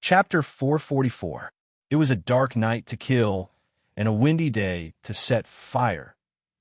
Chapter 444. It was a dark night to kill, and a windy day to set fire.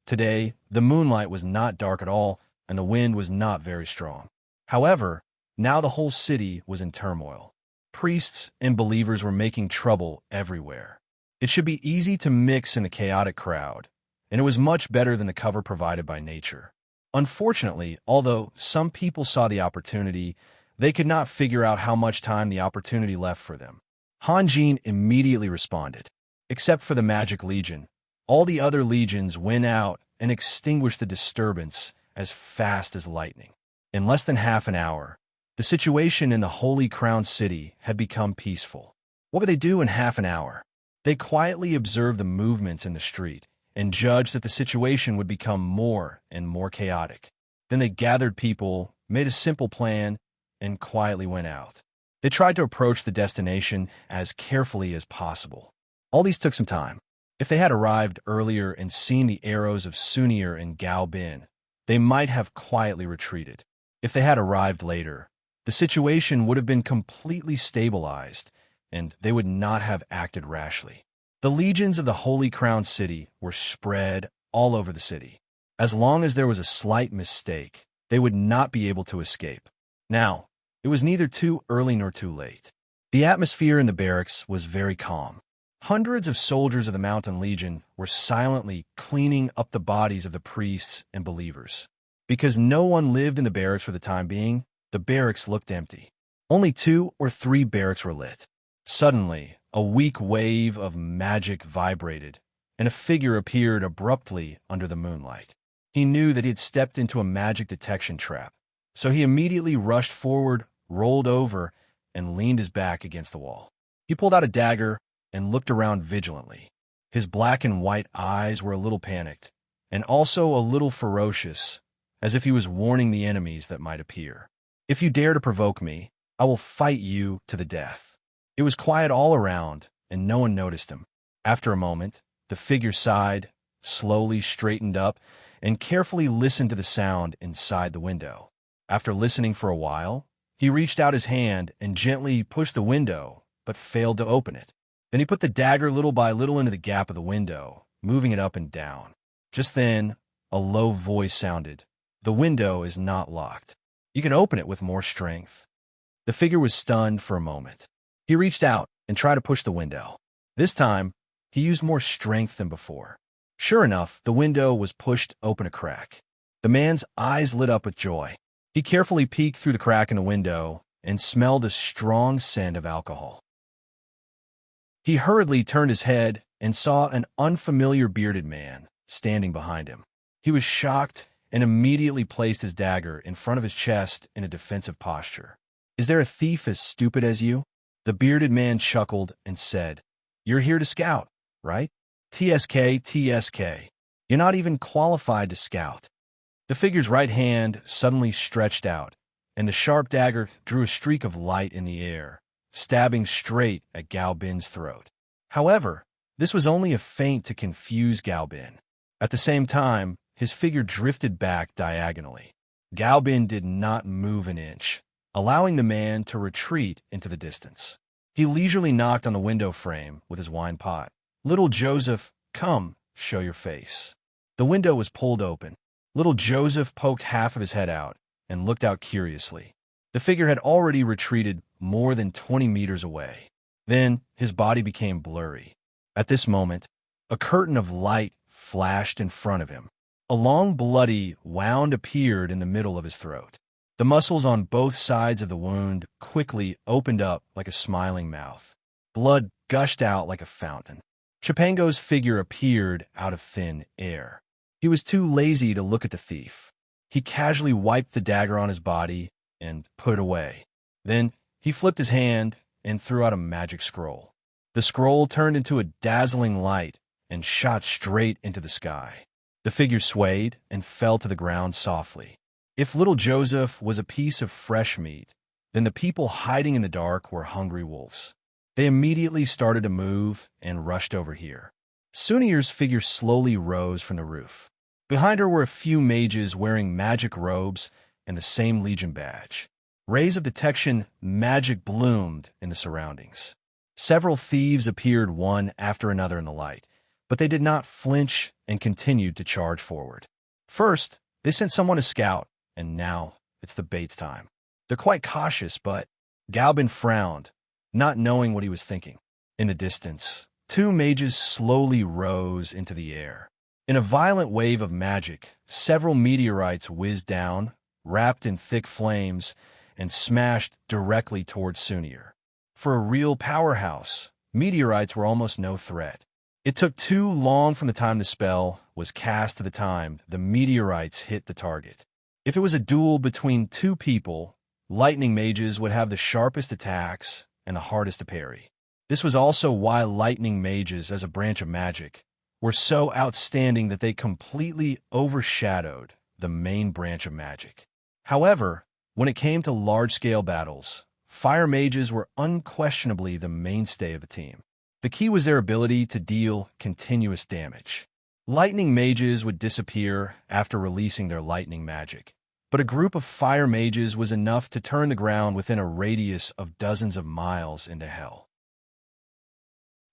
Today, the moonlight was not dark at all, and the wind was not very strong. However, now the whole city was in turmoil. Priests and believers were making trouble everywhere. It should be easy to mix in a chaotic crowd, and it was much better than the cover provided by nature. Unfortunately, although some people saw the opportunity, they could not figure out how much time the opportunity left for them. Hanjin immediately responded. Except for the Magic Legion, all the other legions went out and extinguished the disturbance as fast as lightning. In less than half an hour, the situation in the Holy Crown City had become peaceful. What would they do in half an hour? They quietly observed the movements in the street and judged that the situation would become more and more chaotic. Then they gathered people, made a simple plan, and quietly went out. They tried to approach the destination as carefully as possible. All these took some time. If they had arrived earlier and seen the arrows of Sunir and Gao Bin, they might have quietly retreated. If they had arrived later, the situation would have been completely stabilized, and they would not have acted rashly. The legions of the Holy Crown City were spread all over the city. As long as there was a slight mistake, they would not be able to escape. Now, it was neither too early nor too late. The atmosphere in the barracks was very calm. Hundreds of soldiers of the Mountain Legion were silently cleaning up the bodies of the priests and believers. Because no one lived in the barracks for the time being, the barracks looked empty. Only 2 or 3 barracks were lit. Suddenly, a weak wave of magic vibrated, and a figure appeared abruptly under the moonlight. He knew that he had stepped into a magic detection trap, so he immediately rushed forward, rolled over, and leaned his back against the wall. He pulled out a dagger and looked around vigilantly. His black and white eyes were a little panicked, and also a little ferocious, as if he was warning the enemies that might appear. If you dare to provoke me, I will fight you to the death. It was quiet all around, and no one noticed him. After a moment, the figure sighed, slowly straightened up, and carefully listened to the sound inside the window. After listening for a while, he reached out his hand and gently pushed the window, but failed to open it. Then he put the dagger little by little into the gap of the window, moving it up and down. Just then, a low voice sounded. The window is not locked. You can open it with more strength. The figure was stunned for a moment. He reached out and tried to push the window. This time, he used more strength than before. Sure enough, the window was pushed open a crack. The man's eyes lit up with joy. He carefully peeked through the crack in the window and smelled a strong scent of alcohol. He hurriedly turned his head and saw an unfamiliar bearded man standing behind him. He was shocked and immediately placed his dagger in front of his chest in a defensive posture. Is there a thief as stupid as you? The bearded man chuckled and said, You're here to scout, right? TSK, TSK. You're not even qualified to scout. The figure's right hand suddenly stretched out, and the sharp dagger drew a streak of light in the air, stabbing straight at Gao Bin's throat. However, this was only a feint to confuse Gao Bin. At the same time, his figure drifted back diagonally. Gao Bin did not move an inch, allowing the man to retreat into the distance. He leisurely knocked on the window frame with his wine pot. Little Joseph, come, show your face. The window was pulled open. Little Joseph poked half of his head out and looked out curiously. The figure had already retreated more than 20 meters away. Then his body became blurry. At this moment, a curtain of light flashed in front of him. A long bloody wound appeared in the middle of his throat. The muscles on both sides of the wound quickly opened up like a smiling mouth. Blood gushed out like a fountain. Chipango's figure appeared out of thin air. He was too lazy to look at the thief. He casually wiped the dagger on his body and put it away. Then he flipped his hand and threw out a magic scroll. The scroll turned into a dazzling light and shot straight into the sky. The figure swayed and fell to the ground softly. If little Joseph was a piece of fresh meat, then the people hiding in the dark were hungry wolves. They immediately started to move and rushed over here. Sunir's figure slowly rose from the roof. Behind her were a few mages wearing magic robes and the same Legion badge. Rays of detection magic bloomed in the surroundings. Several thieves appeared one after another in the light, but they did not flinch and continued to charge forward. First, they sent someone to scout, and now it's the bait's time. They're quite cautious, but Galbin frowned, not knowing what he was thinking. In the distance, two mages slowly rose into the air. In a violent wave of magic, several meteorites whizzed down, wrapped in thick flames, and smashed directly towards Sunir. For a real powerhouse, meteorites were almost no threat. It took too long from the time the spell was cast to the time the meteorites hit the target. If it was a duel between two people, lightning mages would have the sharpest attacks and the hardest to parry. This was also why lightning mages, as a branch of magic, were so outstanding that they completely overshadowed the main branch of magic. However, when it came to large-scale battles, fire mages were unquestionably the mainstay of the team. The key was their ability to deal continuous damage. Lightning mages would disappear after releasing their lightning magic, but a group of fire mages was enough to turn the ground within a radius of dozens of miles into hell.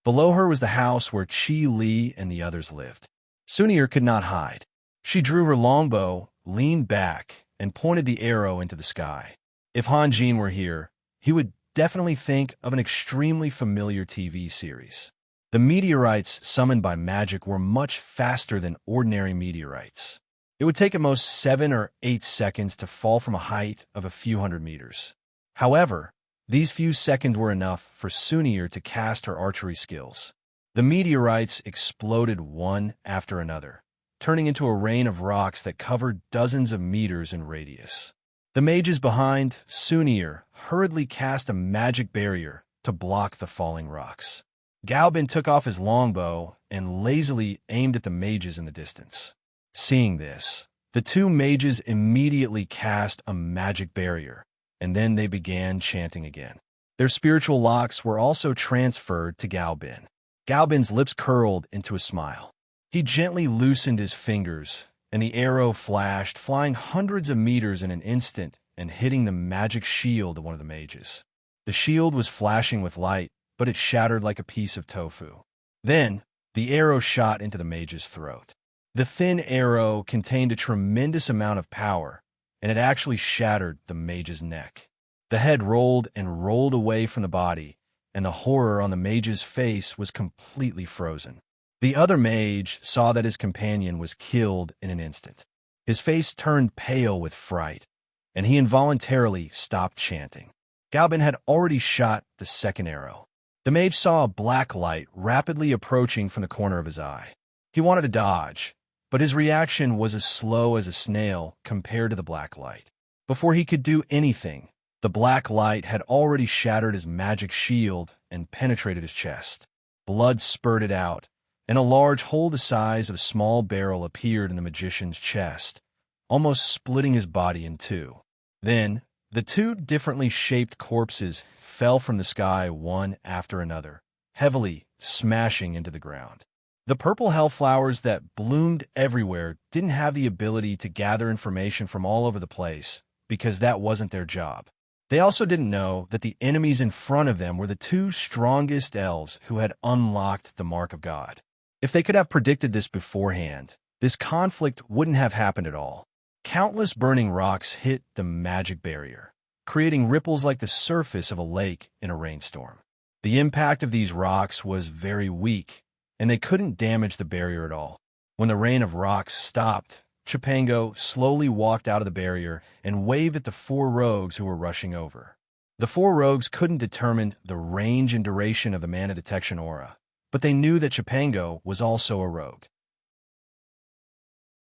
Below her was the house where Chi Li and the others lived. Sunir could not hide. She drew her longbow, leaned back, and pointed the arrow into the sky. If Han Jin were here, he would definitely think of an extremely familiar TV series. The meteorites summoned by magic were much faster than ordinary meteorites. It would take at most 7 or 8 seconds to fall from a height of a few hundred meters. However, these few seconds were enough for Sunir to cast her archery skills. The meteorites exploded one after another, turning into a rain of rocks that covered dozens of meters in radius. The mages behind Sunir hurriedly cast a magic barrier to block the falling rocks. Galbin took off his longbow and lazily aimed at the mages in the distance. Seeing this, the two mages immediately cast a magic barrier, and then they began chanting again. Their spiritual locks were also transferred to Galbin. Galbin's lips curled into a smile. He gently loosened his fingers, and the arrow flashed, flying hundreds of meters in an instant and hitting the magic shield of one of the mages. The shield was flashing with light, but it shattered like a piece of tofu. Then, the arrow shot into the mage's throat. The thin arrow contained a tremendous amount of power, and it actually shattered the mage's neck. The head rolled and rolled away from the body, and the horror on the mage's face was completely frozen. The other mage saw that his companion was killed in an instant. His face turned pale with fright, and he involuntarily stopped chanting. Galbin had already shot the second arrow. The mage saw a black light rapidly approaching from the corner of his eye. He wanted to dodge, but his reaction was as slow as a snail compared to the black light. Before he could do anything, the black light had already shattered his magic shield and penetrated his chest. Blood spurted out, and a large hole the size of a small barrel appeared in the magician's chest, almost splitting his body in two. Then, the two differently shaped corpses fell from the sky one after another, heavily smashing into the ground. The purple hellflowers that bloomed everywhere didn't have the ability to gather information from all over the place, because that wasn't their job. They also didn't know that the enemies in front of them were the two strongest elves who had unlocked the Mark of God. If they could have predicted this beforehand, this conflict wouldn't have happened at all. Countless burning rocks hit the magic barrier, creating ripples like the surface of a lake in a rainstorm. The impact of these rocks was very weak, and they couldn't damage the barrier at all. When the rain of rocks stopped, Chipango slowly walked out of the barrier and waved at the 4 rogues who were rushing over. The 4 rogues couldn't determine the range and duration of the mana detection aura, but they knew that Chipango was also a rogue.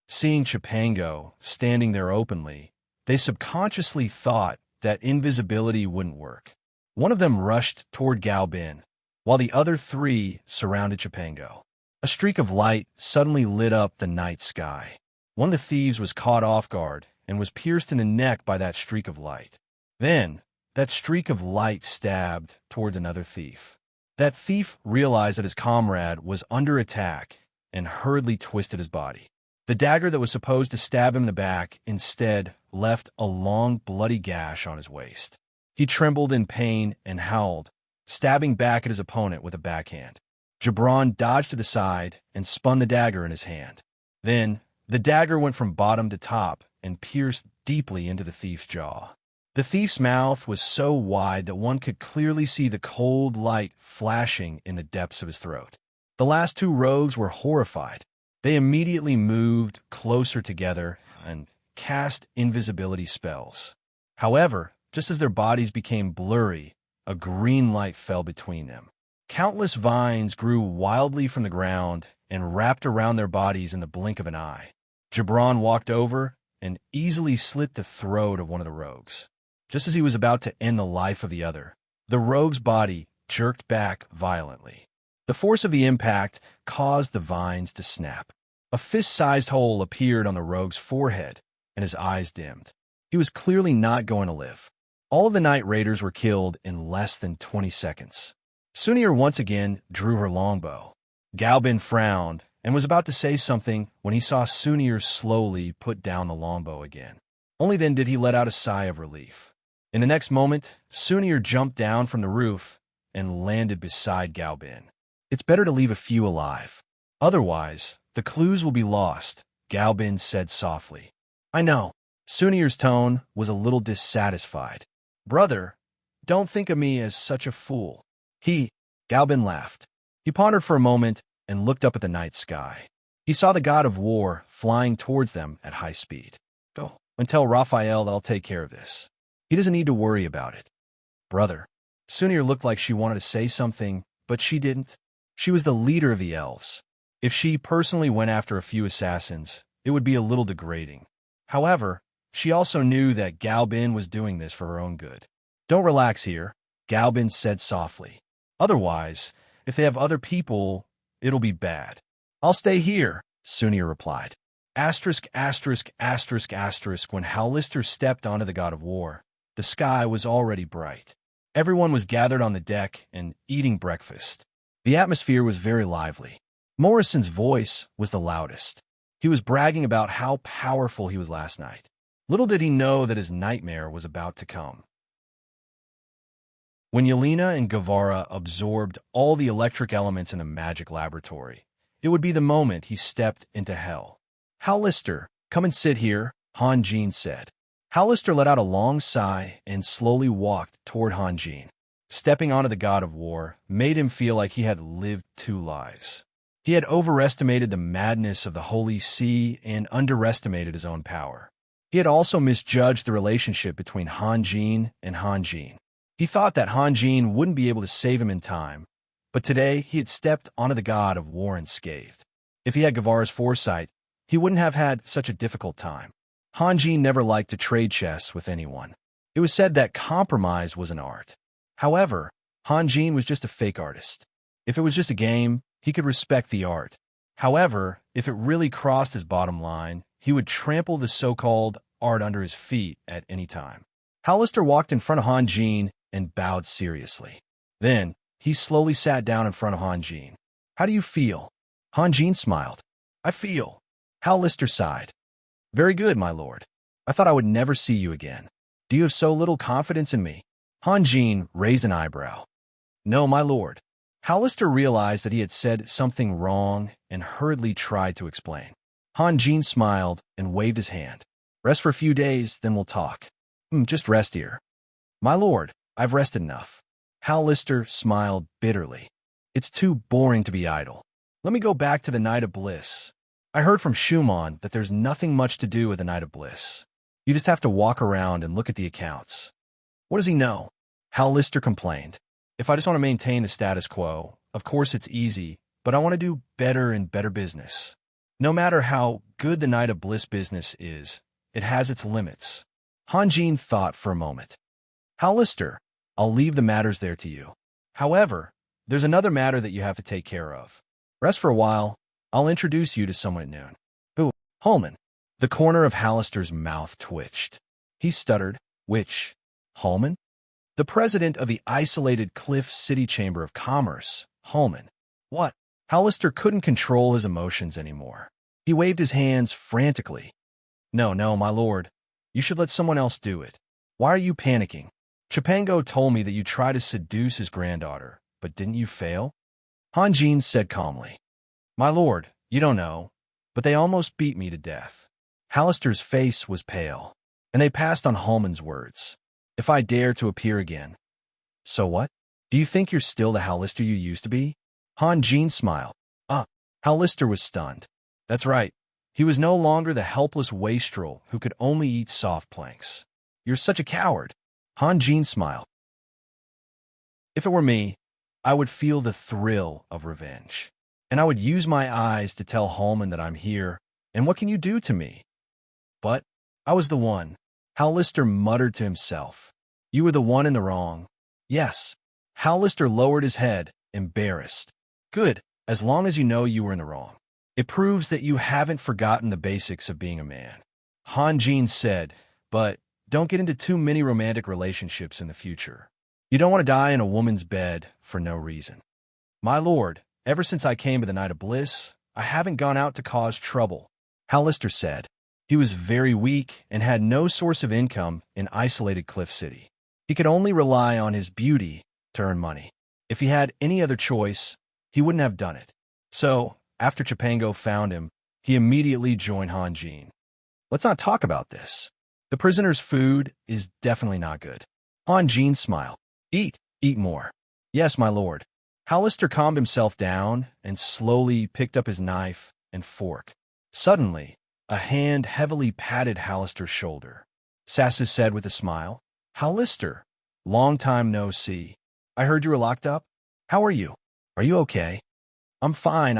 Seeing Chipango standing there openly, they subconsciously thought that invisibility wouldn't work. One of them rushed toward Galbin, while the other 3 surrounded Chipango. A streak of light suddenly lit up the night sky. One of the thieves was caught off guard and was pierced in the neck by that streak of light. Then, that streak of light stabbed towards another thief. That thief realized that his comrade was under attack and hurriedly twisted his body. The dagger that was supposed to stab him in the back instead left a long, bloody gash on his waist. He trembled in pain and howled, stabbing back at his opponent with a backhand. Gibran dodged to the side and spun the dagger in his hand. Then, the dagger went from bottom to top and pierced deeply into the thief's jaw. The thief's mouth was so wide that one could clearly see the cold light flashing in the depths of his throat. The last two rogues were horrified. They immediately moved closer together and cast invisibility spells. However, just as their bodies became blurry, a green light fell between them. Countless vines grew wildly from the ground and wrapped around their bodies in the blink of an eye. Gibran walked over and easily slit the throat of one of the rogues. Just as he was about to end the life of the other, the rogue's body jerked back violently. The force of the impact caused the vines to snap. A fist-sized hole appeared on the rogue's forehead, and his eyes dimmed. He was clearly not going to live. All of the night raiders were killed in less than 20 seconds. Sunir once again drew her longbow. Galbin frowned and was about to say something when he saw Sunir slowly put down the longbow again. Only then did he let out a sigh of relief. In the next moment, Sunir jumped down from the roof and landed beside Galbin. It's better to leave a few alive. Otherwise, the clues will be lost, Galbin said softly. I know. Sunir's tone was a little dissatisfied. Brother, don't think of me as such a fool. Galbin laughed. He pondered for a moment and looked up at the night sky. He saw the god of war flying towards them at high speed. Go and tell Raphael that I'll take care of this. He doesn't need to worry about it. Brother. Sunir looked like she wanted to say something, but she didn't. She was the leader of the elves. If she personally went after a few assassins, it would be a little degrading. However, she also knew that Galbin was doing this for her own good. Don't relax here, Galbin said softly. Otherwise, if they have other people, it'll be bad. I'll stay here, Sunir replied. When Howlister stepped onto the god of war, the sky was already bright. Everyone was gathered on the deck and eating breakfast. The atmosphere was very lively. Morrison's voice was the loudest. He was bragging about how powerful he was last night. Little did he know that his nightmare was about to come. When Yelena and Guevara absorbed all the electric elements in a magic laboratory, it would be the moment he stepped into hell. Howlister, come and sit here, Hanjin said. Howlister let out a long sigh and slowly walked toward Hanjin. Stepping onto the god of war made him feel like he had lived two lives. He had overestimated the madness of the Holy See and underestimated his own power. He had also misjudged the relationship between Hanjin and Hanjin. He thought that Hanjin wouldn't be able to save him in time, but today he had stepped onto the god of war unscathed. If he had Guevara's foresight, he wouldn't have had such a difficult time. Hanjin never liked to trade chess with anyone. It was said that compromise was an art. However, Hanjin was just a fake artist. If it was just a game, he could respect the art. However, if it really crossed his bottom line, he would trample the so-called art under his feet at any time. Howlister walked in front of Hanjin and bowed seriously. Then, he slowly sat down in front of Hanjin. How do you feel? Hanjin smiled. I feel. Howlister sighed. Very good, my lord. I thought I would never see you again. Do you have so little confidence in me? Hanjin raised an eyebrow. No, my lord. Howlister realized that he had said something wrong and hurriedly tried to explain. Hanjin smiled and waved his hand. Rest for a few days, then we'll talk. Just rest here. My lord, I've rested enough. Howlister smiled bitterly. It's too boring to be idle. Let me go back to the Night of Bliss. I heard from Schumann that there's nothing much to do with the Night of Bliss. You just have to walk around and look at the accounts. What does he know? Howlister complained. If I just want to maintain the status quo, of course it's easy, but I want to do better and better business. No matter how good the Night of Bliss business is, it has its limits. Hanjin thought for a moment. Howlister, I'll leave the matters there to you. However, there's another matter that you have to take care of. Rest for a while. I'll introduce you to someone at noon. Who? Holman. The corner of Howlister's mouth twitched. He stuttered. Which? Holman? The president of the isolated Cliff City Chamber of Commerce, Holman. What? Howlister couldn't control his emotions anymore. He waved his hands frantically. No, no, my lord. You should let someone else do it. Why are you panicking? Chipango told me that you tried to seduce his granddaughter, but didn't you fail? Hanjin said calmly. My lord, you don't know, but they almost beat me to death. Hallister's face was pale, and they passed on Hallman's words. If I dare to appear again. So what? Do you think you're still the Hallister you used to be? Hanjin smiled. Hallister was stunned. That's right. He was no longer the helpless wastrel who could only eat soft planks. You're such a coward. Hanjin smiled. If it were me, I would feel the thrill of revenge. And I would use my eyes to tell Hallman that I'm here, and what can you do to me? But I was the one. Hallister muttered to himself. You were the one in the wrong. Yes. Hallister lowered his head, embarrassed. Good, as long as you know you were in the wrong. It proves that you haven't forgotten the basics of being a man. Hanjin said, but don't get into too many romantic relationships in the future. You don't want to die in a woman's bed for no reason. My lord, ever since I came to the Night of Bliss, I haven't gone out to cause trouble, Hallister said. He was very weak and had no source of income in isolated Cliff City. He could only rely on his beauty to earn money. If he had any other choice, he wouldn't have done it. So, after Chipango found him, he immediately joined Hanjin. Let's not talk about this. The prisoner's food is definitely not good. Hanjin smiled. Eat more. Yes, my lord. Hallister calmed himself down and slowly picked up his knife and fork. Suddenly, a hand heavily patted Hallister's shoulder. Sassu said with a smile, Hallister, long time no see. I heard you were locked up. How are you? Are you okay? I'm fine.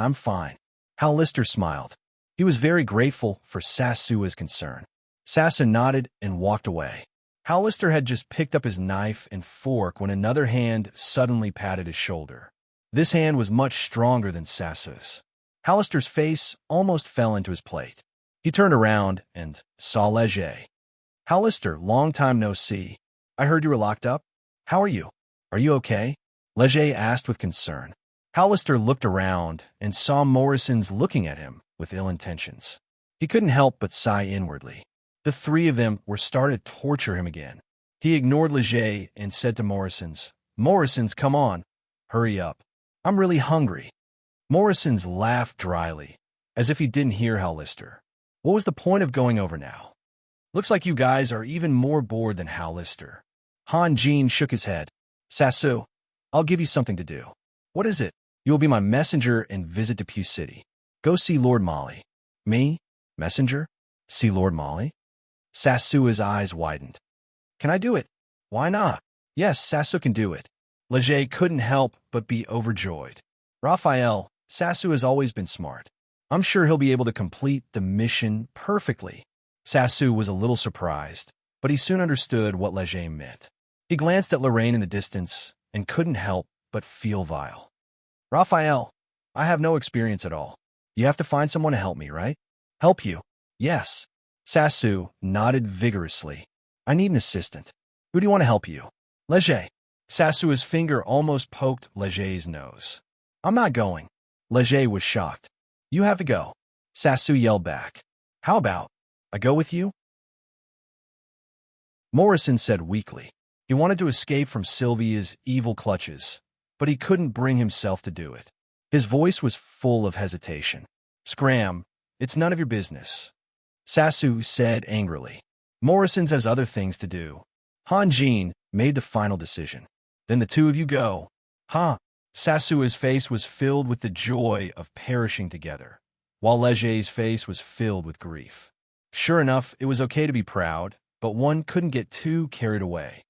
Hallister smiled. He was very grateful for Sassu's concern. Sassu nodded and walked away. Hallister had just picked up his knife and fork when another hand suddenly patted his shoulder. This hand was much stronger than Sassu's. Hallister's face almost fell into his plate. He turned around and saw Leger. Hallister, long time no see. I heard you were locked up. How are you? Are you okay? Leger asked with concern. Hallister looked around and saw Morrison's looking at him with ill intentions. He couldn't help but sigh inwardly. The three of them were starting to torture him again. He ignored Leger and said to Morrison's, come on. Hurry up. I'm really hungry. Morrison's laughed dryly, as if he didn't hear Hallister. What was the point of going over now? Looks like you guys are even more bored than Hallister. Hanjin shook his head. Sassu, I'll give you something to do. What is it? You will be my messenger and visit to Pew City. Go see Lord Molly. Me? Messenger? See Lord Molly? Sassu's eyes widened. Can I do it? Why not? Yes, Sassu can do it. Leger couldn't help but be overjoyed. Raphael, Sassu has always been smart. I'm sure he'll be able to complete the mission perfectly. Sassu was a little surprised, but he soon understood what Leger meant. He glanced at Lorraine in the distance and couldn't help but feel vile. Raphael, I have no experience at all. You have to find someone to help me, right? Help you? Yes. Sassu nodded vigorously. I need an assistant. Who do you want to help you? Leger. Sassu's finger almost poked Leger's nose. I'm not going. Leger was shocked. You have to go. Sassu yelled back. How about I go with you? Morrison said weakly. He wanted to escape from Sylvia's evil clutches, but he couldn't bring himself to do it. His voice was full of hesitation. Scram, it's none of your business. Sassu said angrily. Morrison's has other things to do. Hanjin made the final decision. Then the two of you go. Huh? Sassu's face was filled with the joy of perishing together, while Leger's face was filled with grief. Sure enough, it was okay to be proud, but one couldn't get too carried away.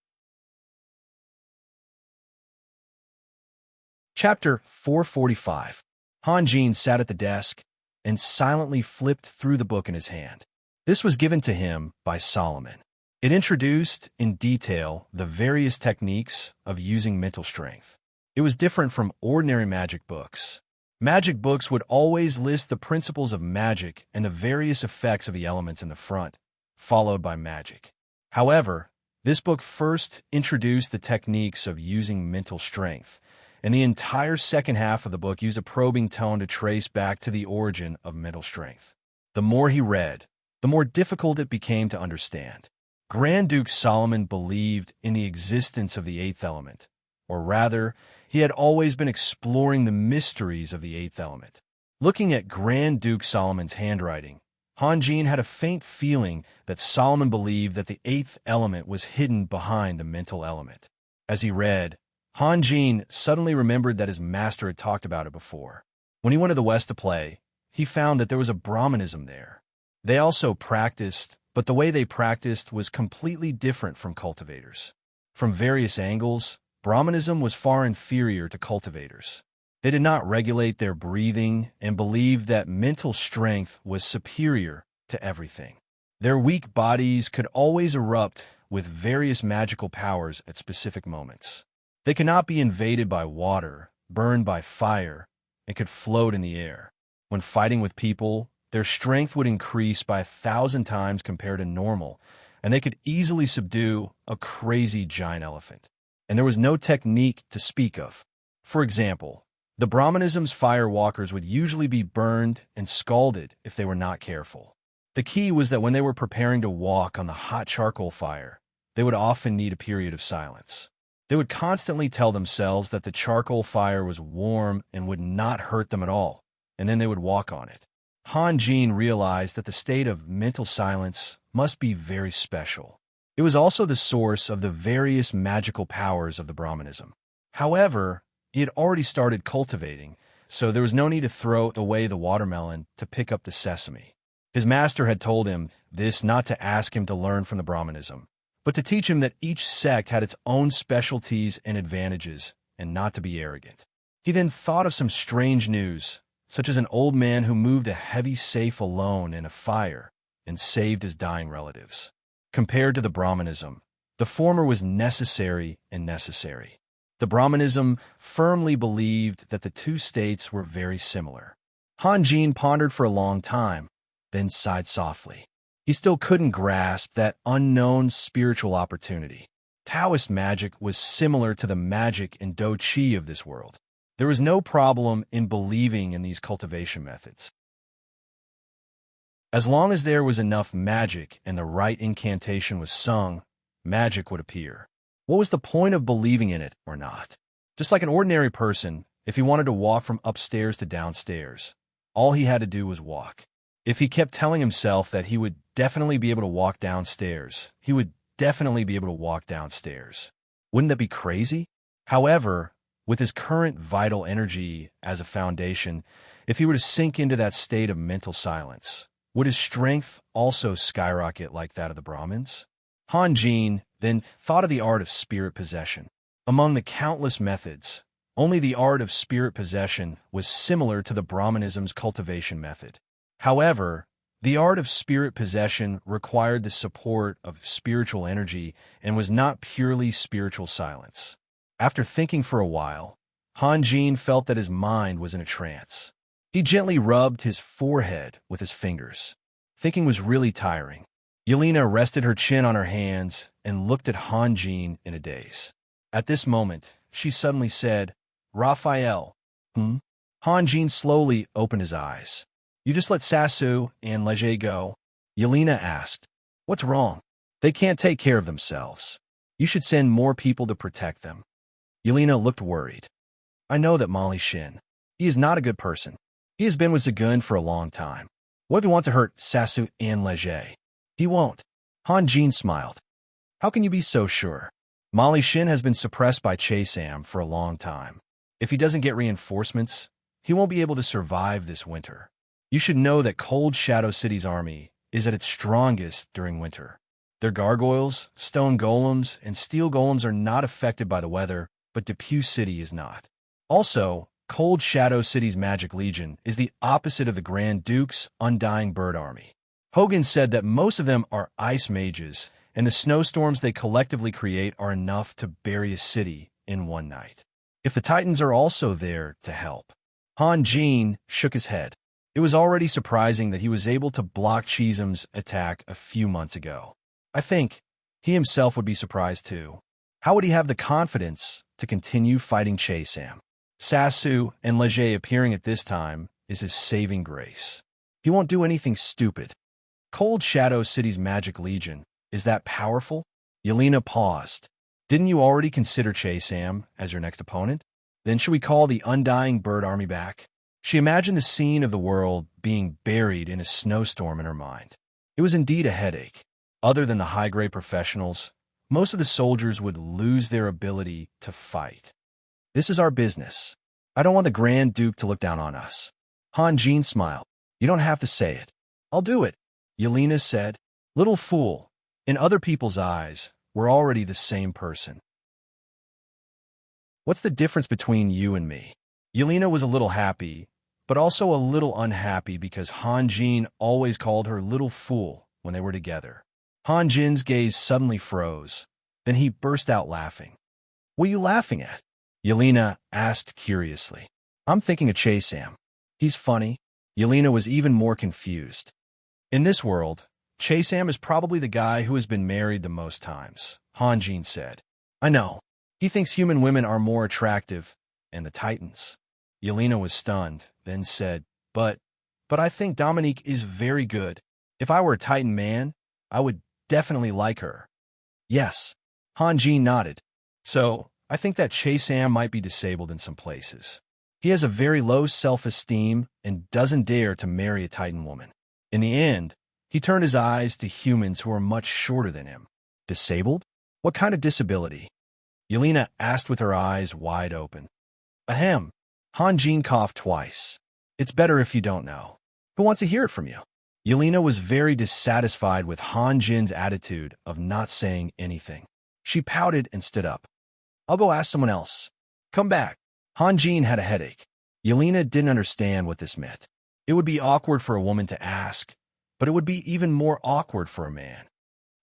Chapter 445. Hanjin sat at the desk and silently flipped through the book in his hand. This was given to him by Solomon. It introduced in detail the various techniques of using mental strength. It was different from ordinary magic books. Magic books would always list the principles of magic and the various effects of the elements in the front, followed by magic. However, this book first introduced the techniques of using mental strength, and the entire second half of the book used a probing tone to trace back to the origin of mental strength. The more he read, the more difficult it became to understand. Grand Duke Solomon believed in the existence of the eighth element, or rather, he had always been exploring the mysteries of the eighth element. Looking at Grand Duke Solomon's handwriting, Hanjin had a faint feeling that Solomon believed that the eighth element was hidden behind the mental element. As he read, Hanjin suddenly remembered that his master had talked about it before. When he went to the West to play, he found that there was a Brahmanism there. They also practiced, but the way they practiced was completely different from cultivators. From various angles, Brahmanism was far inferior to cultivators. They did not regulate their breathing and believed that mental strength was superior to everything. Their weak bodies could always erupt with various magical powers at specific moments. They could not be invaded by water, burned by fire, and could float in the air. When fighting with people, their strength would increase by 1,000 times compared to normal, and they could easily subdue a crazy giant elephant. And there was no technique to speak of. For example, the Brahmanism's fire walkers would usually be burned and scalded if they were not careful. The key was that when they were preparing to walk on the hot charcoal fire, they would often need a period of silence. They would constantly tell themselves that the charcoal fire was warm and would not hurt them at all, and then they would walk on it. Hanjin realized that the state of mental silence must be very special. It was also the source of the various magical powers of the Brahmanism. However, he had already started cultivating, so there was no need to throw away the watermelon to pick up the sesame. His master had told him this not to ask him to learn from the Brahmanism, but to teach him that each sect had its own specialties and advantages, and not to be arrogant. He then thought of some strange news, such as an old man who moved a heavy safe alone in a fire and saved his dying relatives. Compared to the Brahmanism, the former was necessary and necessary. The Brahmanism firmly believed that the two states were very similar. Hanjin pondered for a long time, then sighed softly. He still couldn't grasp that unknown spiritual opportunity. Taoist magic was similar to the magic and Do Chi of this world. There was no problem in believing in these cultivation methods. As long as there was enough magic and the right incantation was sung, magic would appear. What was the point of believing in it or not? Just like an ordinary person, if he wanted to walk from upstairs to downstairs, all he had to do was walk. If he kept telling himself that he would definitely be able to walk downstairs, he would definitely be able to walk downstairs. Wouldn't that be crazy? However, with his current vital energy as a foundation, if he were to sink into that state of mental silence, would his strength also skyrocket like that of the Brahmins? Hanjin then thought of the art of spirit possession. Among the countless methods, only the art of spirit possession was similar to the Brahmanism's cultivation method. However, the art of spirit possession required the support of spiritual energy and was not purely spiritual silence. After thinking for a while, Hanjin felt that his mind was in a trance. He gently rubbed his forehead with his fingers. Thinking was really tiring. Yelena rested her chin on her hands and looked at Hanjin in a daze. At this moment, she suddenly said, "Raphael." Hanjin slowly opened his eyes. "You just let Sasu and Leger go?" Yelena asked. "What's wrong? They can't take care of themselves. You should send more people to protect them." Yelena looked worried. "I know that Molly Shin. He is not a good person. He has been with Zagun for a long time. What if he wants to hurt Sasu and Leger?" "He won't." Hanjin smiled. "How can you be so sure? Molly Shin has been suppressed by Chaesam for a long time. If he doesn't get reinforcements, he won't be able to survive this winter. You should know that Cold Shadow City's army is at its strongest during winter. Their gargoyles, stone golems, and steel golems are not affected by the weather, but Depew City is not. Also, Cold Shadow City's Magic Legion is the opposite of the Grand Duke's Undying Bird Army. Hogan said that most of them are ice mages, and the snowstorms they collectively create are enough to bury a city in one night. If the Titans are also there to help." Hanjin shook his head. It was already surprising that he was able to block Cheesam's attack a few months ago. I think he himself would be surprised too. How would he have the confidence to continue fighting Chaesam? Sasu and Leger appearing at this time is his saving grace. He won't do anything stupid. Cold Shadow City's magic legion, is that powerful? Yelena paused. Didn't you already consider Sam as your next opponent? Then should we call the Undying Bird Army back? She imagined the scene of the world being buried in a snowstorm in her mind. It was indeed a headache. Other than the high-grade professionals, most of the soldiers would lose their ability to fight. This is our business. I don't want the Grand Duke to look down on us. Han Jin smiled. You don't have to say it. I'll do it, Yelena said. Little fool. In other people's eyes, we're already the same person. What's the difference between you and me? Yelena was a little happy, but also a little unhappy because Han Jin always called her little fool when they were together. Han Jin's gaze suddenly froze. Then he burst out laughing. What are you laughing at? Yelena asked curiously. I'm thinking of Sam. He's funny. Yelena was even more confused. In this world, Sam is probably the guy who has been married the most times, Han Jin said. I know. He thinks human women are more attractive, and the Titans. Yelena was stunned, then said, But I think Dominique is very good. If I were a Titan man, I would definitely like her. Yes. Han Jin nodded. So, I think that Sam might be disabled in some places. He has a very low self-esteem and doesn't dare to marry a Titan woman. In the end, he turned his eyes to humans who are much shorter than him. Disabled? What kind of disability? Yelena asked with her eyes wide open. Ahem. Han Jin coughed twice. It's better if you don't know. Who wants to hear it from you? Yelena was very dissatisfied with Han Jin's attitude of not saying anything. She pouted and stood up. I'll go ask someone else. Come back. Han Jin had a headache. Yelena didn't understand what this meant. It would be awkward for a woman to ask, but it would be even more awkward for a man.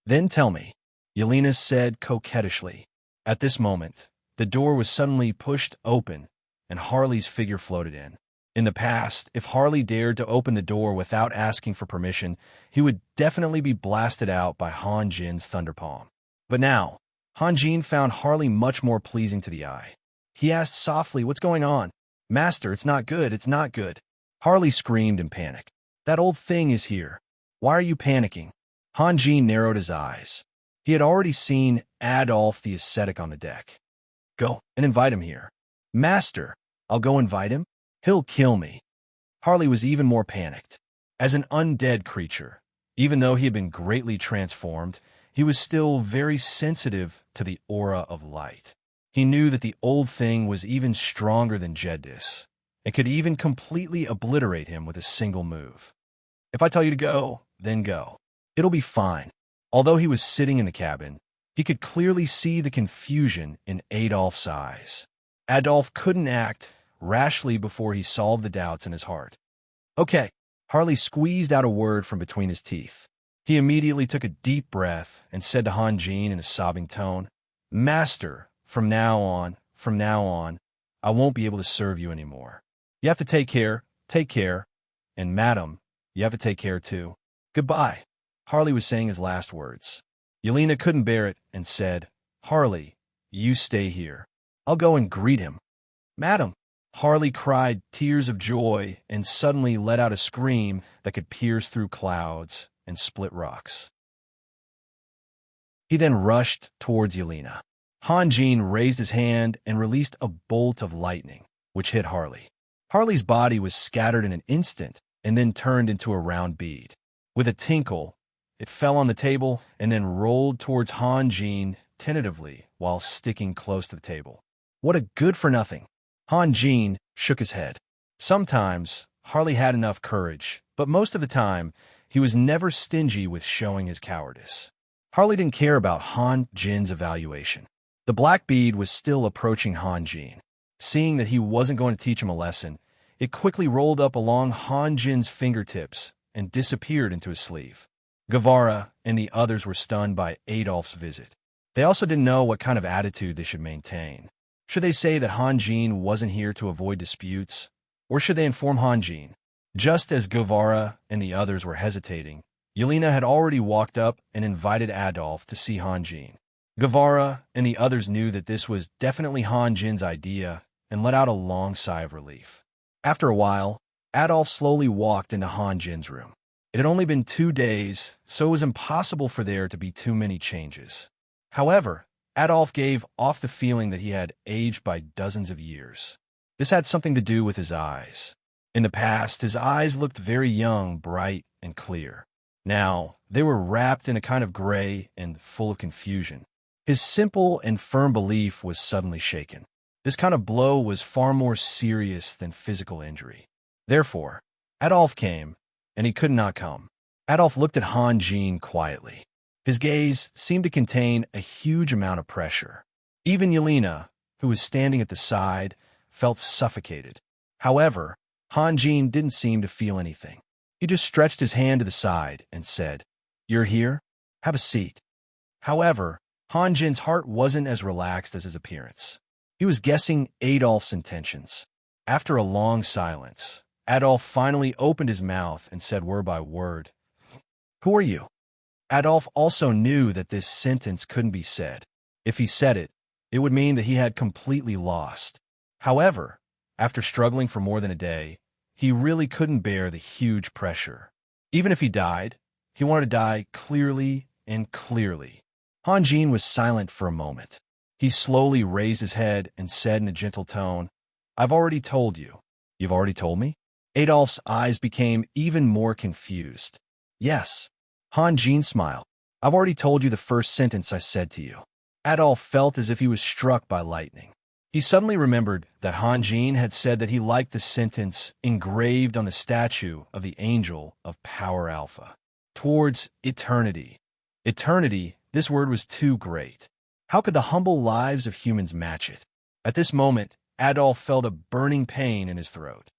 Then tell me, Yelena said coquettishly. At this moment, the door was suddenly pushed open, and Harley's figure floated in. In the past, if Harley dared to open the door without asking for permission, he would definitely be blasted out by Han Jin's thunderpalm. But now, Han Jin found Harley much more pleasing to the eye. He asked softly, What's going on? Master, it's not good, it's not good. Harley screamed in panic. That old thing is here. Why are you panicking? Han Jin narrowed his eyes. He had already seen Adolf the ascetic on the deck. Go and invite him here. Master, I'll go invite him? He'll kill me. Harley was even more panicked. As an undead creature, even though he had been greatly transformed, he was still very sensitive to the aura of light. He knew that the old thing was even stronger than Jeddis, and could even completely obliterate him with a single move. If I tell you to go, then go. It'll be fine. Although he was sitting in the cabin, he could clearly see the confusion in Adolph's eyes. Adolf couldn't act rashly before he solved the doubts in his heart. Okay, Harley squeezed out a word from between his teeth. He immediately took a deep breath and said to Han Jin in a sobbing tone, Master, from now on, I won't be able to serve you anymore. You have to take care, and Madam, you have to take care too. Goodbye. Harley was saying his last words. Yelena couldn't bear it and said, Harley, you stay here. I'll go and greet him. Madam. Harley cried tears of joy and suddenly let out a scream that could pierce through clouds and split rocks. He then rushed towards Yelena. Han Jin raised his hand and released a bolt of lightning, which hit Harley. Harley's body was scattered in an instant and then turned into a round bead. With a tinkle, it fell on the table and then rolled towards Han Jin tentatively while sticking close to the table. What a good-for-nothing! Han Jin shook his head. Sometimes, Harley had enough courage, but most of the time, he was never stingy with showing his cowardice. Harley didn't care about Han Jin's evaluation. The black bead was still approaching Han Jin. Seeing that he wasn't going to teach him a lesson, it quickly rolled up along Han Jin's fingertips and disappeared into his sleeve. Guevara and the others were stunned by Adolph's visit. They also didn't know what kind of attitude they should maintain. Should they say that Han Jin wasn't here to avoid disputes, or should they inform Han Jin? Just as Guevara and the others were hesitating, Yelena had already walked up and invited Adolf to see Han Jin. Guevara and the others knew that this was definitely Han Jin's idea and let out a long sigh of relief. After a while, Adolf slowly walked into Han Jin's room. It had only been 2 days, so it was impossible for there to be too many changes. However, Adolf gave off the feeling that he had aged by dozens of years. This had something to do with his eyes. In the past, his eyes looked very young, bright, and clear. Now, they were wrapped in a kind of gray and full of confusion. His simple and firm belief was suddenly shaken. This kind of blow was far more serious than physical injury. Therefore, Adolf came, and he could not come. Adolf looked at Han Jin quietly. His gaze seemed to contain a huge amount of pressure. Even Yelena, who was standing at the side, felt suffocated. However, Han Jin didn't seem to feel anything. He just stretched his hand to the side and said, "You're here? Have a seat." However, Han Jin's heart wasn't as relaxed as his appearance. He was guessing Adolf's intentions. After a long silence, Adolf finally opened his mouth and said word by word, "Who are you?" Adolf also knew that this sentence couldn't be said. If he said it, it would mean that he had completely lost. However, after struggling for more than a day, he really couldn't bear the huge pressure. Even if he died, he wanted to die clearly and clearly. Han Jin was silent for a moment. He slowly raised his head and said in a gentle tone, "I've already told you." "You've already told me?" Adolf's eyes became even more confused. "Yes." Han Jin smiled. "I've already told you the first sentence I said to you." Adolf felt as if he was struck by lightning. He suddenly remembered that Han Jin had said that he liked the sentence engraved on the statue of the angel of Power Alpha. Towards eternity. Eternity, this word was too great. How could the humble lives of humans match it? At this moment, Adolf felt a burning pain in his throat.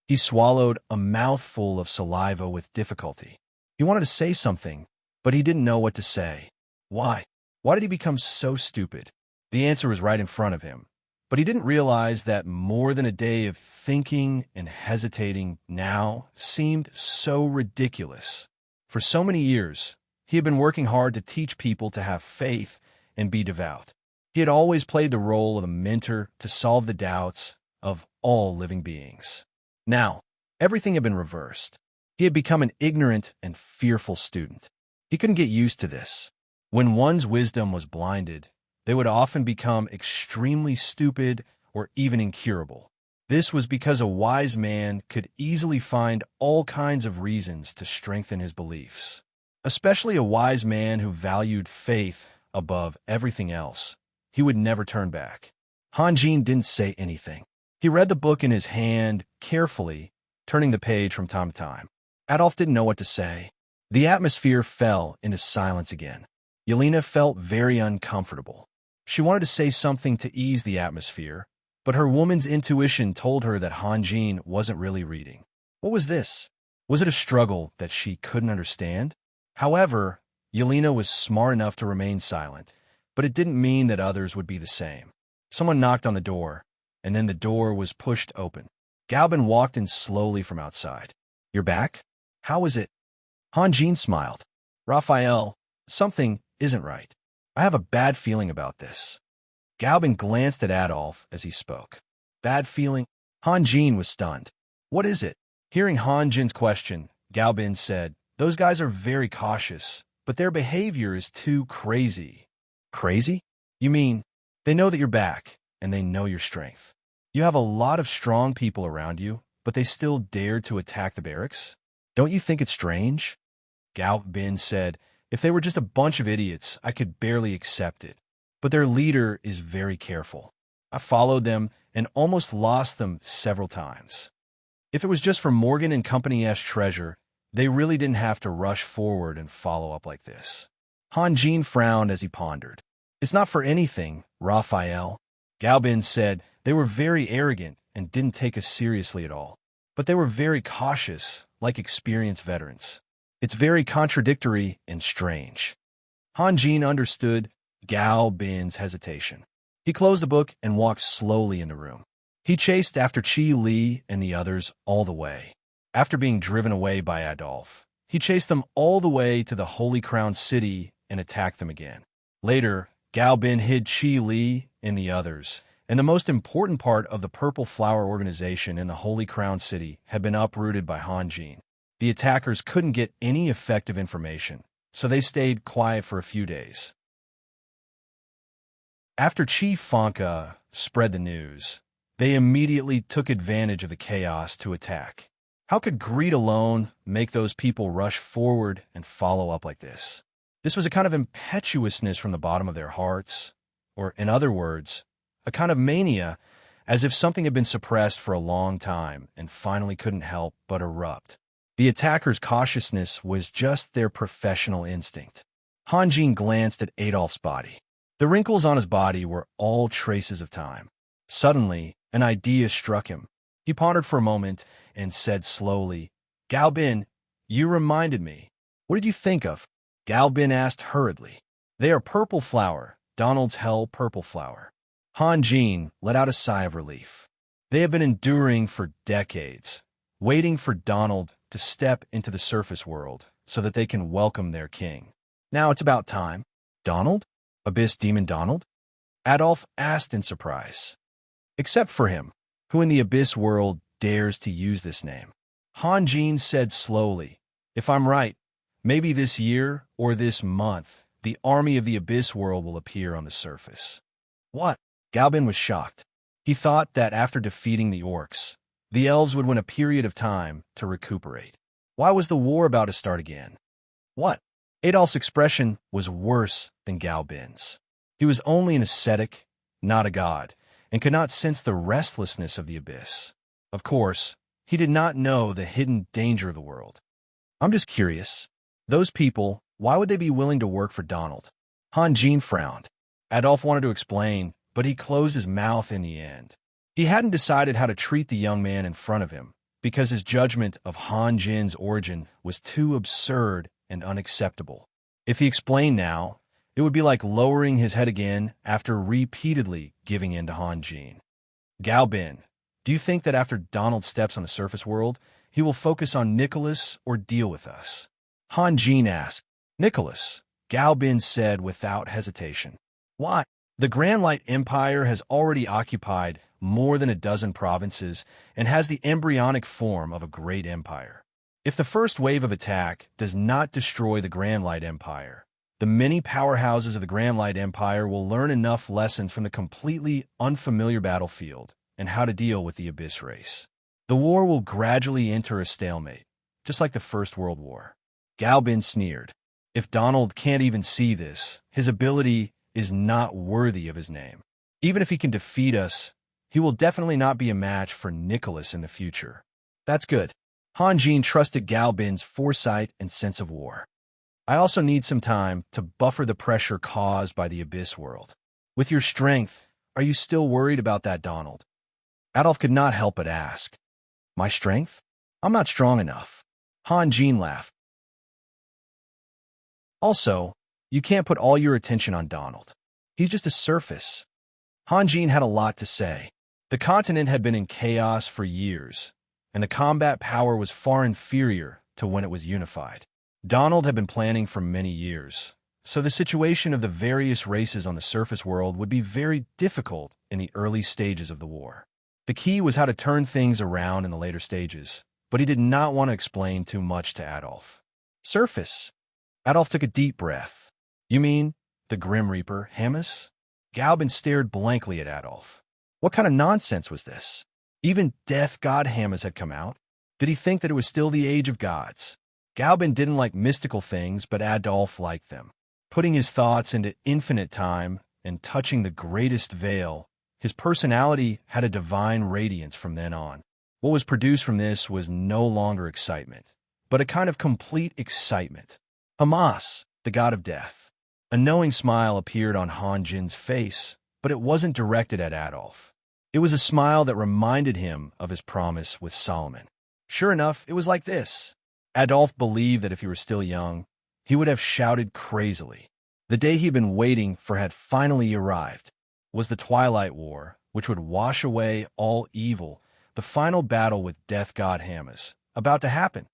He swallowed a mouthful of saliva with difficulty. He wanted to say something, but he didn't know what to say. Why? Why did he become so stupid? The answer was right in front of him, but he didn't realize that more than a day of thinking and hesitating now seemed so ridiculous. For so many years, he had been working hard to teach people to have faith and be devout. He had always played the role of a mentor to solve the doubts of all living beings. Now, everything had been reversed. He had become an ignorant and fearful student. He couldn't get used to this. When one's wisdom was blinded, they would often become extremely stupid or even incurable. This was because a wise man could easily find all kinds of reasons to strengthen his beliefs, especially a wise man who valued faith above everything else. He would never turn back. Han Jin didn't say anything. He read the book in his hand carefully, turning the page from time to time. Adolf didn't know what to say. The atmosphere fell into silence again. Yelena felt very uncomfortable. She wanted to say something to ease the atmosphere, but her woman's intuition told her that Han Jin wasn't really reading. What was this? Was it a struggle that she couldn't understand? However, Yelena was smart enough to remain silent, but it didn't mean that others would be the same. Someone knocked on the door, and then the door was pushed open. Galbin walked in slowly from outside. "You're back? How is it?" Han Jin smiled. "Raphael, something isn't right. I have a bad feeling about this." Galbin glanced at Adolf as he spoke. "Bad feeling?" Han Jin was stunned. "What is it?" Hearing Han Jin's question, Galbin said, "Those guys are very cautious, but their behavior is too crazy." "Crazy? You mean, they know that you're back, and they know your strength. You have a lot of strong people around you, but they still dared to attack the barracks? Don't you think it's strange?" Galbin said, "If they were just a bunch of idiots, I could barely accept it. But their leader is very careful. I followed them and almost lost them several times. If it was just for Morgan and Company-S treasure, they really didn't have to rush forward and follow up like this." Han Jin frowned as he pondered. "It's not for anything, Raphael." Galbin said, "They were very arrogant and didn't take us seriously at all. But they were very cautious, like experienced veterans. It's very contradictory and strange." Han Jin understood Galbin's hesitation. He closed the book and walked slowly in the room. He chased after Qi Li and the others all the way. After being driven away by Adolf, he chased them all the way to the Holy Crown City and attacked them again. Later, Galbin hid Qi Li and the others and the most important part of the Purple Flower organization in the Holy Crown City had been uprooted by Han Jin. The attackers couldn't get any effective information, so they stayed quiet for a few days. After Chief Fonka spread the news, they immediately took advantage of the chaos to attack. How could greed alone make those people rush forward and follow up like this? This was a kind of impetuousness from the bottom of their hearts, or in other words, a kind of mania, as if something had been suppressed for a long time and finally couldn't help but erupt. The attackers' cautiousness was just their professional instinct. Han Jin glanced at Adolf's body. The wrinkles on his body were all traces of time. Suddenly, an idea struck him. He pondered for a moment and said slowly, "Gao Bin, you reminded me. What did you think of?" Gao Bin asked hurriedly. "They are purple flower, Donald's hell purple flower." Han Jin let out a sigh of relief. They had been enduring for decades, waiting for Donald to step into the surface world so that they can welcome their king. Now it's about time. Donald? Abyss Demon Donald? Adolf asked in surprise. Except for him, who in the Abyss world dares to use this name? Han Jin said slowly, "If I'm right, maybe this year or this month, the army of the Abyss world will appear on the surface." What? Gao Bin was shocked. He thought that after defeating the orcs, the elves would win a period of time to recuperate. Why was the war about to start again? What? Adolf's expression was worse than Gao Bin's. He was only an ascetic, not a god, and could not sense the restlessness of the Abyss. Of course, he did not know the hidden danger of the world. "I'm just curious. Those people, why would they be willing to work for Donald?" Han Jin frowned. Adolf wanted to explain, but he closed his mouth in the end. He hadn't decided how to treat the young man in front of him, because his judgment of Han Jin's origin was too absurd and unacceptable. If he explained now, it would be like lowering his head again after repeatedly giving in to Han Jin. "Gao Bin, do you think that after Donald steps on the surface world, he will focus on Nicholas or deal with us?" Han Jin asked. "Nicholas," Gao Bin said without hesitation. "Why? The Grand Light Empire has already occupied more than a dozen provinces and has the embryonic form of a great empire. If the first wave of attack does not destroy the Grand Light Empire, the many powerhouses of the Grand Light Empire will learn enough lessons from the completely unfamiliar battlefield and how to deal with the Abyss race. The war will gradually enter a stalemate, just like the First World War." Gao Bin sneered. "If Donald can't even see this, his ability is not worthy of his name. Even if he can defeat us, he will definitely not be a match for Nicholas in the future." "That's good." Han Jin trusted Gao Bin's foresight and sense of war. "I also need some time to buffer the pressure caused by the Abyss world. With your strength, are you still worried about that Donald?" Adolf could not help but ask. "My strength? I'm not strong enough." Han Jin laughed. "Also, you can't put all your attention on Donald. He's just a surface." Han Jin had a lot to say. The continent had been in chaos for years, and the combat power was far inferior to when it was unified. Donald had been planning for many years, so the situation of the various races on the surface world would be very difficult in the early stages of the war. The key was how to turn things around in the later stages, but he did not want to explain too much to Adolf. "Surface?" Adolf took a deep breath. "You mean the Grim Reaper, Hamas?" Gao Bin stared blankly at Adolf. What kind of nonsense was this? Even Death God Hamas had come out. Did he think that it was still the age of gods? Gao Bin didn't like mystical things, but Adolf liked them. Putting his thoughts into infinite time and touching the greatest veil, his personality had a divine radiance from then on. What was produced from this was no longer excitement, but a kind of complete excitement. Hamas, the god of death. A knowing smile appeared on Han Jin's face, but it wasn't directed at Adolf. It was a smile that reminded him of his promise with Solomon. Sure enough, it was like this. Adolf believed that if he were still young, he would have shouted crazily. The day he'd been waiting for had finally arrived. Was the Twilight War, which would wash away all evil, the final battle with Death God Hamas, about to happen.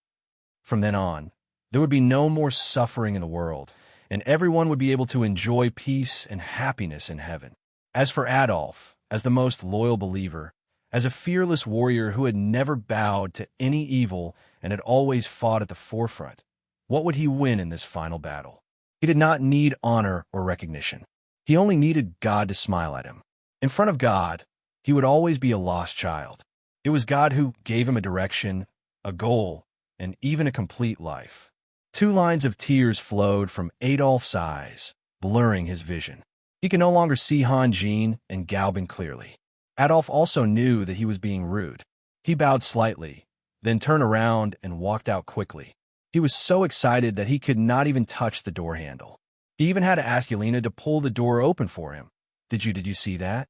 From then on, there would be no more suffering in the world, and everyone would be able to enjoy peace and happiness in heaven. As for Adolf, as the most loyal believer, as a fearless warrior who had never bowed to any evil and had always fought at the forefront. What would he win in this final battle? He did not need honor or recognition. He only needed God to smile at him. In front of God, he would always be a lost child. It was God who gave him a direction, a goal, and even a complete life. 2 lines of tears flowed from Adolf's eyes, blurring his vision. He could no longer see Han Jin and Galbin clearly. Adolf also knew that he was being rude. He bowed slightly, then turned around and walked out quickly. He was so excited that he could not even touch the door handle. He even had to ask Yelena to pull the door open for him. Did you see that?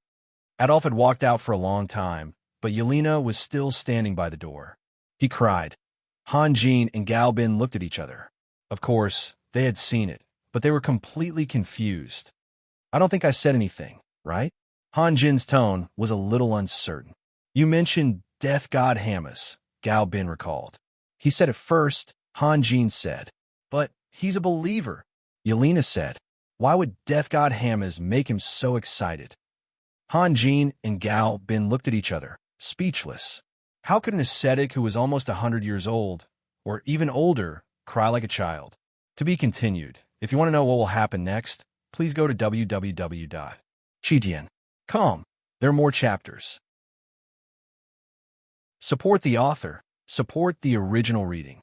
Adolf had walked out for a long time, but Yelena was still standing by the door. He cried. Han Jin and Galbin looked at each other. Of course, they had seen it, but they were completely confused. I don't think I said anything, right? Han Jin's tone was a little uncertain. You mentioned Death God Hamas, Galbin recalled. He said it first, Han Jin said. But he's a believer, Yelena said. Why would Death God Hamas make him so excited? Han Jin and Galbin looked at each other, speechless. How could an ascetic who was almost 100 years old, or even older, cry like a child? To be continued. If you want to know what will happen next, please go to www.chidian.com. There are more chapters. Support the author. Support the original reading.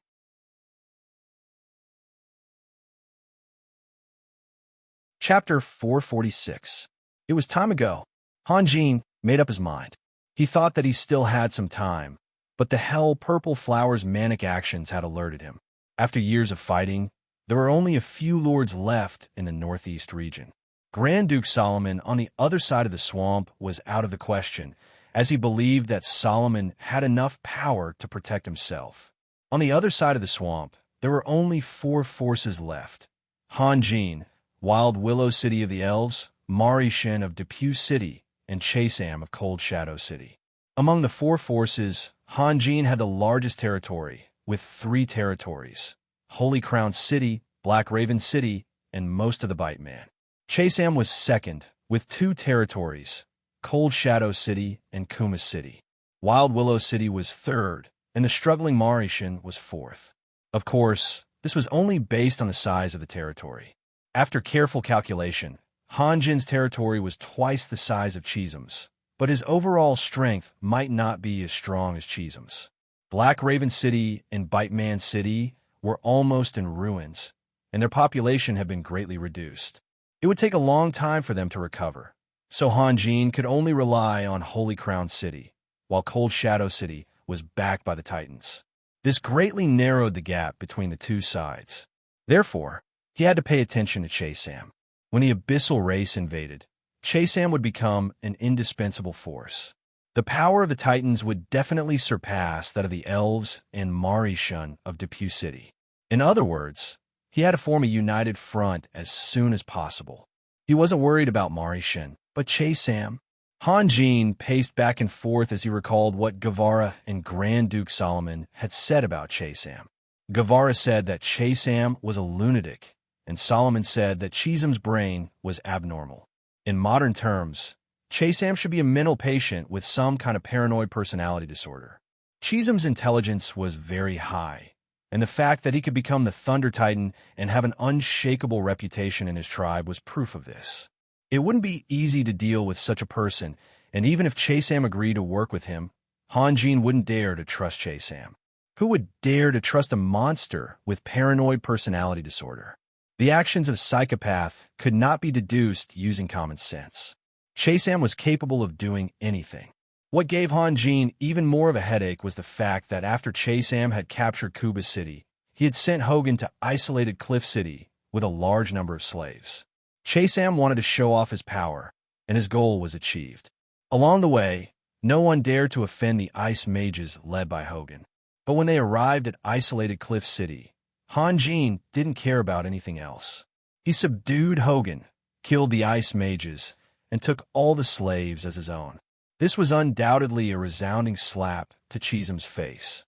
Chapter 446. It was time ago. Han Jin made up his mind. He thought that he still had some time, but the hell-purple flower's manic actions had alerted him. After years of fighting, there were only a few lords left in the northeast region. Grand Duke Solomon on the other side of the swamp was out of the question, as he believed that Solomon had enough power to protect himself. On the other side of the swamp, there were only 4 forces left. Han Jin, Wild Willow City of the Elves, Mari Shen of Depew City, and Chasam of Cold Shadow City. Among the 4 forces, Han Jin had the largest territory, with 3 territories: Holy Crown City, Black Raven City, and most of the Bite Man. Chasam was second, with 2 territories, Cold Shadow City and Kuma City. Wild Willow City was third, and the struggling Marishan was fourth. Of course, this was only based on the size of the territory. After careful calculation, Han Jin's territory was twice the size of Chisam's, but his overall strength might not be as strong as Chisam's. Black Raven City and Bite Man City were almost in ruins, and their population had been greatly reduced. It would take a long time for them to recover, so Han Jin could only rely on Holy Crown City, while Cold Shadow City was backed by the Titans. This greatly narrowed the gap between the 2 sides. Therefore, he had to pay attention to Chasam. When the Abyssal race invaded, Chasam would become an indispensable force. The power of the Titans would definitely surpass that of the Elves and Marishan of Depew City. In other words, he had to form a united front as soon as possible. He wasn't worried about Marishan, but Chasam. Han Jin paced back and forth as he recalled what Guevara and Grand Duke Solomon had said about Chasam. Guevara said that Chasam was a lunatic, and Solomon said that Chisam's brain was abnormal. In modern terms, Chasam should be a mental patient with some kind of paranoid personality disorder. Chisam's intelligence was very high, and the fact that he could become the Thunder Titan and have an unshakable reputation in his tribe was proof of this. It wouldn't be easy to deal with such a person, and even if Chasam agreed to work with him, Han Jin wouldn't dare to trust Chasam. Who would dare to trust a monster with paranoid personality disorder? The actions of a psychopath could not be deduced using common sense. Chasam was capable of doing anything. What gave Han Jin even more of a headache was the fact that after Chasam had captured Kuba City, he had sent Hogan to isolated Cliff City with a large number of slaves. Chasam wanted to show off his power, and his goal was achieved. Along the way, no one dared to offend the ice mages led by Hogan. But when they arrived at isolated Cliff City, Han Jin didn't care about anything else. He subdued Hogan, killed the ice mages, and took all the slaves as his own. This was undoubtedly a resounding slap to Chisam's face.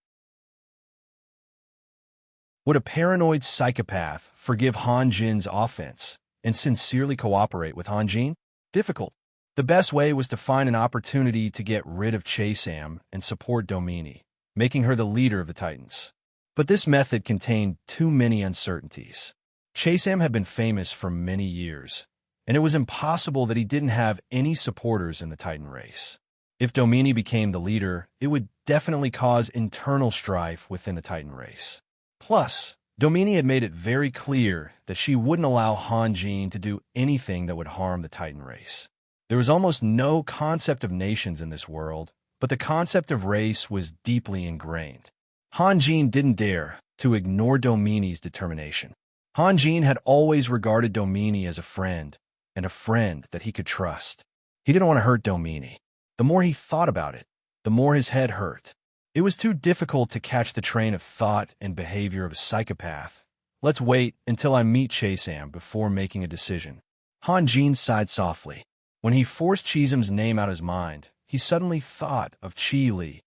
Would a paranoid psychopath forgive Han Jin's offense and sincerely cooperate with Han Jin? Difficult. The best way was to find an opportunity to get rid of Chasam and support Domini, making her the leader of the Titans. But this method contained too many uncertainties. Chasam had been famous for many years, and it was impossible that he didn't have any supporters in the Titan race. If Domini became the leader, it would definitely cause internal strife within the Titan race. Plus, Domini had made it very clear that she wouldn't allow Hanjin to do anything that would harm the Titan race. There was almost no concept of nations in this world, but the concept of race was deeply ingrained. Hanjin didn't dare to ignore Domini's determination. Hanjin had always regarded Domini as a friend, and a friend that he could trust. He didn't want to hurt Domini. The more he thought about it, the more his head hurt. It was too difficult to catch the train of thought and behavior of a psychopath. Let's wait until I meet Chasam before making a decision. Hanjin sighed softly. When he forced Chisam's name out of his mind, he suddenly thought of Chi Li.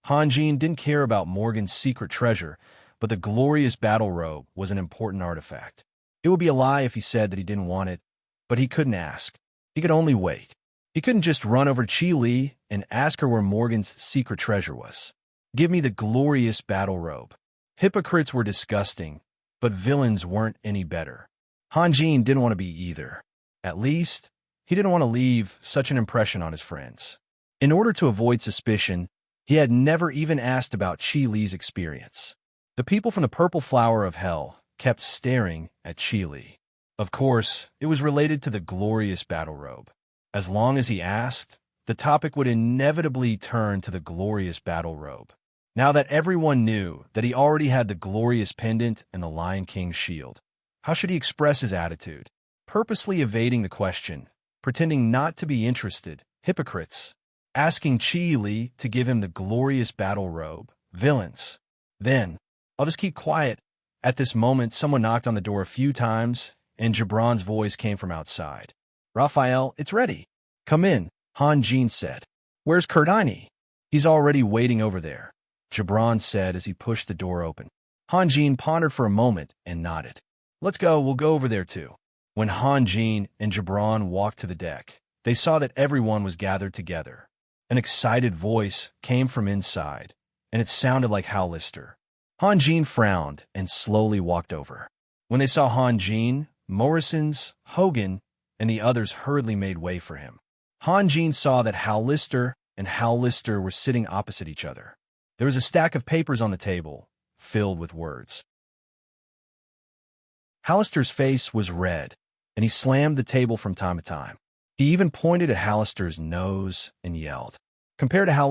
Hanjin didn't care about Morgan's secret treasure, but the glorious battle robe was an important artifact. It would be a lie if he said that he didn't want it, but he couldn't ask. He could only wait. He couldn't just run over Chi Li and ask her where Morgan's secret treasure was. Give me the glorious battle robe. Hypocrites were disgusting, but villains weren't any better. Hanjin didn't want to be either. At least, he didn't want to leave such an impression on his friends. In order to avoid suspicion, he had never even asked about Chi Li's experience. The people from the Purple Flower of Hell kept staring at Chi Li. Of course, it was related to the glorious battle robe. As long as he asked, the topic would inevitably turn to the glorious battle robe. Now that everyone knew that he already had the glorious pendant and the Lion King's shield, how should he express his attitude? Purposely evading the question, pretending not to be interested, hypocrites. Asking Chi Li to give him the glorious battle robe, villains. Then, I'll just keep quiet. At this moment, someone knocked on the door a few times, and Gibran's voice came from outside. Raphael, it's ready. Come in, Hanjin said. Where's Kurdini? He's already waiting over there, Gibran said as he pushed the door open. Hanjin pondered for a moment and nodded. Let's go, we'll go over there too. When Hanjin and Gibran walked to the deck, they saw that everyone was gathered together. An excited voice came from inside, and it sounded like Lister. Hanjin frowned and slowly walked over. When they saw Hanjin, Morrison's, Hogan, and the others hurriedly made way for him. Hanjin saw that Lister and Lister were sitting opposite each other. There was a stack of papers on the table, filled with words. Lister's face was red, and he slammed the table from time to time. He even pointed at Lister's nose and yelled. Compared to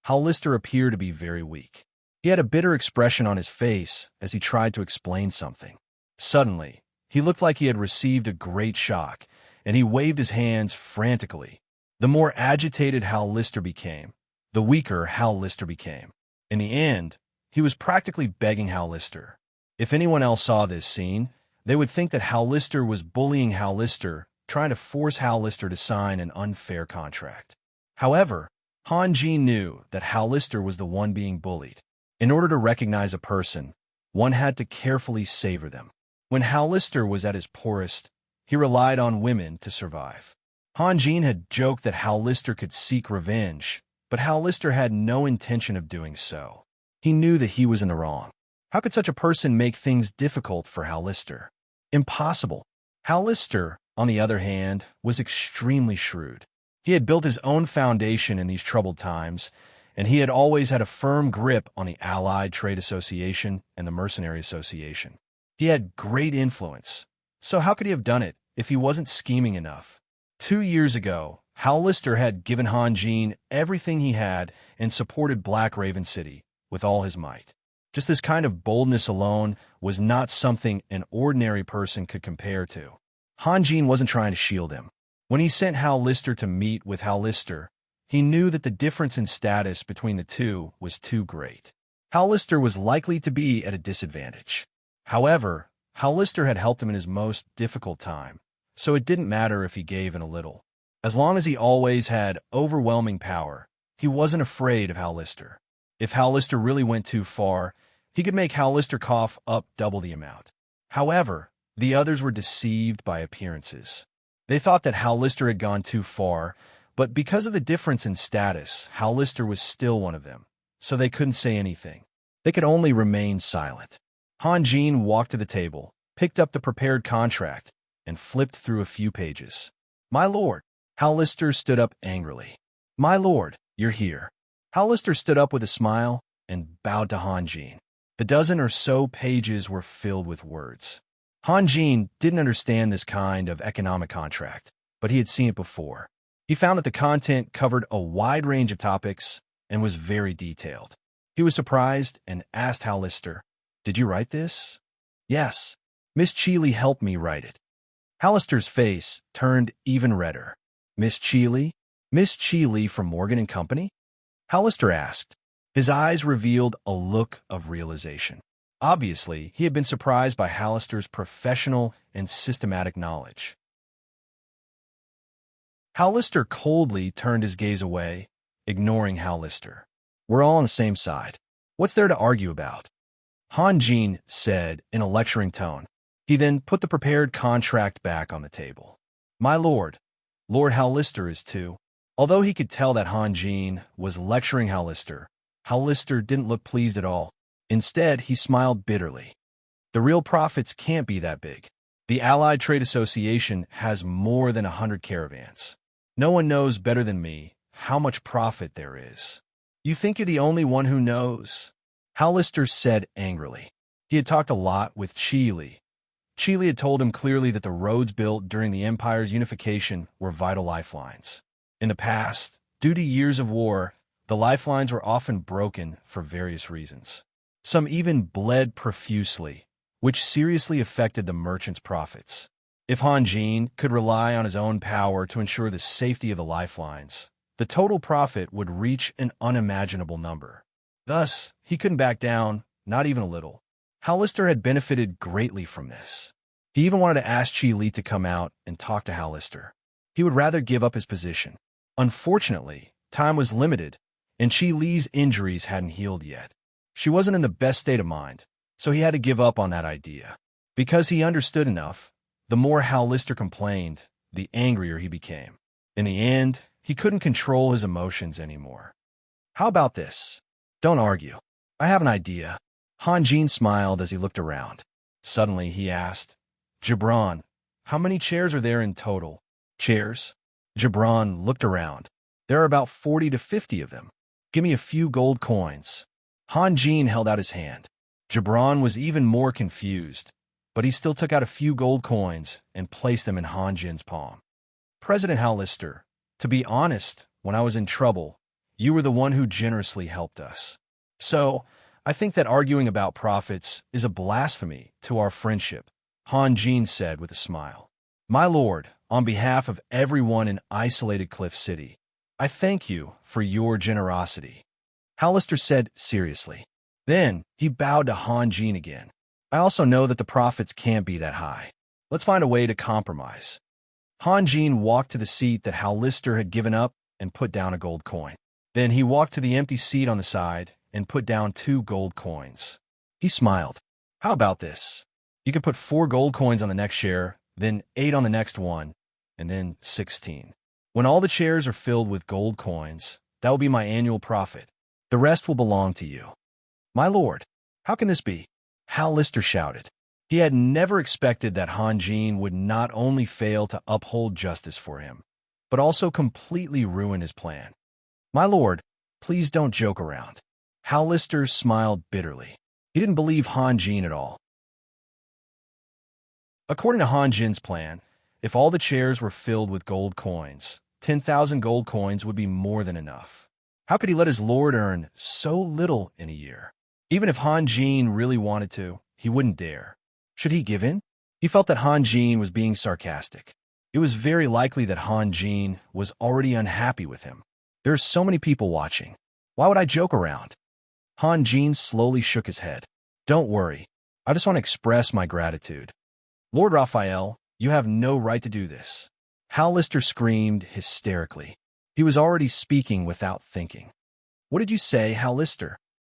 Lister appeared to be very weak. He had a bitter expression on his face as he tried to explain something. Suddenly, he looked like he had received a great shock, and he waved his hands frantically. The more agitated Lister became, the weaker Lister became. In the end, he was practically begging Lister. If anyone else saw this scene, they would think that Lister was bullying Lister, trying to force Lister to sign an unfair contract. However, Hanjin knew that Lister was the one being bullied. In order to recognize a person, one had to carefully savor them. When Lister was at his poorest, he relied on women to survive. Hanjin had joked that Lister could seek revenge, but Lister had no intention of doing so. He knew that he was in the wrong. How could such a person make things difficult for Lister? Impossible. Lister, on the other hand, was extremely shrewd. He had built his own foundation in these troubled times, and he had always had a firm grip on the Allied Trade Association and the Mercenary Association. He had great influence. So how could he have done it if he wasn't scheming enough? 2 years ago, Lister had given Hanjin everything he had and supported Black Raven City with all his might. Just this kind of boldness alone was not something an ordinary person could compare to. Hanjin wasn't trying to shield him. When he sent Lister to meet with Lister, he knew that the difference in status between the two was too great. Lister was likely to be at a disadvantage. However, Lister had helped him in his most difficult time, so it didn't matter if he gave in a little. As long as he always had overwhelming power, he wasn't afraid of Lister. If Lister really went too far, he could make Lister cough up double the amount. However, the others were deceived by appearances. They thought that Hal Lister had gone too far, but because of the difference in status, Hal Lister was still one of them, so they couldn't say anything. They could only remain silent. Han Jin walked to the table, picked up the prepared contract, and flipped through a few pages. "My lord!" Hal Lister stood up angrily. "My lord, you're here." Hal Lister stood up with a smile and bowed to Han Jin. The dozen or so pages were filled with words. Han Jin didn't understand this kind of economic contract, but he had seen it before. He found that the content covered a wide range of topics and was very detailed. He was surprised and asked Hal Lister, "Did you write this?" "Yes. Miss Cheeley helped me write it." Hal Lister's face turned even redder. "Miss Cheeley? Miss Cheeley from Morgan & Company?" Hal Lister asked. His eyes revealed a look of realization. Obviously, he had been surprised by Hal Lister's professional and systematic knowledge. Hal Lister coldly turned his gaze away, ignoring Hal Lister. "We're all on the same side. What's there to argue about?" Han Jin said in a lecturing tone. He then put the prepared contract back on the table. "My lord, Lord Hal Lister is too." Although he could tell that Han Jin was lecturing Hal Lister didn't look pleased at all. Instead, he smiled bitterly. "The real profits can't be that big. The Allied Trade Association has more than 100 caravans. No one knows better than me how much profit there is." "You think you're the only one who knows?" Hal Lister said angrily. He had talked a lot with Cheeley. Cheeley had told him clearly that the roads built during the Empire's unification were vital lifelines. In the past, due to years of war, the lifelines were often broken for various reasons. Some even bled profusely, which seriously affected the merchant's profits. If Han Jin could rely on his own power to ensure the safety of the lifelines, the total profit would reach an unimaginable number. Thus, he couldn't back down, not even a little. Hal Lister had benefited greatly from this. He even wanted to ask Chi Li to come out and talk to Hal Lister. He would rather give up his position. Unfortunately, time was limited, and Chi Li's injuries hadn't healed yet. She wasn't in the best state of mind, so he had to give up on that idea. Because he understood enough, the more Hal Lister complained, the angrier he became. In the end, he couldn't control his emotions anymore. "How about this? Don't argue. I have an idea." Han Jin smiled as he looked around. Suddenly, he asked, "Gibran, how many chairs are there in total?" "Chairs?" Gibran looked around. "There are about 40 to 50 of them. Give me a few gold coins." Han Jin held out his hand. Gibran was even more confused, but he still took out a few gold coins and placed them in Han Jin's palm. "President Hal Lister, to be honest, when I was in trouble, you were the one who generously helped us. So, I think that arguing about profits is a blasphemy to our friendship," Han Jin said with a smile. "My lord, on behalf of everyone in isolated Cliff City, I thank you for your generosity," Hal Lister said seriously. Then, he bowed to Han Jin again. "I also know that the profits can't be that high. Let's find a way to compromise." Han Jin walked to the seat that Hal Lister had given up and put down a gold coin. Then he walked to the empty seat on the side and put down 2 gold coins. He smiled. "How about this? You can put 4 gold coins on the next chair, then 8 on the next one, and then 16. When all the chairs are filled with gold coins, that will be my annual profit. The rest will belong to you." "My lord, how can this be?" Hal Lister shouted. He had never expected that Han Jin would not only fail to uphold justice for him, but also completely ruin his plan. "My lord, please don't joke around." Hal Lister smiled bitterly. He didn't believe Han Jin at all. According to Han Jin's plan, if all the chairs were filled with gold coins, 10,000 gold coins would be more than enough. How could he let his lord earn so little in a year? Even if Han Jin really wanted to, he wouldn't dare. Should he give in? He felt that Han Jin was being sarcastic. It was very likely that Han Jin was already unhappy with him. There are so many people watching. Why would I joke around? Han Jin slowly shook his head. "Don't worry. I just want to express my gratitude." "Lord Raphael, you have no right to do this." Hal Lister screamed hysterically. He was already speaking without thinking. "What did you say, Hal Lister?"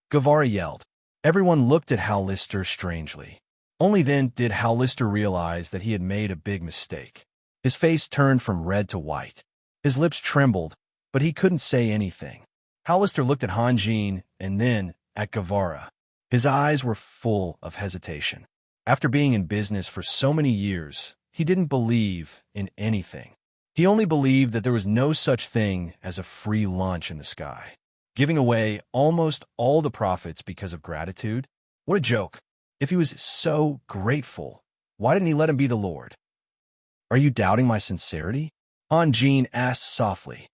Guevara yelled. Everyone looked at Hal Lister strangely. Only then did Hal Lister realize that he had made a big mistake. His face turned from red to white. His lips trembled, but he couldn't say anything. Hollister looked at Hanjin and then at Guevara. His eyes were full of hesitation. After being in business for so many years, he didn't believe in anything. He only believed that there was no such thing as a free lunch in the sky. Giving away almost all the profits because of gratitude? What a joke. If he was so grateful, why didn't he let him be the Lord? Are you doubting my sincerity? Hanjin asked softly.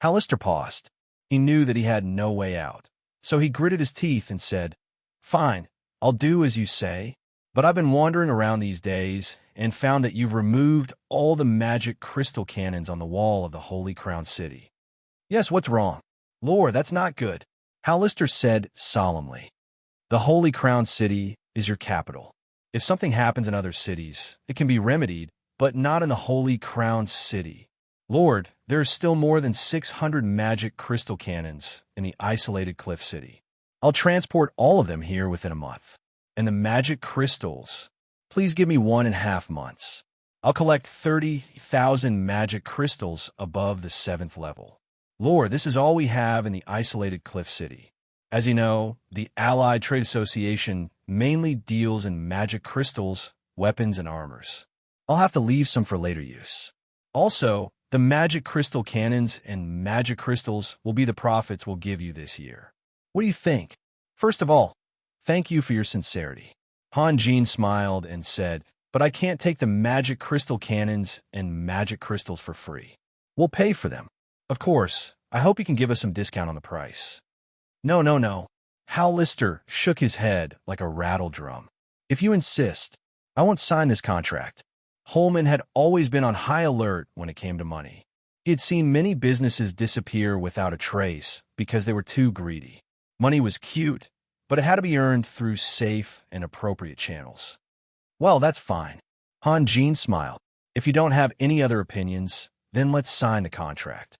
Hollister paused. He knew that he had no way out. So he gritted his teeth and said, Fine, I'll do as you say, but I've been wandering around these days and found that you've removed all the magic crystal cannons on the wall of the Holy Crown City. Yes, what's wrong? Lord, that's not good, Hollister said solemnly. The Holy Crown City is your capital. If something happens in other cities, it can be remedied, but not in the Holy Crown City. Lord, there are still more than 600 magic crystal cannons in the isolated Cliff City. I'll transport all of them here within a month. And the magic crystals, please give me 1.5 months. I'll collect 30,000 magic crystals above the 7th level. Lord, this is all we have in the isolated Cliff City. As you know, the Allied Trade Association mainly deals in magic crystals, weapons, and armors. I'll have to leave some for later use. Also, the magic crystal cannons and magic crystals will be the profits we'll give you this year. What do you think? First of all, thank you for your sincerity. Hanjin smiled and said, But I can't take the magic crystal cannons and magic crystals for free. We'll pay for them. Of course, I hope you can give us some discount on the price. No. Hollister shook his head like a rattle drum. If you insist, I won't sign this contract. Holman had always been on high alert when it came to money. He had seen many businesses disappear without a trace because they were too greedy. Money was cute, but it had to be earned through safe and appropriate channels. Well, that's fine. Hanjin smiled. If you don't have any other opinions, then let's sign the contract.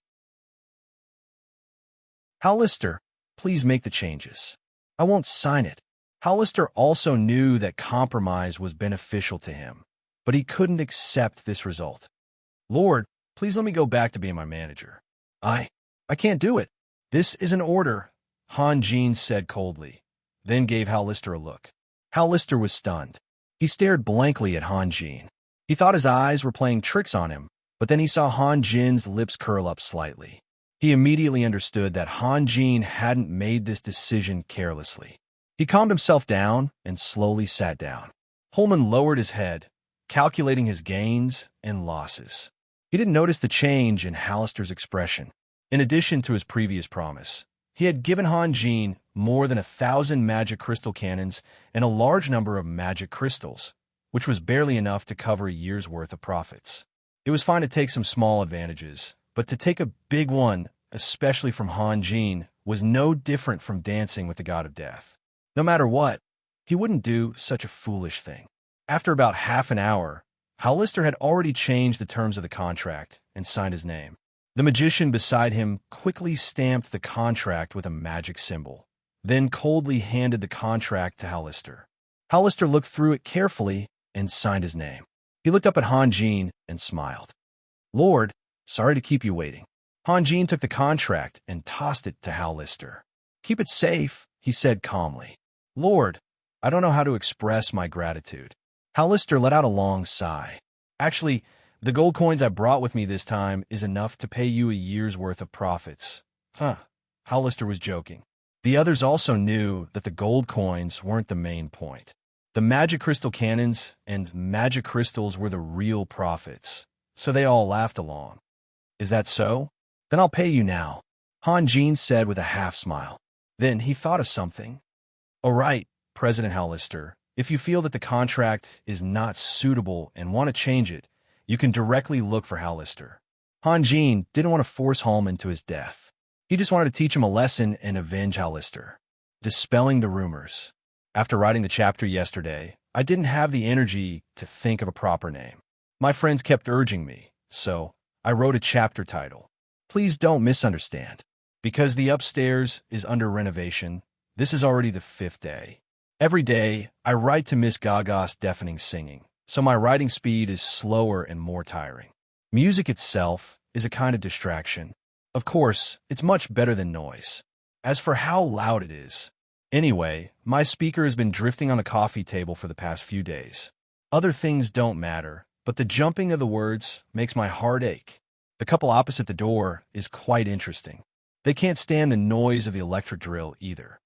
Hollister, please make the changes. I won't sign it. Hollister also knew that compromise was beneficial to him, but he couldn't accept this result. Lord, please let me go back to being my manager. I can't do it. This is an order, Hanjin said coldly, then gave Hollister a look. Hollister was stunned. He stared blankly at Hanjin. He thought his eyes were playing tricks on him, but then he saw Hanjin's lips curl up slightly. He immediately understood that Hanjin hadn't made this decision carelessly. He calmed himself down and slowly sat down. Holman lowered his head, calculating his gains and losses. He didn't notice the change in Hollister's expression. In addition to his previous promise, he had given Hanjin more than 1,000 magic crystal cannons and a large number of magic crystals, which was barely enough to cover a year's worth of profits. It was fine to take some small advantages, but to take a big one, especially from Hanjin, was no different from dancing with the god of death. No matter what, he wouldn't do such a foolish thing. After about half an hour, Hollister had already changed the terms of the contract and signed his name. The magician beside him quickly stamped the contract with a magic symbol, then coldly handed the contract to Hollister. Hollister looked through it carefully and signed his name. He looked up at Hanjin and smiled. Lord, sorry to keep you waiting. Hanjin took the contract and tossed it to Hollister. Keep it safe, he said calmly. Lord, I don't know how to express my gratitude. Hollister let out a long sigh. Actually, the gold coins I brought with me this time is enough to pay you a year's worth of profits. Hollister was joking. The others also knew that the gold coins weren't the main point. The magic crystal cannons and magic crystals were the real profits, so they all laughed along. Is that so? Then I'll pay you now, Hanjin said with a half smile. Then he thought of something. All right, President Hollister, if you feel that the contract is not suitable and want to change it, you can directly look for Hollister. Hanjin didn't want to force Holman to his death. He just wanted to teach him a lesson and avenge Hollister. Dispelling the rumors. After writing the chapter yesterday, I didn't have the energy to think of a proper name. My friends kept urging me, so I wrote a chapter title. Please don't misunderstand. Because the upstairs is under renovation, this is already the 5th day. Every day, I write to Miss Gaga's deafening singing, so my writing speed is slower and more tiring. Music itself is a kind of distraction. Of course, it's much better than noise. As for how loud it is, anyway, my speaker has been drifting on the coffee table for the past few days. Other things don't matter, but the jumping of the words makes my heart ache. The couple opposite the door is quite interesting. They can't stand the noise of the electric drill either.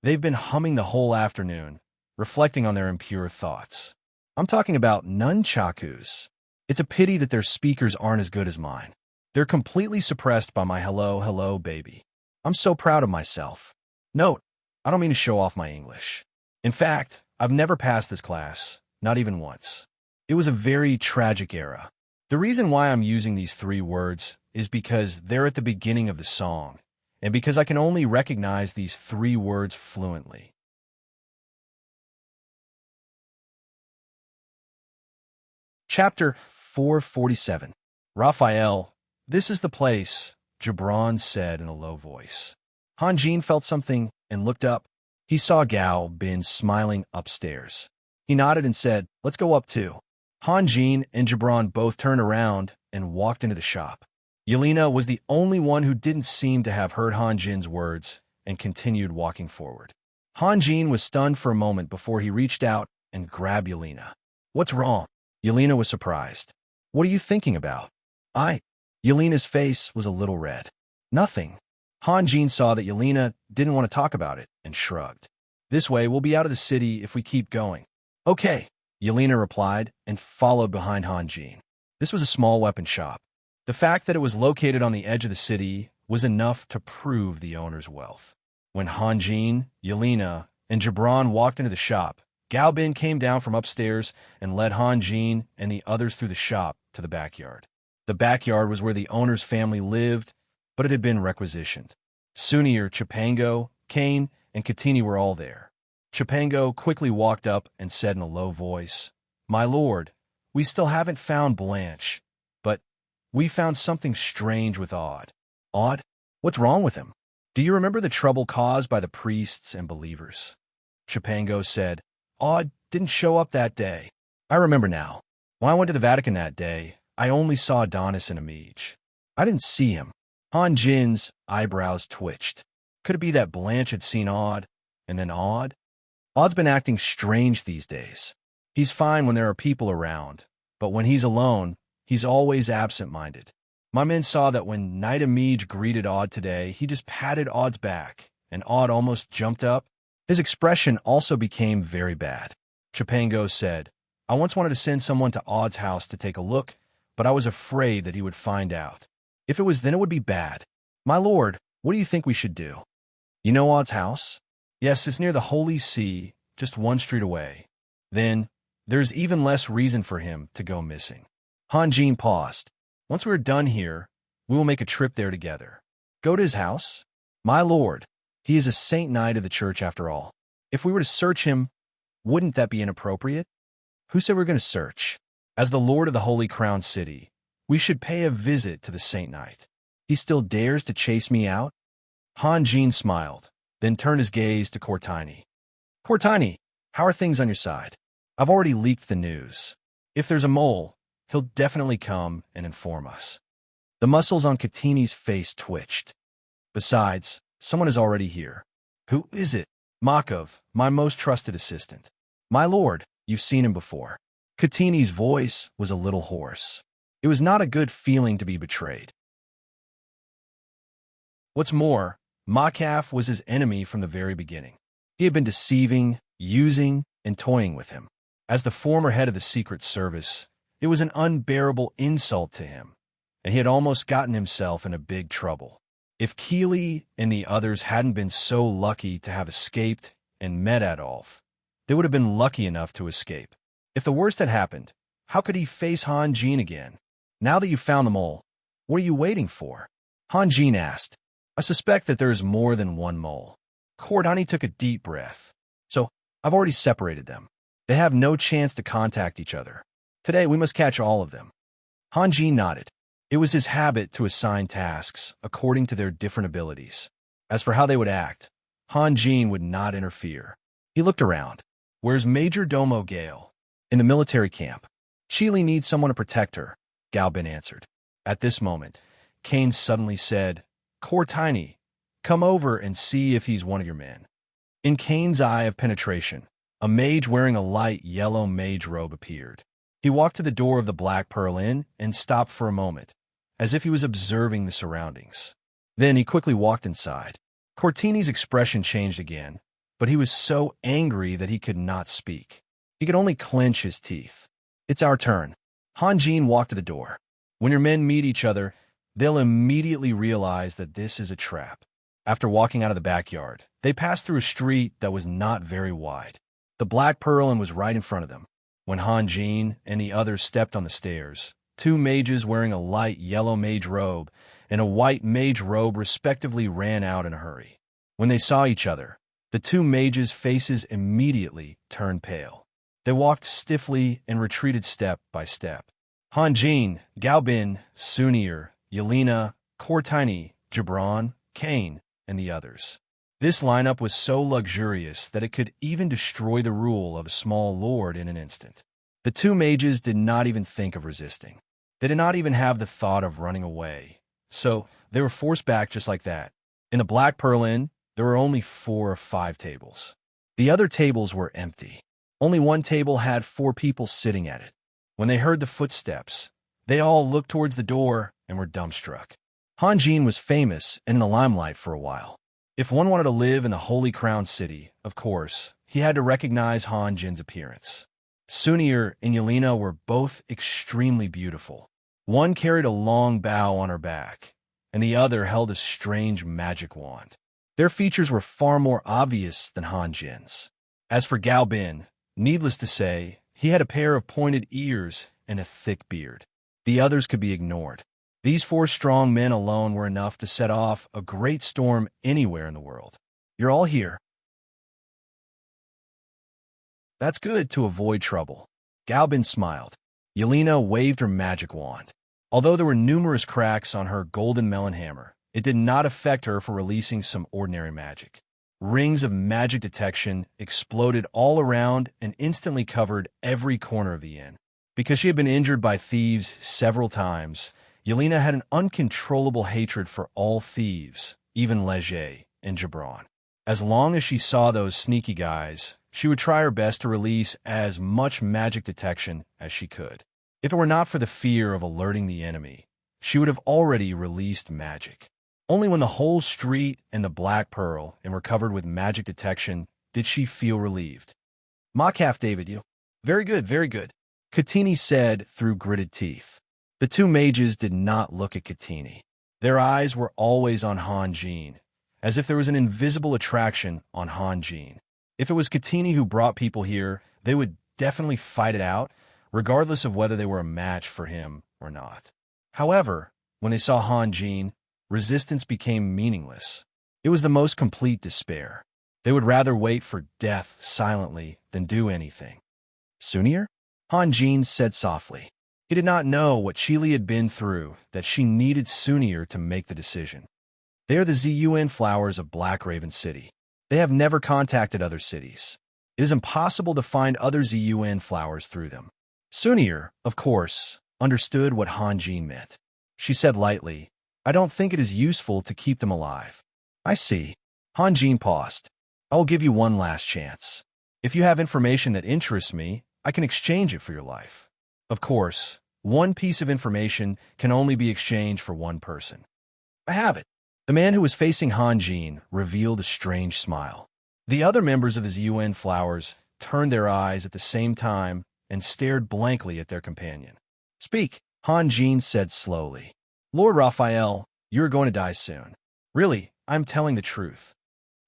They've been humming the whole afternoon, reflecting on their impure thoughts. I'm talking about nunchakus. It's a pity that their speakers aren't as good as mine. They're completely suppressed by my hello, hello, baby. I'm so proud of myself. Note, I don't mean to show off my English. In fact, I've never passed this class, not even once. It was a very tragic era. The reason why I'm using these 3 words is because they're at the beginning of the song, and because I can only recognize these 3 words fluently. Chapter 447. Raphael, this is the place, Gibran said in a low voice. Hanjin felt something and looked up. He saw Gao Bin smiling upstairs. He nodded and said, let's go up too. Hanjin and Gibran both turned around and walked into the shop. Yelena was the only one who didn't seem to have heard Hanjin's words and continued walking forward. Hanjin was stunned for a moment before he reached out and grabbed Yelena. What's wrong? Yelena was surprised. What are you thinking about? Yelena's face was a little red. Nothing. Hanjin saw that Yelena didn't want to talk about it and shrugged. This way, we'll be out of the city if we keep going. Okay, Yelena replied and followed behind Hanjin. This was a small weapon shop. The fact that it was located on the edge of the city was enough to prove the owner's wealth. When Hanjin, Yelena, and Gibran walked into the shop, Gao Bin came down from upstairs and led Hanjin and the others through the shop to the backyard. The backyard was where the owner's family lived, but it had been requisitioned. Sunir, Chipango, Kane, and Katini were all there. Chipango quickly walked up and said in a low voice, My lord, we still haven't found Blanche, but we found something strange with Aud. Aud? What's wrong with him? Do you remember the trouble caused by the priests and believers? Chipango said, Aud didn't show up that day. I remember now. When I went to the Vatican that day, I only saw Adonis and Amij. I didn't see him. Hanjin's eyebrows twitched. Could it be that Blanche had seen Aud, and then Aud? Aud's been acting strange these days. He's fine when there are people around, but when he's alone, he's always absent-minded. My men saw that when Knight Amij greeted Aud today, he just patted Aud's back, and Aud almost jumped up. His expression also became very bad. Chipango said, I once wanted to send someone to Aud's house to take a look, but I was afraid that he would find out. If it was, then it would be bad. My lord, what do you think we should do? You know Aud's house? Yes, it's near the Holy See, just 1 street away. Then, there's even less reason for him to go missing. Hanjin paused. Once we're done here, we will make a trip there together. Go to his house? My lord, he is a saint knight of the church after all. If we were to search him, wouldn't that be inappropriate? Who said we're going to search? As the lord of the Holy Crown City, we should pay a visit to the Saint Knight. He still dares to chase me out? Hanjin smiled, then turned his gaze to Cortini. Cortini, how are things on your side? I've already leaked the news. If there's a mole, he'll definitely come and inform us. The muscles on Katini's face twitched. Besides, someone is already here. Who is it? Makov, my most trusted assistant. My lord, you've seen him before. Katini's voice was a little hoarse. It was not a good feeling to be betrayed. What's more, Makaf was his enemy from the very beginning. He had been deceiving, using, and toying with him. As the former head of the Secret Service, it was an unbearable insult to him, and he had almost gotten himself into big trouble. If Keeley and the others hadn't been so lucky to have escaped and met Adolf, they would have been lucky enough to escape. If the worst had happened, how could he face Hanjin again? Now that you've found the mole, what are you waiting for? Hanjin asked. I suspect that there is more than one mole. Cordani took a deep breath. So, I've already separated them. They have no chance to contact each other. Today, we must catch all of them. Hanjin nodded. It was his habit to assign tasks according to their different abilities. As for how they would act, Hanjin would not interfere. He looked around. Where's Major Domo Gale? In the military camp. Sheely needs someone to protect her, Galbin answered. At this moment, Kane suddenly said, Cortini, come over and see if he's one of your men. In Kane's eye of penetration, a mage wearing a light yellow mage robe appeared. He walked to the door of the Black Pearl Inn and stopped for a moment, as if he was observing the surroundings. Then he quickly walked inside. Cortini's expression changed again, but he was so angry that he could not speak. He could only clench his teeth. It's our turn. Hanjin walked to the door. When your men meet each other, they'll immediately realize that this is a trap. After walking out of the backyard, they passed through a street that was not very wide. The Black Pearl Inn was right in front of them. When Hanjin and the others stepped on the stairs, two mages wearing a light yellow mage robe and a white mage robe respectively ran out in a hurry. When they saw each other, the two mages' faces immediately turned pale. They walked stiffly and retreated step by step. Hanjin, Galbin, Sunir, Yelena, Cortini, Gibran, Kane, and the others. This lineup was so luxurious that it could even destroy the rule of a small lord in an instant. The two mages did not even think of resisting. They did not even have the thought of running away. So they were forced back just like that. In the Black Pearl Inn, there were only 4 or 5 tables. The other tables were empty. Only one table had 4 people sitting at it. When they heard the footsteps, they all looked towards the door and were dumbstruck. Hanjin was famous and in the limelight for a while. If one wanted to live in the Holy Crown City, of course, he had to recognize Hanjin's appearance. Sunir and Yelena were both extremely beautiful. One carried a long bow on her back, and the other held a strange magic wand. Their features were far more obvious than Hanjin's. As for Galbin, needless to say, he had a pair of pointed ears and a thick beard. The others could be ignored. These 4 strong men alone were enough to set off a great storm anywhere in the world. You're all here. That's good to avoid trouble. Galbin smiled. Yelena waved her magic wand. Although there were numerous cracks on her golden melon hammer, it did not affect her for releasing some ordinary magic. Rings of magic detection exploded all around and instantly covered every corner of the inn. Because she had been injured by thieves several times, Yelena had an uncontrollable hatred for all thieves, even Leger and Gibran. As long as she saw those sneaky guys, she would try her best to release as much magic detection as she could. If it were not for the fear of alerting the enemy, she would have already released magic. Only when the whole street and the Black Pearl were covered with magic detection did she feel relieved. Mock half David, you. Very good, very good. Katini said through gritted teeth. The two mages did not look at Katini. Their eyes were always on Hanjin, as if there was an invisible attraction on Hanjin. If it was Katini who brought people here, they would definitely fight it out, regardless of whether they were a match for him or not. However, when they saw Hanjin, resistance became meaningless. It was the most complete despair. They would rather wait for death silently than do anything. Sunir? Hanjin said softly. He did not know what Sheely had been through, that she needed Sunir to make the decision. They are the ZUN flowers of Black Raven City. They have never contacted other cities. It is impossible to find other ZUN flowers through them. Sunir, of course, understood what Hanjin meant. She said lightly, I don't think it is useful to keep them alive. I see. Hanjin paused. I will give you one last chance. If you have information that interests me, I can exchange it for your life. Of course, one piece of information can only be exchanged for one person. I have it. The man who was facing Hanjin revealed a strange smile. The other members of the ZUN flowers turned their eyes at the same time and stared blankly at their companion. Speak, Hanjin said slowly. Lord Raphael, you are going to die soon. Really, I'm telling the truth.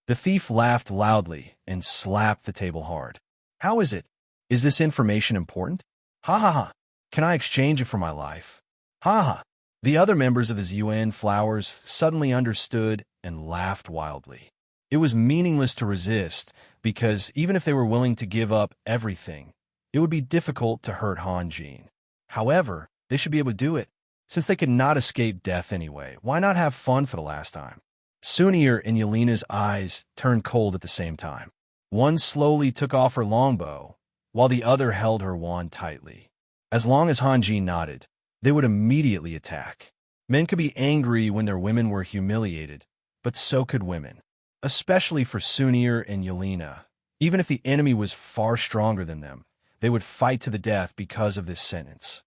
The thief laughed loudly and slapped the table hard. How is it? Is this information important? Ha ha ha. Can I exchange it for my life? Ha ha. The other members of the ZUN flowers suddenly understood and laughed wildly. It was meaningless to resist because even if they were willing to give up everything, it would be difficult to hurt Hanjin. However, they should be able to do it. Since they could not escape death anyway, why not have fun for the last time? Sunir and Yelena's eyes turned cold at the same time. One slowly took off her longbow, while the other held her wand tightly. As long as Han Jin nodded, they would immediately attack. Men could be angry when their women were humiliated, but so could women, especially for Sunir and Yelena. Even if the enemy was far stronger than them, they would fight to the death because of this sentence.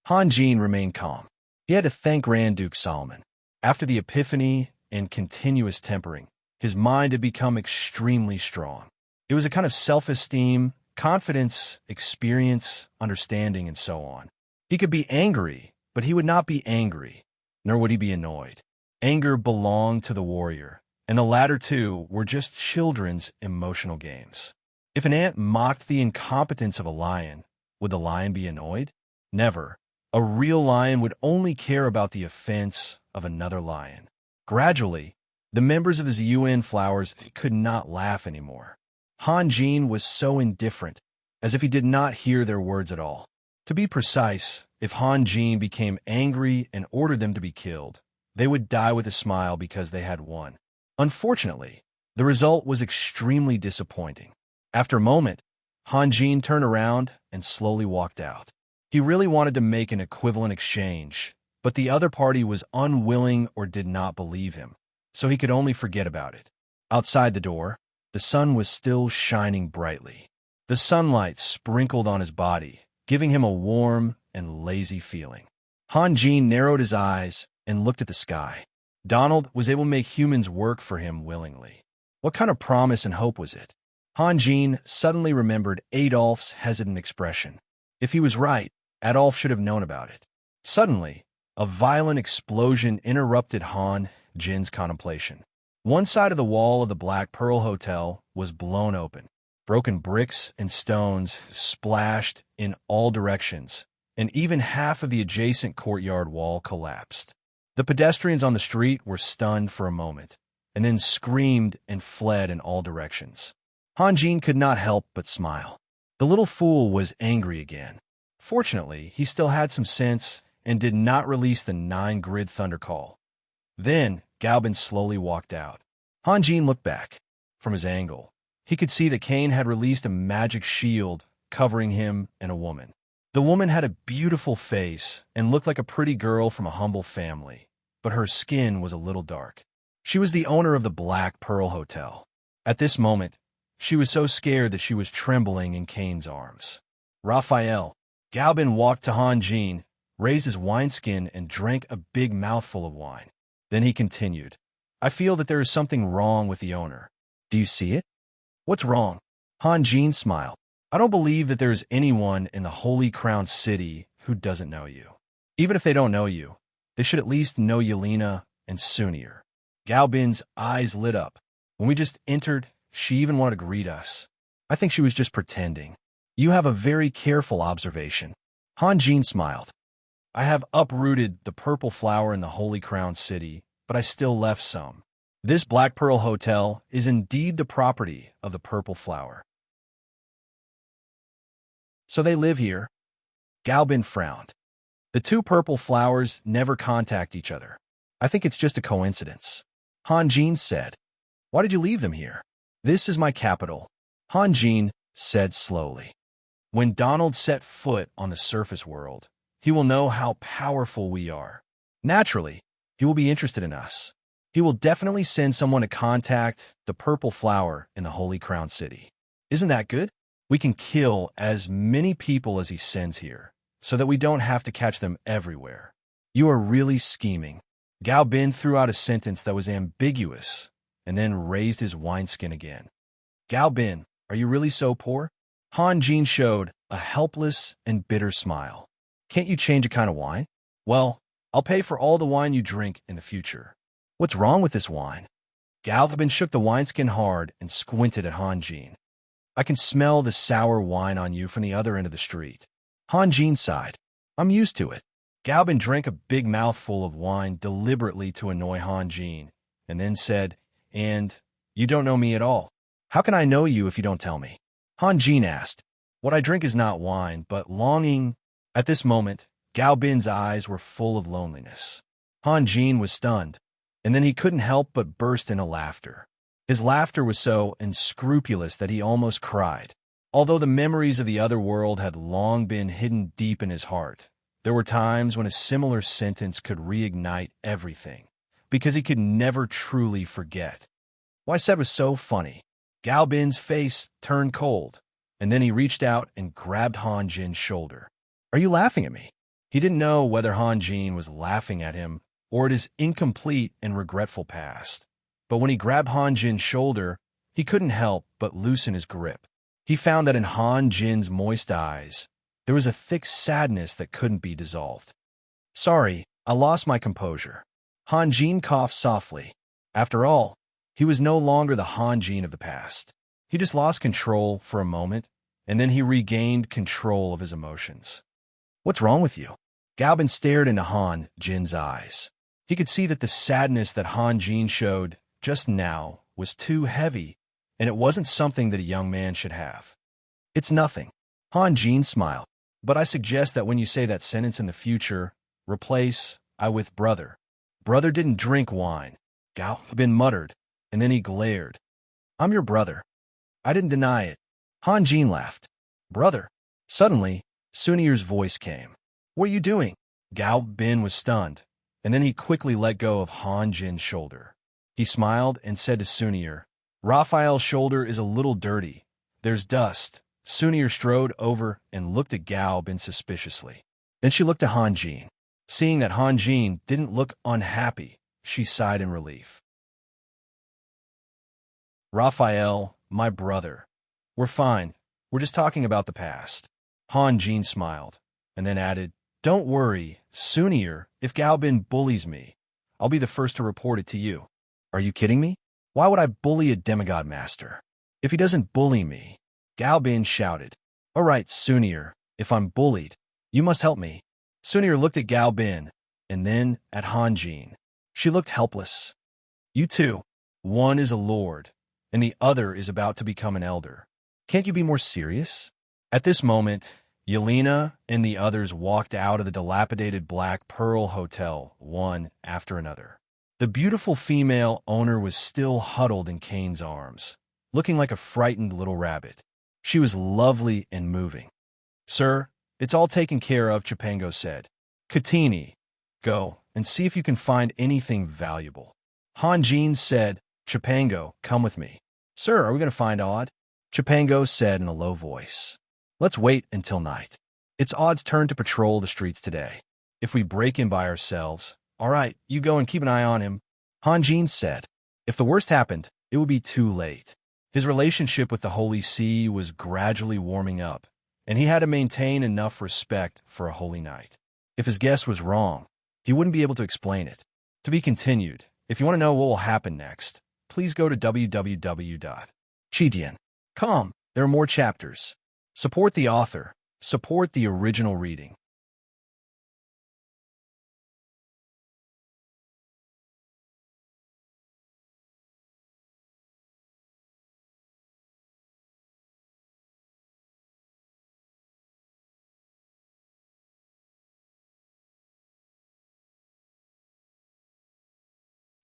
Han Jin remained calm. He had to thank Grand Duke Solomon. After the epiphany and continuous tempering, his mind had become extremely strong. It was a kind of self-esteem, confidence, experience, understanding, and so on. He could be angry, but he would not be angry, nor would he be annoyed. Anger belonged to the warrior, and the latter two were just children's emotional games. If an ant mocked the incompetence of a lion, would the lion be annoyed? Never. A real lion would only care about the offense of another lion. Gradually, the members of his UN flowers could not laugh anymore. Han Jin was so indifferent, as if he did not hear their words at all. To be precise, if Han Jin became angry and ordered them to be killed, they would die with a smile because they had won. Unfortunately, the result was extremely disappointing. After a moment, Han Jin turned around and slowly walked out. He really wanted to make an equivalent exchange, but the other party was unwilling or did not believe him, so he could only forget about it. Outside the door, the sun was still shining brightly. The sunlight sprinkled on his body, giving him a warm and lazy feeling. Han Jin narrowed his eyes and looked at the sky. Donald was able to make humans work for him willingly. What kind of promise and hope was it? Han Jin suddenly remembered Adolf's hesitant expression. If he was right, Adolf should have known about it. Suddenly, a violent explosion interrupted Han Jin's contemplation. One side of the wall of the Black Pearl Hotel was blown open. Broken bricks and stones splashed in all directions, and even half of the adjacent courtyard wall collapsed. The pedestrians on the street were stunned for a moment, and then screamed and fled in all directions. Han Jin could not help but smile. The little fool was angry again. Fortunately, he still had some sense and did not release the 9-grid thunder call. Then, Galbin slowly walked out. Han Jin looked back. From his angle, he could see that Cain had released a magic shield covering him and a woman. The woman had a beautiful face and looked like a pretty girl from a humble family, but her skin was a little dark. She was the owner of the Black Pearl Hotel. At this moment, she was so scared that she was trembling in Cain's arms. Raphael. Galbin walked to Han Jin, raised his wineskin, and drank a big mouthful of wine. Then he continued, I feel that there is something wrong with the owner. Do you see it? What's wrong? Han Jin smiled. I don't believe that there is anyone in the Holy Crown City who doesn't know you. Even if they don't know you, they should at least know Yelena and Sunir. Galbin's eyes lit up. When we just entered, she even wanted to greet us. I think she was just pretending. You have a very careful observation. Han Jin smiled. I have uprooted the purple flower in the Holy Crown City, but I still left some. This Black Pearl Hotel is indeed the property of the purple flower. So they live here? Galbin frowned. The two purple flowers never contact each other. I think it's just a coincidence. Han Jin said. Why did you leave them here? This is my capital, Han Jin said slowly. When Donald set foot on the surface world, he will know how powerful we are. Naturally, he will be interested in us. He will definitely send someone to contact the purple flower in the Holy Crown City. Isn't that good? We can kill as many people as he sends here, so that we don't have to catch them everywhere. You are really scheming. Galbin threw out a sentence that was ambiguous, and then raised his wineskin again. Galbin, are you really so poor? Han Jin showed a helpless and bitter smile. Can't you change a kind of wine? Well, I'll pay for all the wine you drink in the future. What's wrong with this wine? Galbin shook the wineskin hard and squinted at Han Jin. I can smell the sour wine on you from the other end of the street. Han Jin sighed. I'm used to it. Galbin drank a big mouthful of wine deliberately to annoy Han Jin, and then said, And you don't know me at all. How can I know you if you don't tell me? Han Jin asked. What I drink is not wine, but longing. At this moment, Galbin's eyes were full of loneliness. Han Jin was stunned, and then he couldn't help but burst into laughter. His laughter was so unscrupulous that he almost cried. Although the memories of the other world had long been hidden deep in his heart, there were times when a similar sentence could reignite everything, because he could never truly forget. What I said was so funny. Gao Bin's face turned cold, and then he reached out and grabbed Han Jin's shoulder. Are you laughing at me? He didn't know whether Han Jin was laughing at him or at his incomplete and regretful past. But when he grabbed Han Jin's shoulder, he couldn't help but loosen his grip. He found that in Han Jin's moist eyes, there was a thick sadness that couldn't be dissolved. Sorry, I lost my composure. Han Jin coughed softly. After all, he was no longer the Han Jin of the past. He just lost control for a moment, and then he regained control of his emotions. What's wrong with you? Gao Bin stared into Han Jin's eyes. He could see that the sadness that Han Jin showed just now was too heavy, and it wasn't something that a young man should have. It's nothing. Han Jin smiled. But I suggest that when you say that sentence in the future, replace I with brother. Brother didn't drink wine. Gao Bin muttered, and then he glared. I'm your brother. I didn't deny it. Han Jin laughed. Brother. Suddenly, Sunir's voice came. What are you doing? Gao Bin was stunned, and then he quickly let go of Han Jin's shoulder. He smiled and said to Sunir, Raphael's shoulder is a little dirty. There's dust. Sunir strode over and looked at Gao Bin suspiciously. Then she looked at Han Jin. Seeing that Han Jin didn't look unhappy, she sighed in relief. Raphael, my brother. We're fine. We're just talking about the past. Han Jin smiled, and then added, Don't worry, Sunir, if Gao Bin bullies me, I'll be the first to report it to you. Are you kidding me? Why would I bully a demigod master? If he doesn't bully me, Gao Bin shouted. All right, Sunir, if I'm bullied, you must help me. Sunir looked at Gao Bin, and then at Han Jin. She looked helpless. You two, one is a lord, and the other is about to become an elder. Can't you be more serious? At this moment, Yelena and the others walked out of the dilapidated Black Pearl Hotel, one after another. The beautiful female owner was still huddled in Kane's arms, looking like a frightened little rabbit. She was lovely and moving. Sir, it's all taken care of, Chipango said. Katini, go and see if you can find anything valuable. Han Jin said, Chipango, come with me. Sir, are we going to find Odd? Chipango said in a low voice. Let's wait until night. It's Odd's turn to patrol the streets today. If we break in by ourselves, all right, you go and keep an eye on him. Han Jin said. If the worst happened, it would be too late. His relationship with the Holy See was gradually warming up, and he had to maintain enough respect for a holy night. If his guess was wrong, he wouldn't be able to explain it. To be continued. If you want to know what will happen next, please go to www.chidian.com. There are more chapters. Support the author. Support the original reading.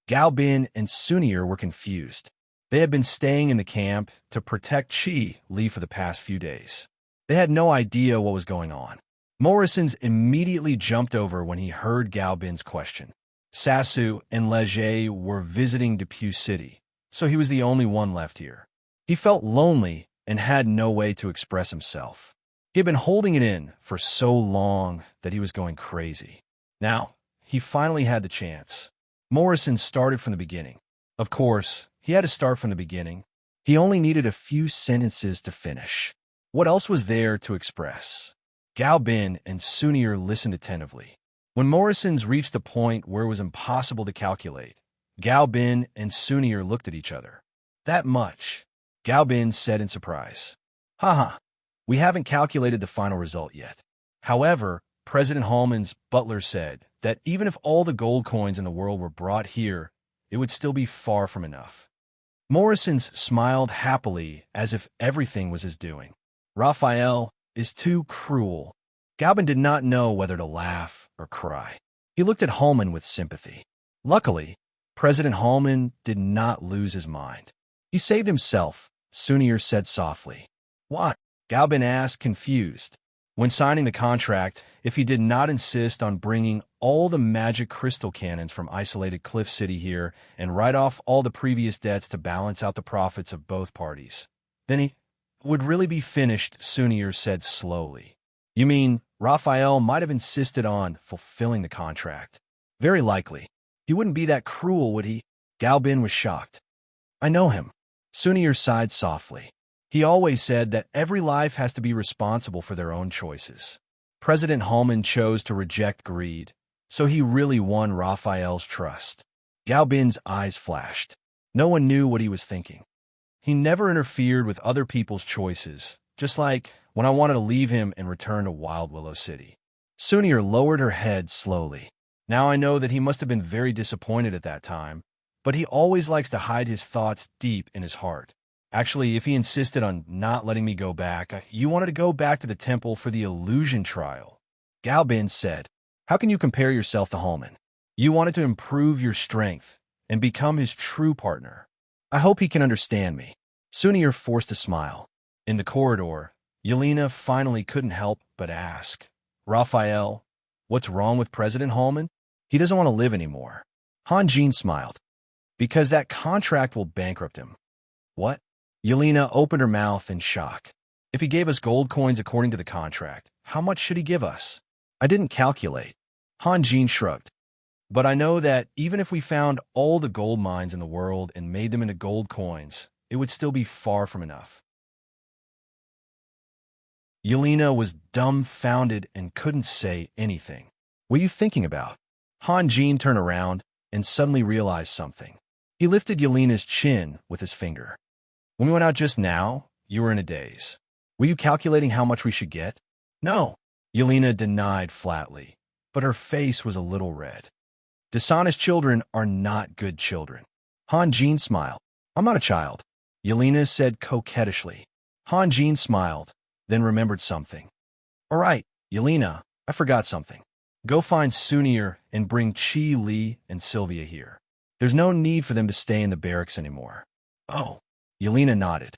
Gao Bin and Sunir were confused. They had been staying in the camp to protect Chi Li for the past few days. They had no idea what was going on. Morrison's immediately jumped over when he heard Gao Bin's question. Sasu and Leger were visiting Depew City, so he was the only one left here. He felt lonely and had no way to express himself. He had been holding it in for so long that he was going crazy. Now, he finally had the chance. Morrison started from the beginning. Of course, he had to start from the beginning. He only needed a few sentences to finish. What else was there to express? Gao Bin and Sunir listened attentively. When Morrison's reached the point where it was impossible to calculate, Gao Bin and Sunir looked at each other. That much, Gao Bin said in surprise. Haha, we haven't calculated the final result yet. However, President Hallman's butler said that even if all the gold coins in the world were brought here, it would still be far from enough. Morrison's smiled happily as if everything was his doing. Raphael is too cruel. Gao Bin did not know whether to laugh or cry. He looked at Hallman with sympathy. Luckily, President Hallman did not lose his mind. He saved himself, Sunir said softly. Why? Galbin asked, confused. When signing the contract, if he did not insist on bringing all the magic crystal cannons from isolated Cliff City here and write off all the previous debts to balance out the profits of both parties, then he would really be finished, Sunir said slowly. You mean Raphael might have insisted on fulfilling the contract? Very likely. He wouldn't be that cruel, would he? Galbin was shocked. I know him. Sunir sighed softly. He always said that every life has to be responsible for their own choices. President Hallman chose to reject greed, so he really won Raphael's trust. Galbin's eyes flashed. No one knew what he was thinking. He never interfered with other people's choices, just like when I wanted to leave him and return to Wild Willow City. Sunir lowered her head slowly. Now I know that he must have been very disappointed at that time, but he always likes to hide his thoughts deep in his heart. Actually, if he insisted on not letting me go back, you wanted to go back to the temple for the illusion trial. Galbin said, how can you compare yourself to Hallman? You wanted to improve your strength and become his true partner. I hope he can understand me. Sunir forced a smile. In the corridor, Yelena finally couldn't help but ask, Raphael, what's wrong with President Hallman? He doesn't want to live anymore. Hanjin smiled. Because that contract will bankrupt him. What? Yelena opened her mouth in shock. If he gave us gold coins according to the contract, how much should he give us? I didn't calculate. Hanjin shrugged. But I know that even if we found all the gold mines in the world and made them into gold coins, it would still be far from enough. Yelena was dumbfounded and couldn't say anything. What are you thinking about? Hanjin turned around and suddenly realized something. He lifted Yelena's chin with his finger. When we went out just now, you were in a daze. Were you calculating how much we should get? No, Yelena denied flatly, but her face was a little red. Dishonest children are not good children. Hanjin smiled. I'm not a child, Yelena said coquettishly. Hanjin smiled, then remembered something. All right, Yelena, I forgot something. Go find Sunir and bring Chi Li and Sylvia here. There's no need for them to stay in the barracks anymore. Oh. Yelena nodded.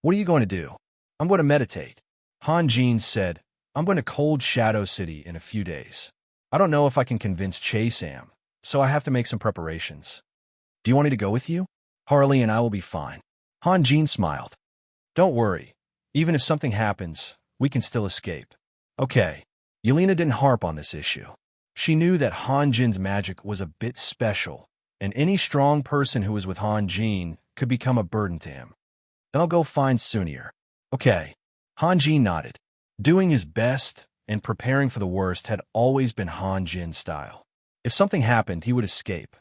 What are you going to do? I'm going to meditate. Hanjin said, I'm going to Cold Shadow City in a few days. I don't know if I can convince Che-Sam, so I have to make some preparations. Do you want me to go with you? Harley and I will be fine. Hanjin smiled. Don't worry. Even if something happens, we can still escape. Okay. Yelena didn't harp on this issue. She knew that Hanjin's magic was a bit special, and any strong person who was with Hanjin could become a burden to him. Then I'll go find Sunir. Okay. Hanjin nodded. Doing his best and preparing for the worst had always been Hanjin's style. If something happened, he would escape.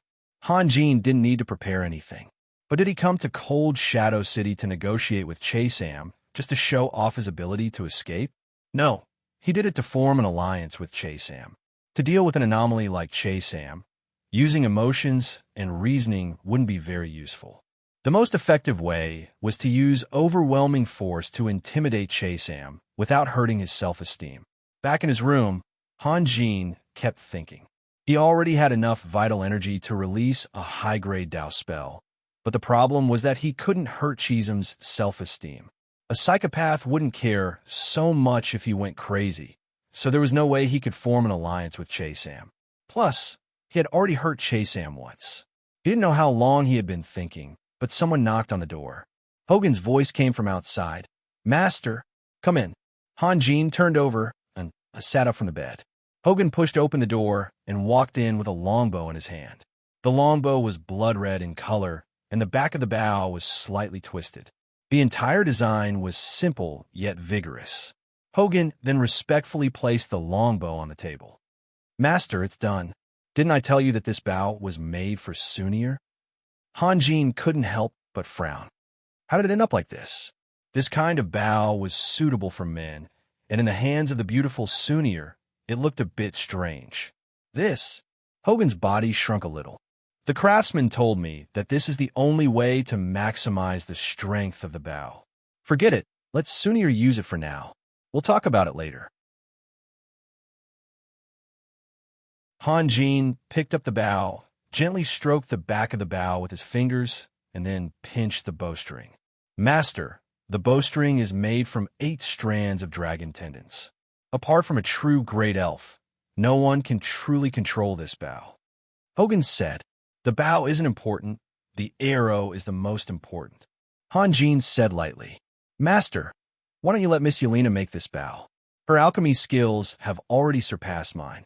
Hanjin didn't need to prepare anything. But did he come to Cold Shadow City to negotiate with Che-Sam just to show off his ability to escape? No. He did it to form an alliance with Che-Sam. To deal with an anomaly like Che-Sam, using emotions and reasoning wouldn't be very useful. The most effective way was to use overwhelming force to intimidate Che-Sam without hurting his self-esteem. Back in his room, Hanjin kept thinking. He already had enough vital energy to release a high-grade Dao spell, but the problem was that he couldn't hurt Chisam's self-esteem. A psychopath wouldn't care so much if he went crazy, so there was no way he could form an alliance with Che-Sam. Plus, he had already hurt Che-Sam once. He didn't know how long he had been thinking, but someone knocked on the door. Hogan's voice came from outside. Master, come in. Hanjin turned over and sat up from the bed. Hogan pushed open the door and walked in with a longbow in his hand. The longbow was blood-red in color, and the back of the bow was slightly twisted. The entire design was simple yet vigorous. Hogan then respectfully placed the longbow on the table. Master, it's done. Didn't I tell you that this bow was made for Sunir? Hanjin couldn't help but frown. How did it end up like this? This kind of bow was suitable for men, and in the hands of the beautiful Sunir, it looked a bit strange. Hogan's body shrunk a little. The craftsman told me that this is the only way to maximize the strength of the bow. Forget it. Let Sunir use it for now. We'll talk about it later. Hanjin picked up the bow, gently stroked the back of the bow with his fingers, and then pinched the bowstring. Master, the bowstring is made from 8 strands of dragon tendons. Apart from a true great elf, no one can truly control this bow. Hogan said, the bow isn't important, the arrow is the most important. Hanjin said lightly, Master, why don't you let Miss Yelena make this bow? Her alchemy skills have already surpassed mine.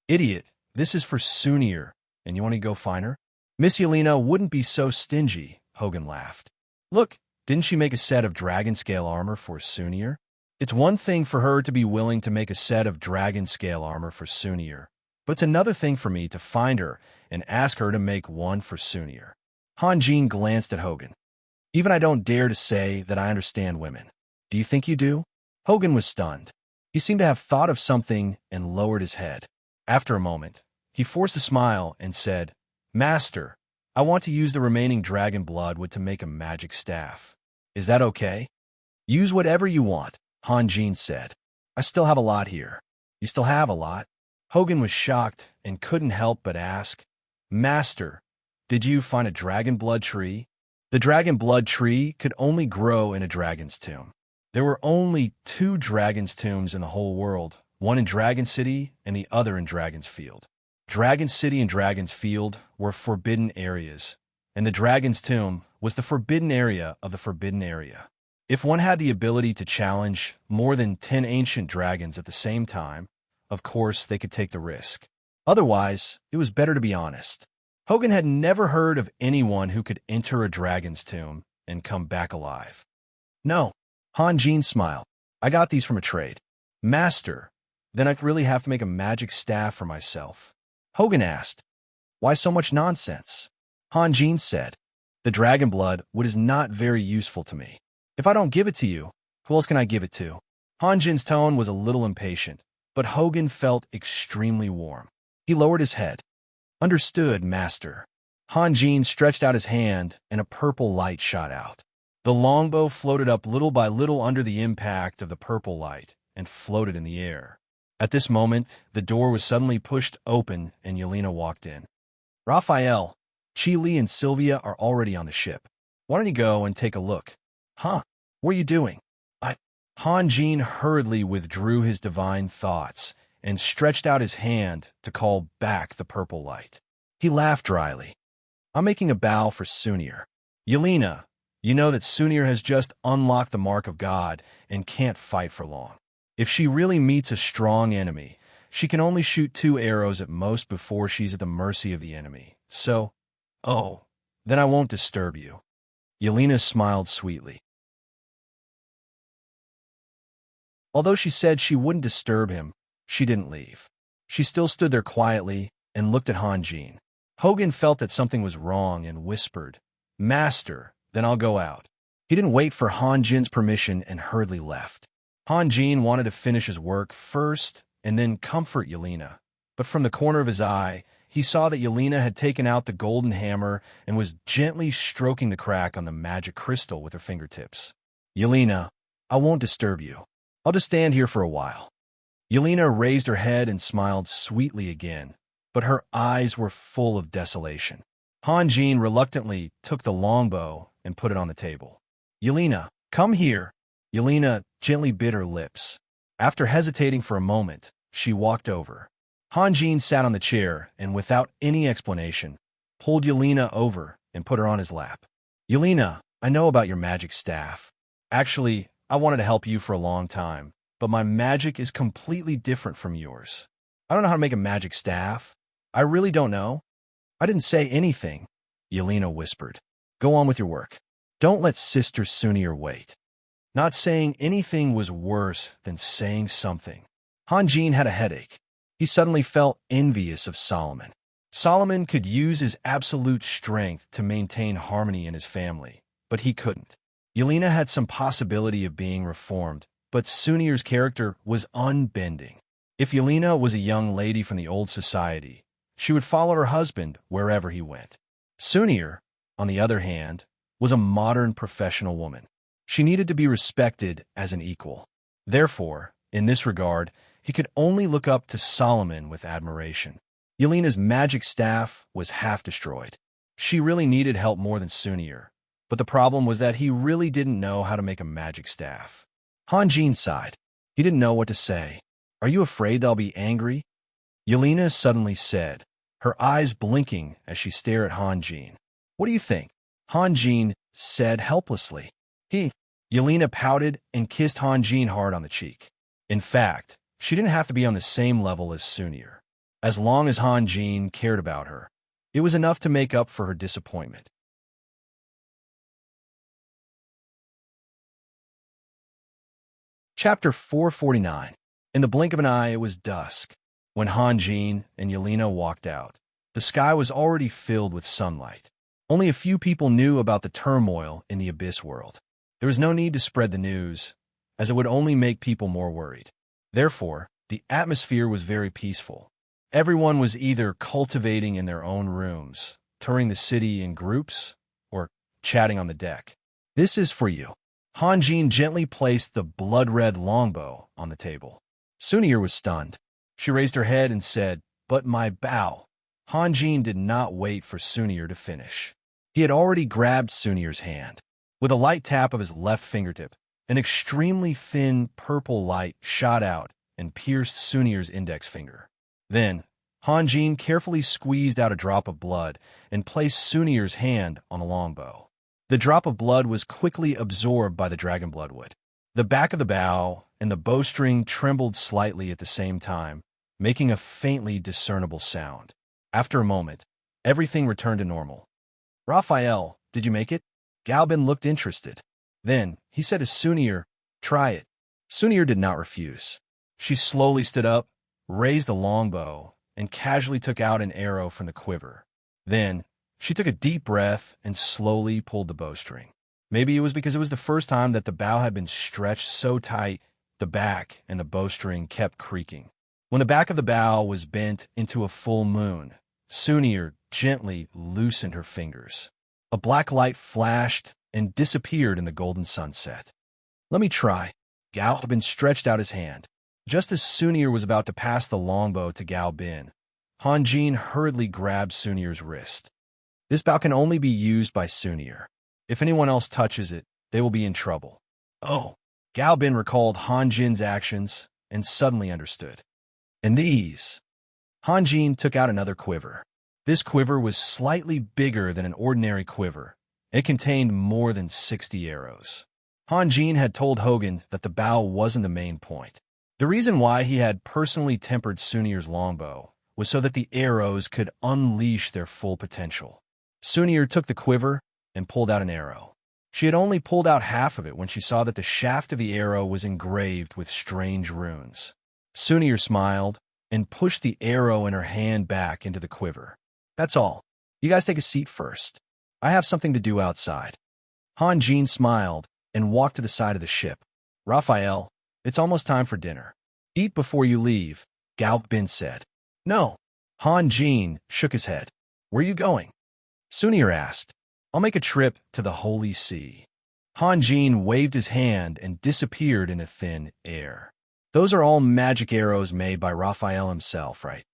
Idiot, this is for Sunir, and you want to go find her? Miss Yelena wouldn't be so stingy, Hogan laughed. Look, didn't she make a set of dragon scale armor for Sunir? It's one thing for her to be willing to make a set of dragon scale armor for Sunir, but it's another thing for me to find her and ask her to make one for Sunir. Hanjin glanced at Hogan. Even I don't dare to say that I understand women. Do you think you do? Hogan was stunned. He seemed to have thought of something and lowered his head. After a moment, he forced a smile and said, Master, I want to use the remaining dragon bloodwood to make a magic staff. Is that okay? Use whatever you want, Hanjin said. I still have a lot here. You still have a lot? Hogan was shocked and couldn't help but ask, Master, did you find a dragon blood tree? The dragon blood tree could only grow in a dragon's tomb. There were only 2 dragon's tombs in the whole world, one in Dragon City and the other in Dragon's Field. Dragon City and Dragon's Field were forbidden areas, and the dragon's tomb was the forbidden area of the forbidden area. If one had the ability to challenge more than 10 ancient dragons at the same time, of course they could take the risk. Otherwise, it was better to be honest. Hogan had never heard of anyone who could enter a dragon's tomb and come back alive. No, Hanjin smiled. I got these from a trade. Master, then I'd really have to make a magic staff for myself. Hogan asked, why so much nonsense? Hanjin said, the dragon blood wood is not very useful to me. If I don't give it to you, who else can I give it to? Hanjin's tone was a little impatient, but Hogan felt extremely warm. He lowered his head. Understood, Master. Hanjin stretched out his hand, and a purple light shot out. The longbow floated up little by little under the impact of the purple light and floated in the air. At this moment, the door was suddenly pushed open, and Yelena walked in. Raphael, Chi-Li and Sylvia are already on the ship. Why don't you go and take a look? Huh? What are you doing? Hanjin hurriedly withdrew his divine thoughts and stretched out his hand to call back the purple light. He laughed dryly. I'm making a bow for Sunir. Yelena, you know that Sunir has just unlocked the mark of God and can't fight for long. If she really meets a strong enemy, she can only shoot 2 arrows at most before she's at the mercy of the enemy. So, then I won't disturb you. Yelena smiled sweetly. Although she said she wouldn't disturb him, she didn't leave. She still stood there quietly and looked at Hanjin. Hogan felt that something was wrong and whispered, Master, then I'll go out. He didn't wait for Hanjin's permission and hurriedly left. Hanjin wanted to finish his work first and then comfort Yelena, but from the corner of his eye, he saw that Yelena had taken out the golden hammer and was gently stroking the crack on the magic crystal with her fingertips. Yelena, I won't disturb you. I'll just stand here for a while. Yelena raised her head and smiled sweetly again, but her eyes were full of desolation. Hanjin reluctantly took the longbow and put it on the table. Yelena, come here. Yelena gently bit her lips. After hesitating for a moment, she walked over. Hanjin sat on the chair and, without any explanation, pulled Yelena over and put her on his lap. Yelena, I know about your magic staff. Actually, I wanted to help you for a long time, but my magic is completely different from yours. I don't know how to make a magic staff. I really don't know. I didn't say anything, Yelena whispered. Go on with your work. Don't let Sister Sunir wait. Not saying anything was worse than saying something. Hanjin had a headache. He suddenly felt envious of Solomon. Solomon could use his absolute strength to maintain harmony in his family, but he couldn't. Yelena had some possibility of being reformed, but Sunir's character was unbending. If Yelena was a young lady from the old society, she would follow her husband wherever he went. Sunir, on the other hand, was a modern professional woman. She needed to be respected as an equal. Therefore, in this regard, he could only look up to Solomon with admiration. Yelena's magic staff was half destroyed. She really needed help more than Sunir, but the problem was that he really didn't know how to make a magic staff. Hanjin sighed. He didn't know what to say. Are you afraid they'll be angry? Yelena suddenly said, her eyes blinking as she stared at Hanjin. What do you think? Hanjin said helplessly. Yelena pouted and kissed Hanjin hard on the cheek. In fact, she didn't have to be on the same level as Sunir. As long as Hanjin cared about her, it was enough to make up for her disappointment. Chapter 449. In the blink of an eye, it was dusk. When Hanjin and Yelena walked out, the sky was already filled with sunlight. Only a few people knew about the turmoil in the Abyss world. There was no need to spread the news, as it would only make people more worried. Therefore, the atmosphere was very peaceful. Everyone was either cultivating in their own rooms, touring the city in groups, or chatting on the deck. This is for you. Hanjin gently placed the blood-red longbow on the table. Sunir was stunned. She raised her head and said, "But my bow." Hanjin did not wait for Sunir to finish. He had already grabbed Sunir's hand. With a light tap of his left fingertip, an extremely thin purple light shot out and pierced Sunir's index finger. Then, Hanjin carefully squeezed out a drop of blood and placed Sunir's hand on the longbow. The drop of blood was quickly absorbed by the dragon bloodwood. The back of the bow and the bowstring trembled slightly at the same time, making a faintly discernible sound. After a moment, everything returned to normal. "Raphael, did you make it?" Galbin looked interested. Then, he said to Sunir, "Try it." Sunir did not refuse. She slowly stood up, raised the longbow, and casually took out an arrow from the quiver. Then, she took a deep breath and slowly pulled the bowstring. Maybe it was because it was the first time that the bow had been stretched so tight the back and the bowstring kept creaking. When the back of the bow was bent into a full moon, Sunir gently loosened her fingers. A black light flashed and disappeared in the golden sunset. "Let me try." Galbin stretched out his hand. Just as Sunir was about to pass the longbow to Galbin, Hanjin hurriedly grabbed Sunir's wrist. "This bow can only be used by Sunir. If anyone else touches it, they will be in trouble." "Oh." Galbin recalled Hanjin's actions and suddenly understood. "And these?" Hanjin took out another quiver. This quiver was slightly bigger than an ordinary quiver. It contained more than 60 arrows. Hanjin had told Hogan that the bow wasn't the main point. The reason why he had personally tempered Sunir's longbow was so that the arrows could unleash their full potential. Sunir took the quiver and pulled out an arrow. She had only pulled out half of it when she saw that the shaft of the arrow was engraved with strange runes. Sunir smiled and pushed the arrow in her hand back into the quiver. "That's all. You guys take a seat first. I have something to do outside." Hanjin smiled and walked to the side of the ship. "Raphael, it's almost time for dinner. Eat before you leave," Galbin said. "No." Hanjin shook his head. "Where are you going?" Sunir asked. "I'll make a trip to the Holy See." Hanjin waved his hand and disappeared into thin air. "Those are all magic arrows made by Raphael himself, right?"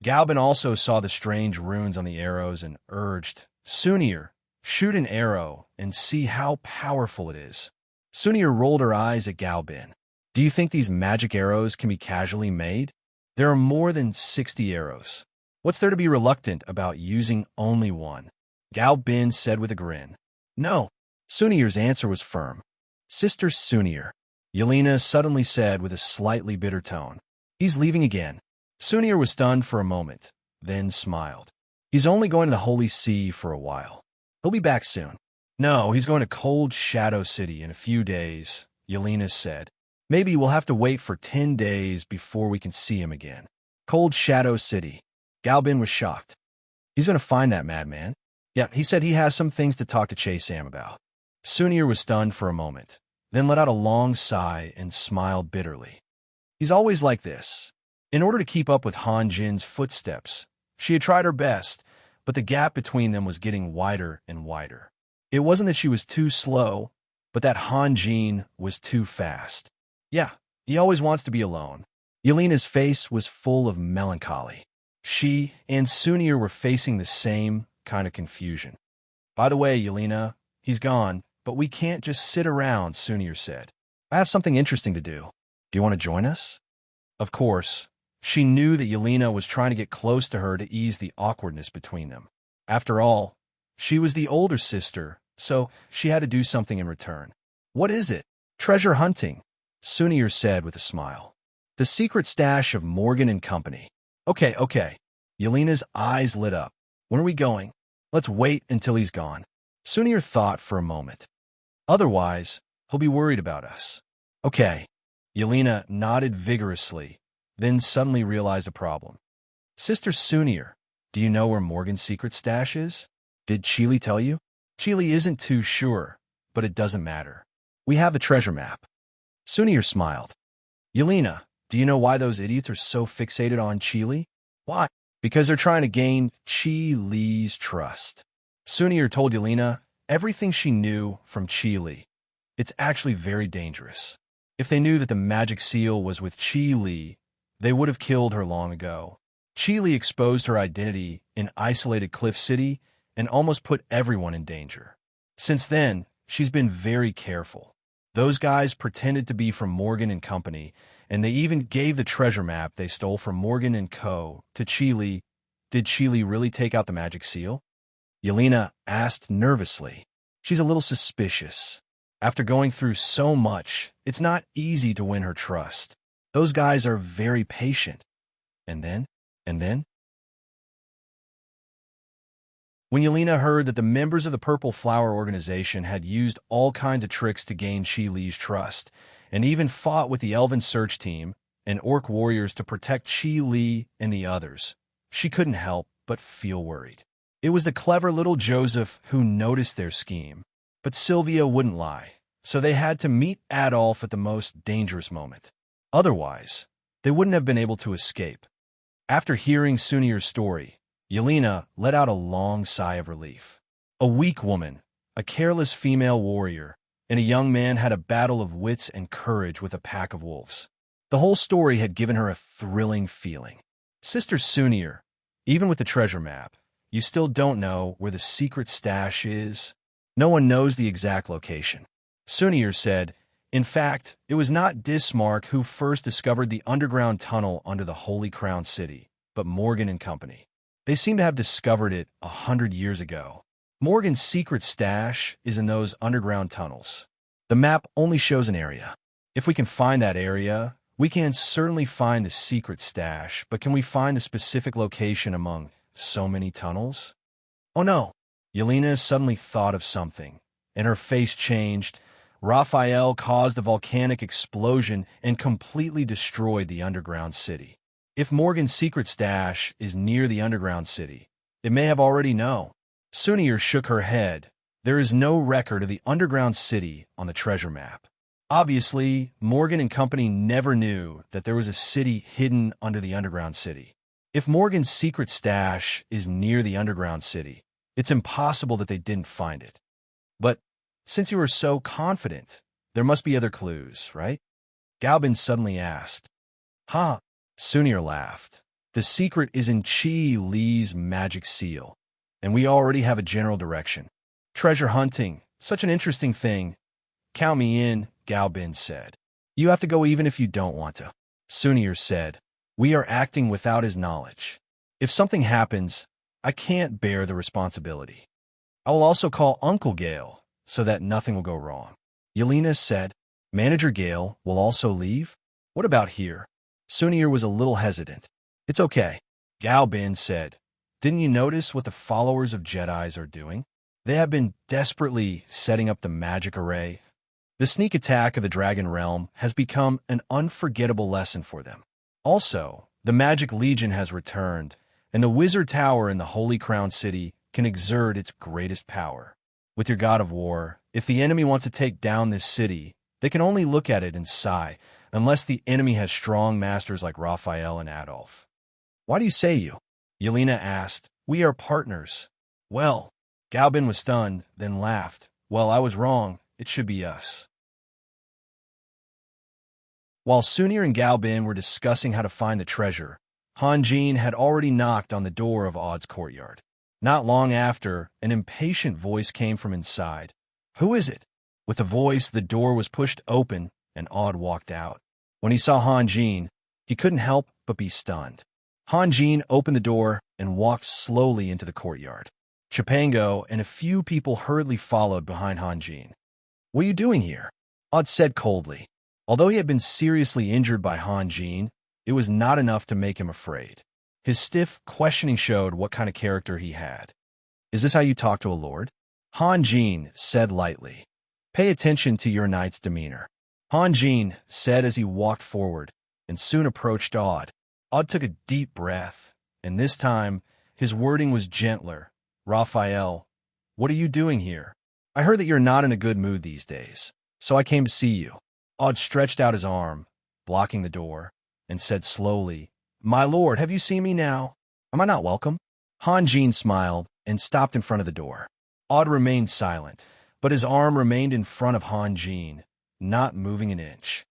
Galbin also saw the strange runes on the arrows and urged, "Sunir, shoot an arrow and see how powerful it is." Sunir rolled her eyes at Galbin. "Do you think these magic arrows can be casually made? There are more than 60 arrows. What's there to be reluctant about using only one?" Galbin said with a grin. "No." Sunir's answer was firm. "Sister Sunir," Yelena suddenly said with a slightly bitter tone. "He's leaving again." Sunir was stunned for a moment, then smiled. "He's only going to the Holy See for a while. He'll be back soon." "No, he's going to Cold Shadow City in a few days," Yelena said. "Maybe we'll have to wait for 10 days before we can see him again." Cold Shadow City. Galbin was shocked. "He's going to find that madman." "Yeah, he said he has some things to talk to Che Sam about." Sunir was stunned for a moment, then let out a long sigh and smiled bitterly. "He's always like this." In order to keep up with Hanjin's footsteps, she had tried her best, but the gap between them was getting wider and wider. It wasn't that she was too slow, but that Hanjin was too fast. "Yeah, he always wants to be alone." Yelena's face was full of melancholy. She and Sunir were facing the same kind of confusion. By the way, Yelena, he's gone, but we can't just sit around, Sunir said. I have something interesting to do. Do you want to join us? Of course, she knew that Yelena was trying to get close to her to ease the awkwardness between them. After all, she was the older sister, so she had to do something in return. What is it? Treasure hunting, Sunir said with a smile. The secret stash of Morgan and Company. Okay. Yelena's eyes lit up. When are we going? Let's wait until he's gone. Sunir thought for a moment. Otherwise, he'll be worried about us. Okay. Yelena nodded vigorously, then suddenly realized a problem. Sister Sunir, do you know where Morgan's secret stash is? Did Chili tell you? Chili isn't too sure, but it doesn't matter. We have the treasure map. Sunir smiled. Yelena, do you know why those idiots are so fixated on Chili? Why? Because they're trying to gain Chili's trust. Sunir told Yelena everything she knew from Chili. It's actually very dangerous. If they knew that the magic seal was with Chili, they would have killed her long ago. Chili exposed her identity in isolated Cliff City and almost put everyone in danger. Since then, she's been very careful. Those guys pretended to be from Morgan and Company, and they even gave the treasure map they stole from Morgan and Co. to Chili. Did Chili really take out the magic seal? Yelena asked nervously. She's a little suspicious. After going through so much, it's not easy to win her trust. Those guys are very patient. And then? When Yelena heard that the members of the Purple Flower Organization had used all kinds of tricks to gain Chili's trust, and even fought with the Elven Search Team and Orc warriors to protect Chili and the others, she couldn't help but feel worried. It was the clever little Joseph who noticed their scheme, but Sylvia wouldn't lie, so they had to meet Adolf at the most dangerous moment. Otherwise, they wouldn't have been able to escape. After hearing Sunir's story, Yelena let out a long sigh of relief. A weak woman, a careless female warrior, and a young man had a battle of wits and courage with a pack of wolves. The whole story had given her a thrilling feeling. Sister Sunir, even with the treasure map, you still don't know where the secret stash is. No one knows the exact location. Sunir said, in fact, it was not Dismark who first discovered the underground tunnel under the Holy Crown City, but Morgan and Company. They seem to have discovered it 100 years ago. Morgan's secret stash is in those underground tunnels. The map only shows an area. If we can find that area, we can certainly find the secret stash, but can we find the specific location among so many tunnels? Oh no! Yelena suddenly thought of something, and her face changed. Raphael caused a volcanic explosion and completely destroyed the underground city. If Morgan's secret stash is near the underground city, it may have already known. Sunir shook her head. There is no record of the underground city on the treasure map. Obviously, Morgan and Company never knew that there was a city hidden under the underground city. If Morgan's secret stash is near the underground city, it's impossible that they didn't find it. But since you were so confident, there must be other clues, right? Galbin suddenly asked. Huh? Sunir laughed. The secret is in Chili's magic seal, and we already have a general direction. Treasure hunting, such an interesting thing. Count me in, Galbin said. You have to go even if you don't want to. Sunir said. We are acting without his knowledge. If something happens, I can't bear the responsibility. I will also call Uncle Gale, so that nothing will go wrong. Yelena said, Manager Gale will also leave? What about here? Sunir was a little hesitant. It's okay. Galbin said, didn't you notice what the followers of Jedis are doing? They have been desperately setting up the magic array. The sneak attack of the Dragon Realm has become an unforgettable lesson for them. Also, the Magic Legion has returned, and the Wizard Tower in the Holy Crown City can exert its greatest power. With your god of war, if the enemy wants to take down this city, they can only look at it and sigh, unless the enemy has strong masters like Raphael and Adolf. Why do you say you? Yelena asked. We are partners. Well, Galbin was stunned, then laughed. Well, I was wrong. It should be us. While Sunir and Galbin were discussing how to find the treasure, Han Jin had already knocked on the door of Aud's courtyard. Not long after, an impatient voice came from inside. "Who is it?" With the voice, the door was pushed open, and Aud walked out. When he saw Han Jin, he couldn't help but be stunned. Han Jin opened the door and walked slowly into the courtyard. Chipango and a few people hurriedly followed behind Han Jin. "What are you doing here?" Aud said coldly. Although he had been seriously injured by Han Jin, it was not enough to make him afraid. His stiff questioning showed what kind of character he had. "Is this how you talk to a lord?" Han Jin said lightly. "Pay attention to your knight's demeanor," Han Jin said as he walked forward and soon approached Aud. Aud took a deep breath, and this time his wording was gentler. "Raphael, what are you doing here? I heard that you're not in a good mood these days, so I came to see you." Aud stretched out his arm, blocking the door, and said slowly, "My lord, have you seen me now? Am I not welcome?" Han Jin smiled and stopped in front of the door. Aud remained silent, but his arm remained in front of Han Jin, not moving an inch.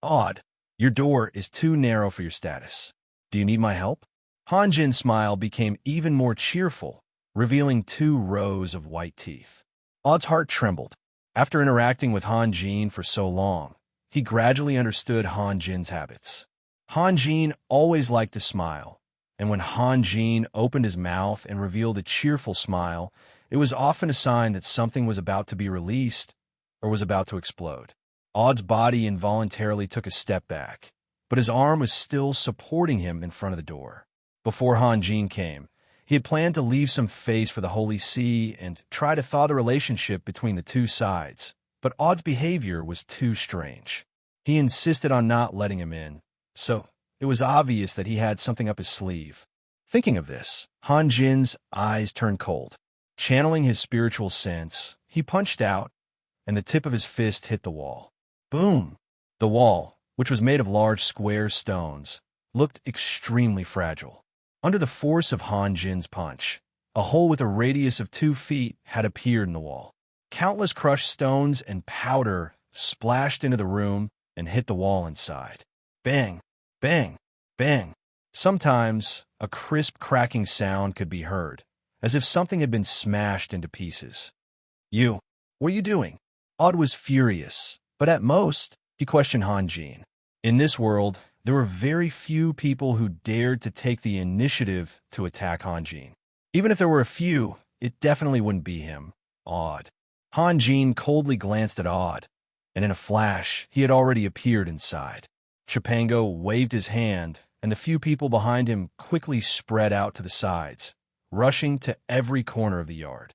"Aud, your door is too narrow for your status. Do you need my help?" Han Jin's smile became even more cheerful, revealing 2 rows of white teeth. Aud's heart trembled. After interacting with Han Jin for so long, he gradually understood Han Jin's habits. Han Jin always liked to smile, and when Han Jin opened his mouth and revealed a cheerful smile, it was often a sign that something was about to be released or was about to explode. Aud's body involuntarily took a step back, but his arm was still supporting him in front of the door. Before Han Jin came, he had planned to leave some face for the Holy See and try to thaw the relationship between the 2 sides, but Aud's behavior was too strange. He insisted on not letting him in, so it was obvious that he had something up his sleeve. Thinking of this, Han Jin's eyes turned cold. Channeling his spiritual sense, he punched out, and the tip of his fist hit the wall. Boom! The wall, which was made of large square stones, looked extremely fragile. Under the force of Han Jin's punch, a hole with a radius of 2 feet had appeared in the wall. Countless crushed stones and powder splashed into the room and hit the wall inside. Bang! Bang! Bang! Sometimes a crisp cracking sound could be heard, as if something had been smashed into pieces. "You, what are you doing?" Aud was furious, but at most, he questioned Han Jin. In this world, there were very few people who dared to take the initiative to attack Han Jin. Even if there were a few, it definitely wouldn't be him, Aud. Han Jin coldly glanced at Aud, and in a flash, he had already appeared inside. Chipango waved his hand, and the few people behind him quickly spread out to the sides, rushing to every corner of the yard.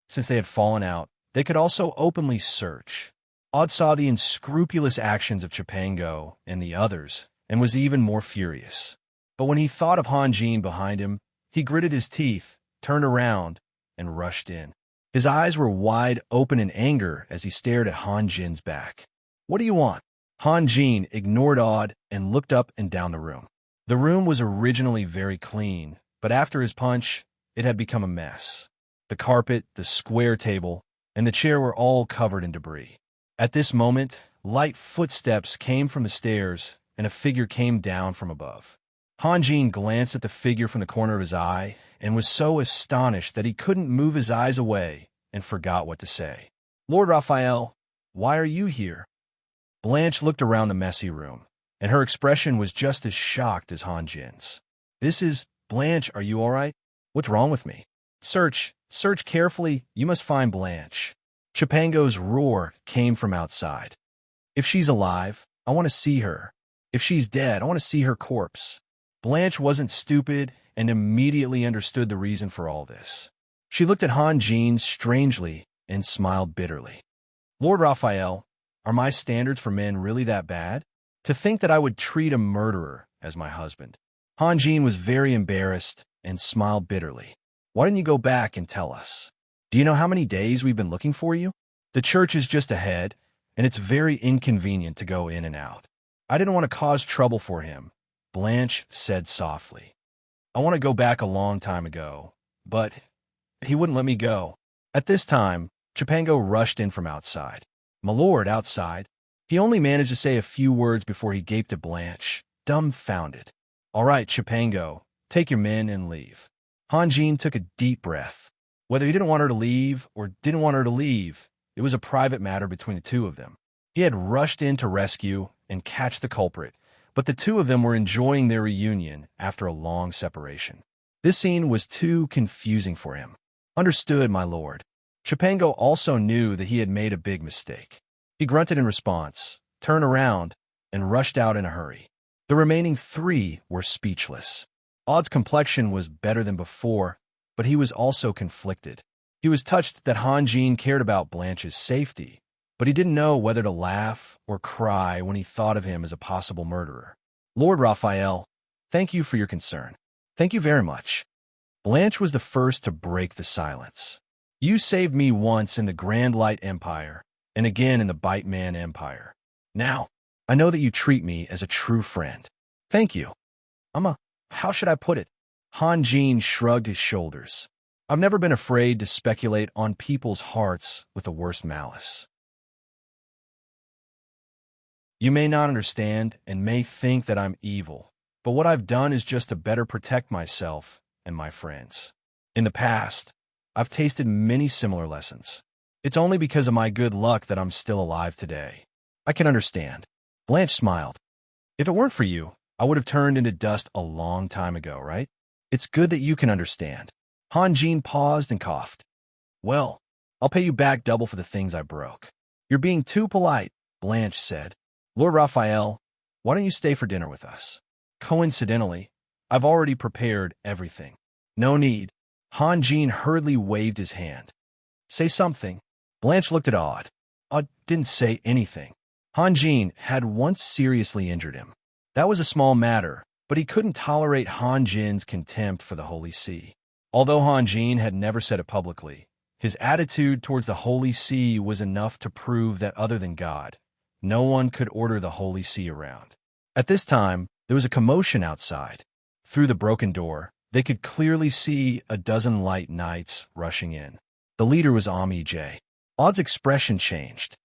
Since they had fallen out, they could also openly search. Aud saw the unscrupulous actions of Chipango and the others, and was even more furious. But when he thought of Han Jin behind him, he gritted his teeth, turned around, and rushed in. His eyes were wide open in anger as he stared at Han Jin's back. "What do you want?" Han Jin ignored Aud and looked up and down the room. The room was originally very clean, but after his punch, it had become a mess. The carpet, the square table, and the chair were all covered in debris. At this moment, light footsteps came from the stairs, and a figure came down from above. Han Jin glanced at the figure from the corner of his eye and was so astonished that he couldn't move his eyes away and forgot what to say. "Lord Raphael, why are you here?" Blanche looked around the messy room, and her expression was just as shocked as Han Jin's. Blanche, are you all right? What's wrong with me?" Search carefully, you must find Blanche." Chipango's roar came from outside. "If she's alive, I want to see her. If she's dead, I want to see her corpse." Blanche wasn't stupid and immediately understood the reason for all this. She looked at Han Jin strangely and smiled bitterly. "Lord Raphael, are my standards for men really that bad? To think that I would treat a murderer as my husband." Han Jin was very embarrassed and smiled bitterly. "Why didn't you go back and tell us? Do you know how many days we've been looking for you? The church is just ahead, and it's very inconvenient to go in and out." "I didn't want to cause trouble for him," Blanche said softly. "I want to go back a long time ago, but he wouldn't let me go." At this time, Chipango rushed in from outside. "My lord," outside. He only managed to say a few words before he gaped at Blanche, dumbfounded. "All right, Chipango, take your men and leave." Hanjin took a deep breath. Whether he didn't want her to leave or didn't want her to leave, it was a private matter between the two of them. He had rushed in to rescue and catch the culprit, but the two of them were enjoying their reunion after a long separation. This scene was too confusing for him. "Understood, my lord." Chipango also knew that he had made a big mistake. He grunted in response, turned around, and rushed out in a hurry. The remaining three were speechless. Odd's complexion was better than before, but he was also conflicted. He was touched that Hanjin cared about Blanche's safety, but he didn't know whether to laugh or cry when he thought of him as a possible murderer. "Lord Raphael, thank you for your concern. Thank you very much." Blanche was the first to break the silence. "You saved me once in the Grand Light Empire, and again in the Bite Man Empire. Now, I know that you treat me as a true friend. Thank you. How should I put it?" Hanjin shrugged his shoulders. "I've never been afraid to speculate on people's hearts with the worst malice. You may not understand and may think that I'm evil, but what I've done is just to better protect myself and my friends. In the past, I've tasted many similar lessons. It's only because of my good luck that I'm still alive today. I can understand." Blanche smiled. "If it weren't for you, I would have turned into dust a long time ago, right? It's good that you can understand." Hanjin paused and coughed. "Well, I'll pay you back double for the things I broke." "You're being too polite," Blanche said. "Lord Raphael, why don't you stay for dinner with us?" "Coincidentally, I've already prepared everything." "No need." Hanjin hurriedly waved his hand. "Say something." Blanche looked at Aud. Aud didn't say anything. Hanjin had once seriously injured him. That was a small matter, but he couldn't tolerate Hanjin's contempt for the Holy See. Although Hanjin had never said it publicly, his attitude towards the Holy See was enough to prove that other than God, no one could order the Holy See around. At this time, there was a commotion outside. Through the broken door, they could clearly see a dozen light knights rushing in. The leader was Amij. Aud's expression changed.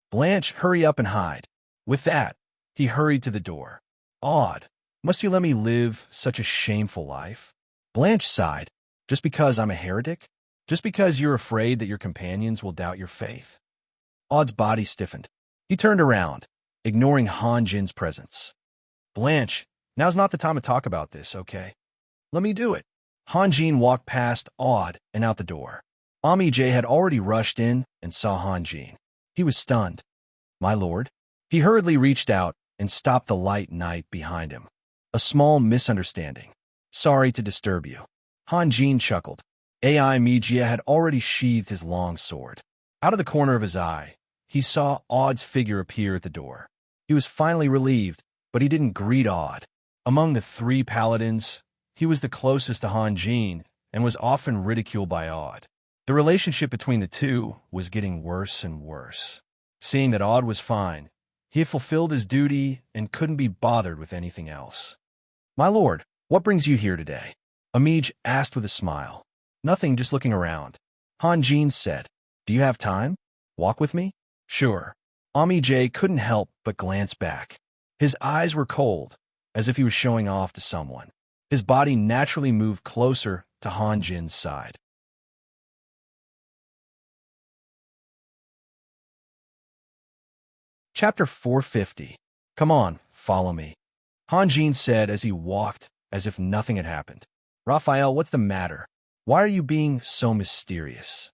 "Blanche, hurry up and hide." With that, he hurried to the door. "Aud, must you let me live such a shameful life?" Blanche sighed. "Just because I'm a heretic? Just because you're afraid that your companions will doubt your faith?" Aud's body stiffened. He turned around, ignoring Hanjin's presence. "Blanche, now's not the time to talk about this, okay? Let me do it." Hanjin walked past Aud and out the door. Amij had already rushed in and saw Hanjin. He was stunned. "My lord?" He hurriedly reached out and stopped the light knight behind him. "A small misunderstanding. Sorry to disturb you." Hanjin chuckled. Ai Mijia had already sheathed his long sword. Out of the corner of his eye, he saw Aud's figure appear at the door. He was finally relieved, but he didn't greet Aud. Among the three paladins, he was the closest to Hanjin and was often ridiculed by Aud. The relationship between the two was getting worse and worse. Seeing that Aud was fine, he had fulfilled his duty and couldn't be bothered with anything else. "My lord, what brings you here today?" Amij asked with a smile. "Nothing, just looking around." Hanjin said, "Do you have time? Walk with me?" "Sure." Amij couldn't help but glance back. His eyes were cold, as if he was showing off to someone. His body naturally moved closer to Hanjin's side. Chapter 450. "Come on, follow me," Hanjin said as he walked as if nothing had happened. "Raphael, what's the matter? Why are you being so mysterious?"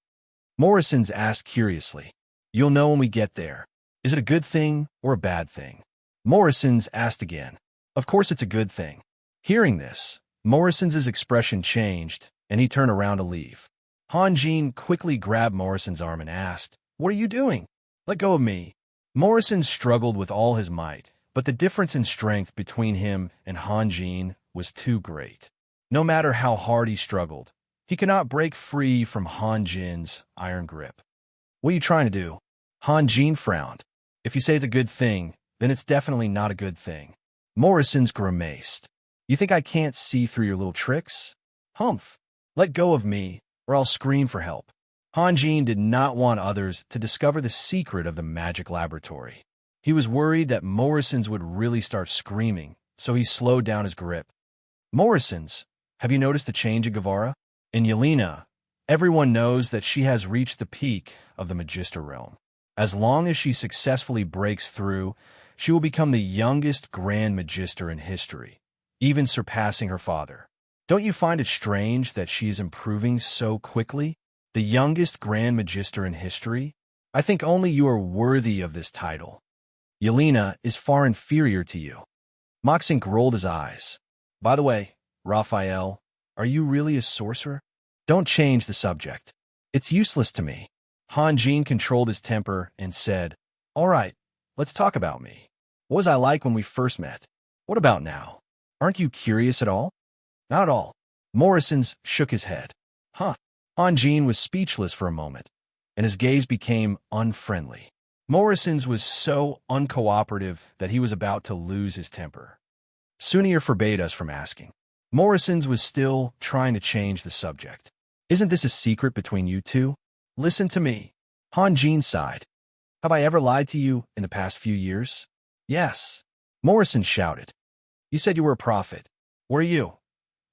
Morrison's asked curiously. "You'll know when we get there. Is it a good thing or a bad thing?" Morrison's asked again. "Of course it's a good thing." Hearing this, Morrison's expression changed, and he turned around to leave. Hanjin quickly grabbed Morrison's arm and asked, "What are you doing? Let go of me." Morrison struggled with all his might, but the difference in strength between him and Hanjin was too great. No matter how hard he struggled, he could not break free from Hanjin's iron grip. "What are you trying to do?" Hanjin frowned. "If you say it's a good thing, then it's definitely not a good thing." Morrison's grimaced. "You think I can't see through your little tricks? Humph! Let go of me, or I'll scream for help." Hanjin did not want others to discover the secret of the magic laboratory. He was worried that Morrison's would really start screaming, so he slowed down his grip. Morrison's, have you noticed the change in Guevara? In Yelena, everyone knows that she has reached the peak of the Magister realm. As long as she successfully breaks through, she will become the youngest Grand Magister in history, even surpassing her father. Don't you find it strange that she is improving so quickly? The youngest Grand Magister in history? I think only you are worthy of this title. Yelena is far inferior to you. Moxink rolled his eyes. By the way, Raphael, are you really a sorcerer? Don't change the subject. It's useless to me. Han Jin controlled his temper and said, All right, let's talk about me. What was I like when we first met? What about now? Aren't you curious at all? Not at all. Morrison's shook his head. Huh. Han Jin was speechless for a moment, and his gaze became unfriendly. Morrison's was so uncooperative that he was about to lose his temper. Sunir forbade us from asking. Morrison's was still trying to change the subject. Isn't this a secret between you two? Listen to me. Han Jin sighed. Have I ever lied to you in the past few years? Yes. Morrison shouted. You said you were a prophet. Were you?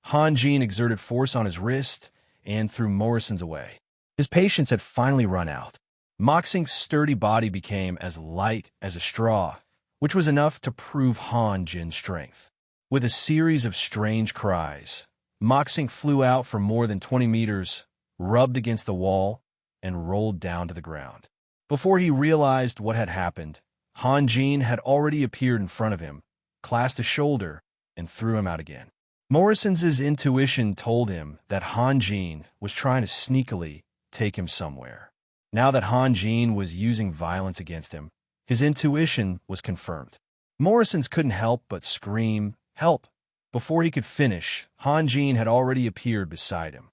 Han Jin exerted force on his wrist and threw Morrison's away. His patience had finally run out. Moxink's sturdy body became as light as a straw, which was enough to prove Han Jin's strength. With a series of strange cries, Moxink flew out for more than 20 meters, rubbed against the wall, and rolled down to the ground. Before he realized what had happened, Han Jin had already appeared in front of him, clasped a shoulder, and threw him out again. Morrison's intuition told him that Han Jin was trying to sneakily take him somewhere. Now that Han Jin was using violence against him, his intuition was confirmed. Morrison's couldn't help but scream, Help! Before he could finish, Han Jin had already appeared beside him.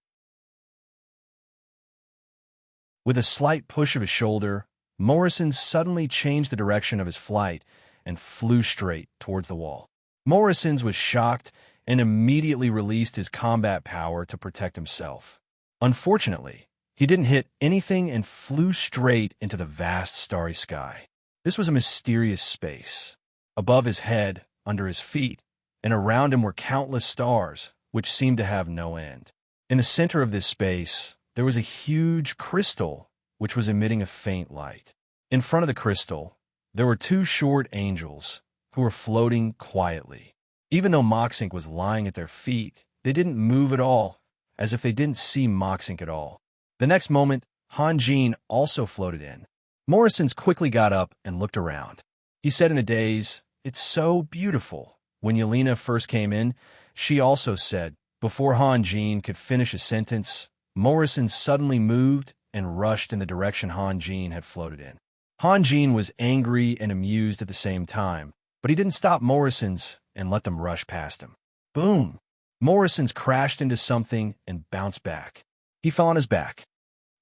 With a slight push of his shoulder, Morrison suddenly changed the direction of his flight and flew straight towards the wall. Morrison's was shocked and immediately released his combat power to protect himself. Unfortunately, he didn't hit anything and flew straight into the vast starry sky. This was a mysterious space. Above his head, under his feet, and around him were countless stars, which seemed to have no end. In the center of this space, there was a huge crystal, which was emitting a faint light. In front of the crystal, there were two short angels, who were floating quietly. Even though Moxink was lying at their feet, they didn't move at all, as if they didn't see Moxink at all. The next moment, Han Jin also floated in. Morrison's quickly got up and looked around. He said in a daze, It's so beautiful. When Yelena first came in, she also said. Before Han Jin could finish a sentence, Morrison suddenly moved and rushed in the direction Han Jin had floated in. Han Jin was angry and amused at the same time, but he didn't stop Morrison's and let them rush past him. Boom! Morrison's crashed into something and bounced back. He fell on his back.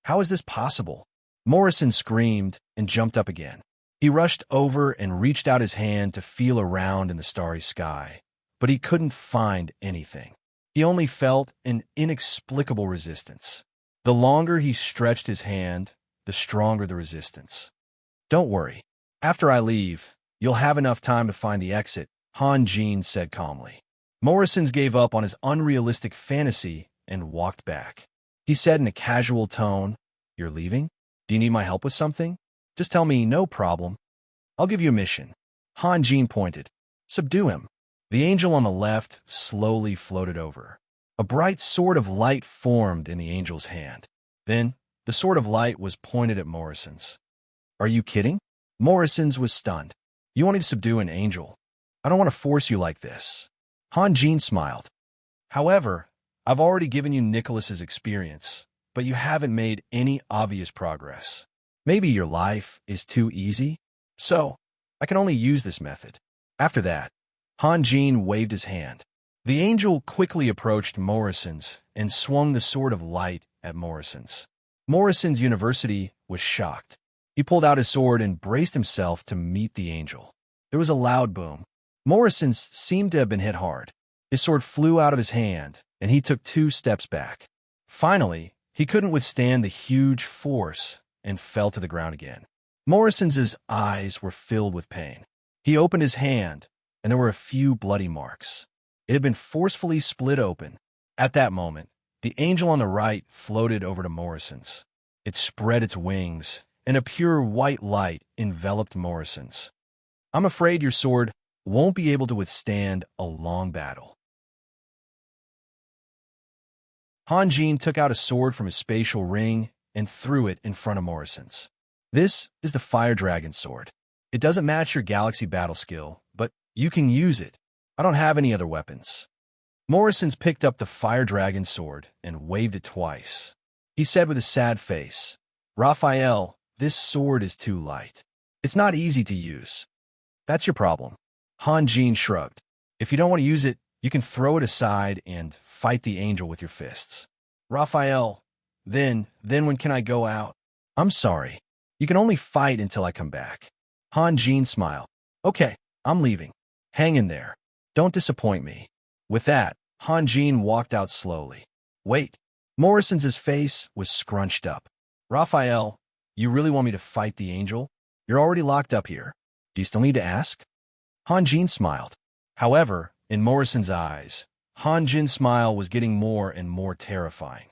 How is this possible? Morrison screamed and jumped up again. He rushed over and reached out his hand to feel around in the starry sky, but he couldn't find anything. He only felt an inexplicable resistance. The longer he stretched his hand, the stronger the resistance. Don't worry. After I leave, you'll have enough time to find the exit, Han Jin said calmly. Morrison's gave up on his unrealistic fantasy and walked back. He said in a casual tone, You're leaving? Do you need my help with something? Just tell me, no problem. I'll give you a mission. Han Jin pointed. Subdue him. The angel on the left slowly floated over. A bright sword of light formed in the angel's hand. Then, the sword of light was pointed at Morrison's. Are you kidding? Morrison's was stunned. You want me to subdue an angel? I don't want to force you like this. Han Jin smiled. However, I've already given you Nicholas's experience, but you haven't made any obvious progress. Maybe your life is too easy? So, I can only use this method. After that, Han Jin waved his hand. The angel quickly approached Morrison's and swung the sword of light at Morrison's. Morrison's university was shocked. He pulled out his sword and braced himself to meet the angel. There was a loud boom. Morrison's seemed to have been hit hard. His sword flew out of his hand, and he took 2 steps back. Finally, he couldn't withstand the huge force and fell to the ground again. Morrison's eyes were filled with pain. He opened his hand, and there were a few bloody marks. It had been forcefully split open. At that moment, the angel on the right floated over to Morrison's. It spread its wings, and a pure white light enveloped Morrison's. I'm afraid your sword won't be able to withstand a long battle. Hanjin took out a sword from his spatial ring and threw it in front of Morrison's. This is the Fire Dragon sword. It doesn't match your galaxy battle skill, but you can use it. I don't have any other weapons. Morrison's picked up the Fire Dragon sword and waved it twice. He said with a sad face, Raphael, this sword is too light. It's not easy to use. That's your problem. Hanjin shrugged. If you don't want to use it, you can throw it aside and fight the angel with your fists. Raphael, then when can I go out? I'm sorry. You can only fight until I come back. Hanjin smiled. Okay, I'm leaving. Hang in there. Don't disappoint me. With that, Hanjin walked out slowly. Wait. Morrison's face was scrunched up. Raphael, you really want me to fight the angel? You're already locked up here. Do you still need to ask? Hanjin smiled. However, in Morrison's eyes, Hanjin's smile was getting more and more terrifying.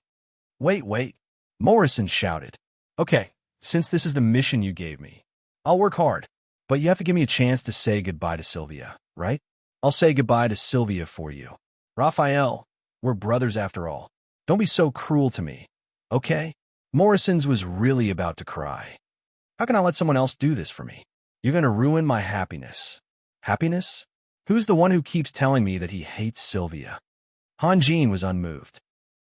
Wait, Morrison shouted. Okay, since this is the mission you gave me, I'll work hard, but you have to give me a chance to say goodbye to Sylvia, right? I'll say goodbye to Sylvia for you. Raphael, we're brothers after all. Don't be so cruel to me, okay? Morrison's was really about to cry. How can I let someone else do this for me? You're going to ruin my happiness. Happiness? Who's the one who keeps telling me that he hates Sylvia? Hanjin was unmoved.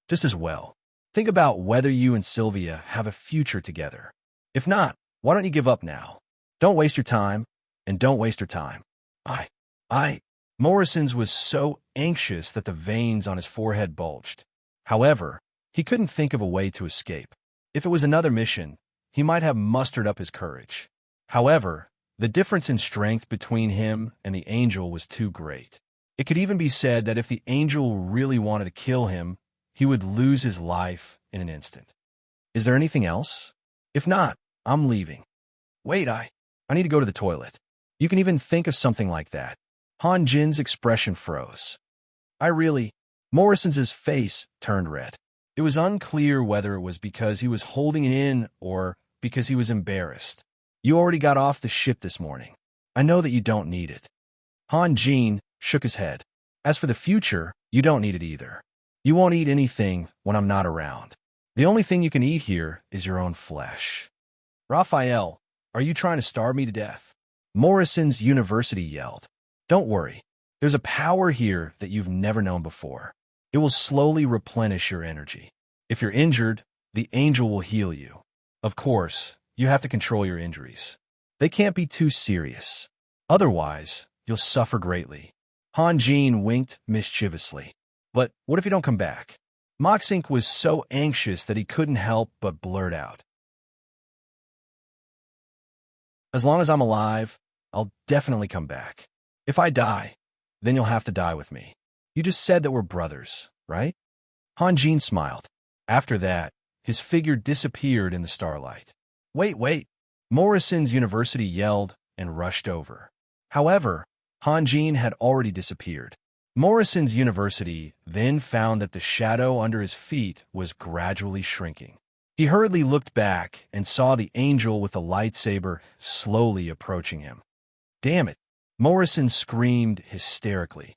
Just as well. Think about whether you and Sylvia have a future together. If not, why don't you give up now? Don't waste your time, and don't waste her time. Morrison's was so anxious that the veins on his forehead bulged. However, he couldn't think of a way to escape. If it was another mission, he might have mustered up his courage. However, the difference in strength between him and the angel was too great. It could even be said that if the angel really wanted to kill him, he would lose his life in an instant. Is there anything else? If not, I'm leaving. Wait, I need to go to the toilet. You can even think of something like that. Hanjin's expression froze. Morrison's face turned red. It was unclear whether it was because he was holding it in or because he was embarrassed. You already got off the ship this morning. I know that you don't need it. Hanjin shook his head. As for the future, you don't need it either. You won't eat anything when I'm not around. The only thing you can eat here is your own flesh. Raphael, are you trying to starve me to death? Morrison's University yelled. Don't worry. There's a power here that you've never known before. It will slowly replenish your energy. If you're injured, the angel will heal you. Of course, you have to control your injuries. They can't be too serious. Otherwise, you'll suffer greatly. Hanjin winked mischievously. But what if you don't come back? Moxink was so anxious that he couldn't help but blurt out. As long as I'm alive, I'll definitely come back. If I die, then you'll have to die with me. You just said that we're brothers, right? Hanjin smiled. After that, his figure disappeared in the starlight. Wait. Morrison's University yelled and rushed over. However, Hanjin had already disappeared. Morrison's University then found that the shadow under his feet was gradually shrinking. He hurriedly looked back and saw the angel with the lightsaber slowly approaching him. Damn it! Morrison screamed hysterically.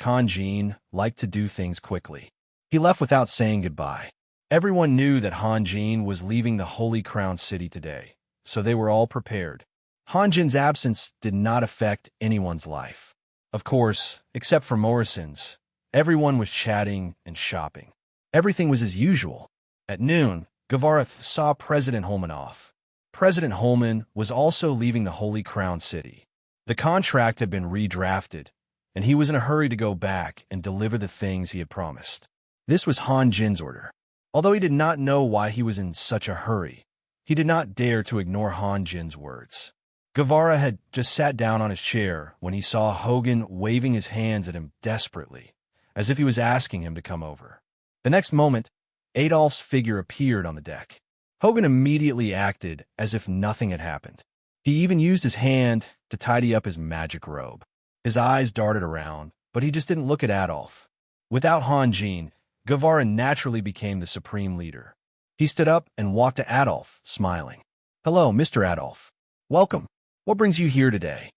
Hanjin liked to do things quickly. He left without saying goodbye. Everyone knew that Hanjin was leaving the Holy Crown City today, so they were all prepared. Hanjin's absence did not affect anyone's life. Of course, except for Morrison's, everyone was chatting and shopping. Everything was as usual. At noon, Guevara saw President Holman off. President Holman was also leaving the Holy Crown City. The contract had been redrafted, and he was in a hurry to go back and deliver the things he had promised. This was Hanjin's order. Although he did not know why he was in such a hurry, he did not dare to ignore Hanjin's words. Guevara had just sat down on his chair when he saw Hogan waving his hands at him desperately, as if he was asking him to come over. The next moment, Adolf's figure appeared on the deck. Hogan immediately acted as if nothing had happened. He even used his hand to tidy up his magic robe. His eyes darted around, but he just didn't look at Adolf. Without Hanjin, Guevara naturally became the supreme leader. He stood up and walked to Adolf, smiling. "Hello, Mr. Adolf. Welcome. What brings you here today?"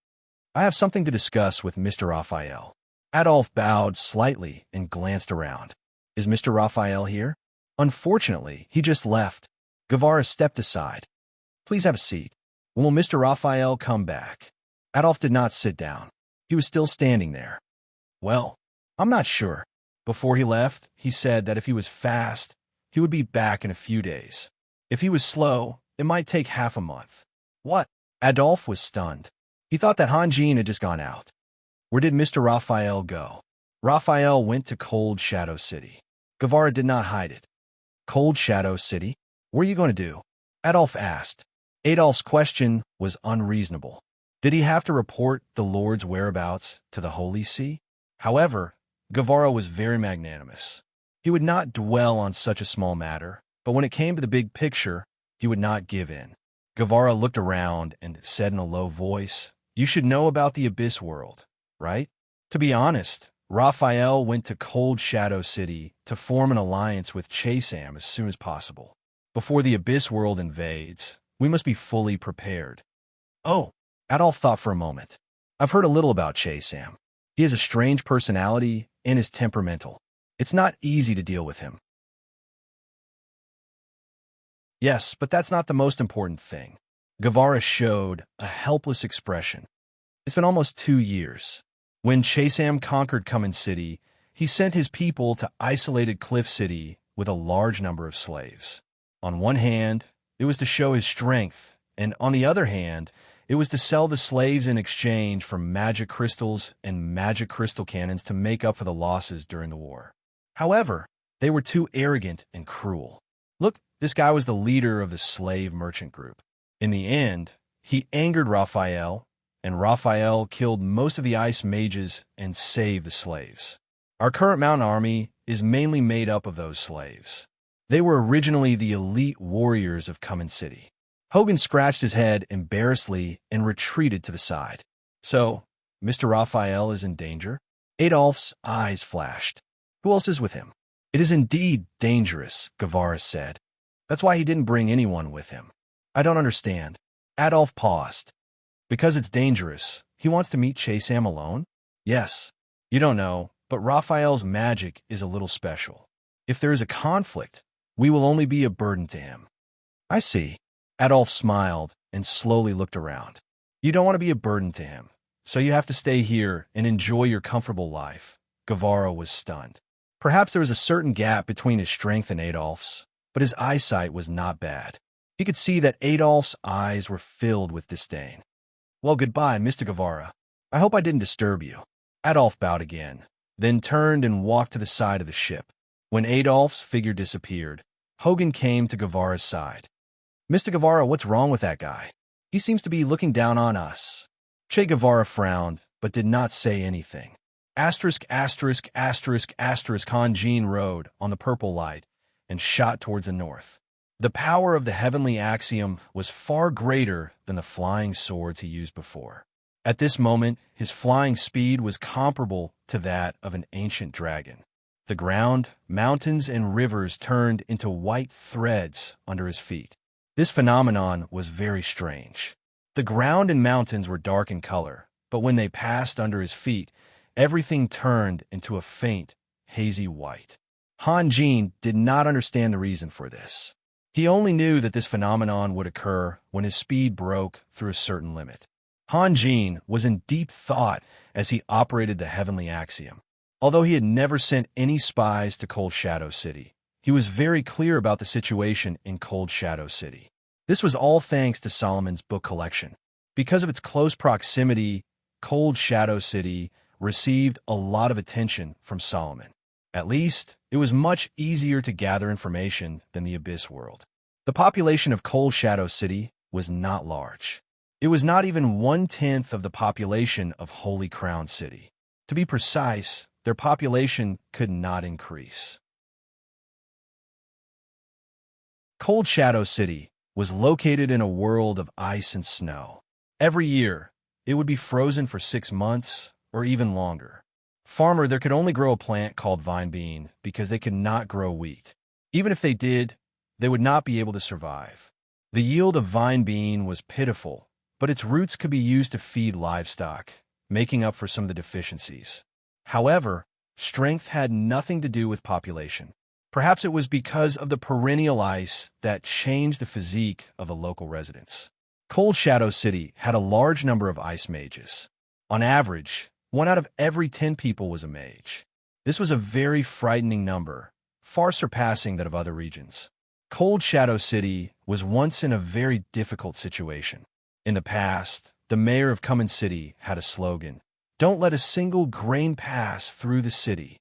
"I have something to discuss with Mr. Raphael." Adolf bowed slightly and glanced around. "Is Mr. Raphael here?" "Unfortunately, he just left." Guevara stepped aside. "Please have a seat. When will Mr. Raphael come back?" Adolf did not sit down. He was still standing there. "Well, I'm not sure." Before he left, he said that if he was fast, he would be back in a few days. If he was slow, it might take half a month. "What?" Adolf was stunned. He thought that Hanjin had just gone out. "Where did Mr. Raphael go?" "Raphael went to Cold Shadow City." Guevara did not hide it. "Cold Shadow City? What are you going to do?" Adolf asked. Adolf's question was unreasonable. Did he have to report the Lord's whereabouts to the Holy See? However, Guevara was very magnanimous. He would not dwell on such a small matter, but when it came to the big picture, he would not give in. Guevara looked around and said in a low voice, "You should know about the Abyss World, right?" To be honest, Raphael went to Cold Shadow City to form an alliance with Chasam as soon as possible. Before the Abyss World invades, we must be fully prepared. "Oh," Adolf thought for a moment. "I've heard a little about Chasam. He has a strange personality and is temperamental. It's not easy to deal with him." "Yes, but that's not the most important thing." Guevara showed a helpless expression. "It's been almost 2 years. When Chasam conquered Cumin City, he sent his people to isolated Cliff City with a large number of slaves. On one hand, it was to show his strength, and on the other hand, it was to sell the slaves in exchange for magic crystals and magic crystal cannons to make up for the losses during the war. However, they were too arrogant and cruel. Look, this guy was the leader of the slave merchant group. In the end, he angered Raphael, and Raphael killed most of the ice mages and saved the slaves. Our current mountain army is mainly made up of those slaves. They were originally the elite warriors of Cumin City." Hogan scratched his head embarrassedly and retreated to the side. "So, Mr. Raphael is in danger?" Adolf's eyes flashed. "Who else is with him?" "It is indeed dangerous," Guevara said. "That's why he didn't bring anyone with him." "I don't understand." Adolf paused. "Because it's dangerous. He wants to meet Chasam alone?" "Yes. You don't know, but Raphael's magic is a little special. If there is a conflict, we will only be a burden to him." "I see." Adolf smiled and slowly looked around. "You don't want to be a burden to him, so you have to stay here and enjoy your comfortable life." Guevara was stunned. Perhaps there was a certain gap between his strength and Adolf's, but his eyesight was not bad. He could see that Adolf's eyes were filled with disdain. "Well, goodbye, Mr. Guevara. I hope I didn't disturb you." Adolf bowed again, then turned and walked to the side of the ship. When Adolf's figure disappeared, Hogan came to Guevara's side. "Mr. Guevara, what's wrong with that guy? He seems to be looking down on us." Che Guevara frowned, but did not say anything. Hanjin rode on the purple light and shot towards the north. The power of the heavenly axiom was far greater than the flying swords he used before. At this moment, his flying speed was comparable to that of an ancient dragon. The ground, mountains, and rivers turned into white threads under his feet. This phenomenon was very strange. The ground and mountains were dark in color, but when they passed under his feet, everything turned into a faint, hazy white. Hanjin did not understand the reason for this. He only knew that this phenomenon would occur when his speed broke through a certain limit. Hanjin was in deep thought as he operated the heavenly axiom. Although he had never sent any spies to Cold Shadow City, he was very clear about the situation in Cold Shadow City. This was all thanks to Solomon's book collection. Because of its close proximity, Cold Shadow City received a lot of attention from Solomon. At least, it was much easier to gather information than the Abyss World. The population of Cold Shadow City was not large. It was not even 1/10 of the population of Holy Crown City. To be precise, their population could not increase. Cold Shadow City was located in a world of ice and snow. Every year, it would be frozen for 6 months or even longer. Farmer there could only grow a plant called vine bean because they could not grow wheat. Even if they did, they would not be able to survive. The yield of vine bean was pitiful, but its roots could be used to feed livestock, making up for some of the deficiencies. However, strength had nothing to do with population. Perhaps it was because of the perennial ice that changed the physique of the local residents. Cold Shadow City had a large number of ice mages. On average, 1 out of every 10 people was a mage. This was a very frightening number, far surpassing that of other regions. Cold Shadow City was once in a very difficult situation. In the past, the mayor of Cummins City had a slogan: "Don't let a single grain pass through the city."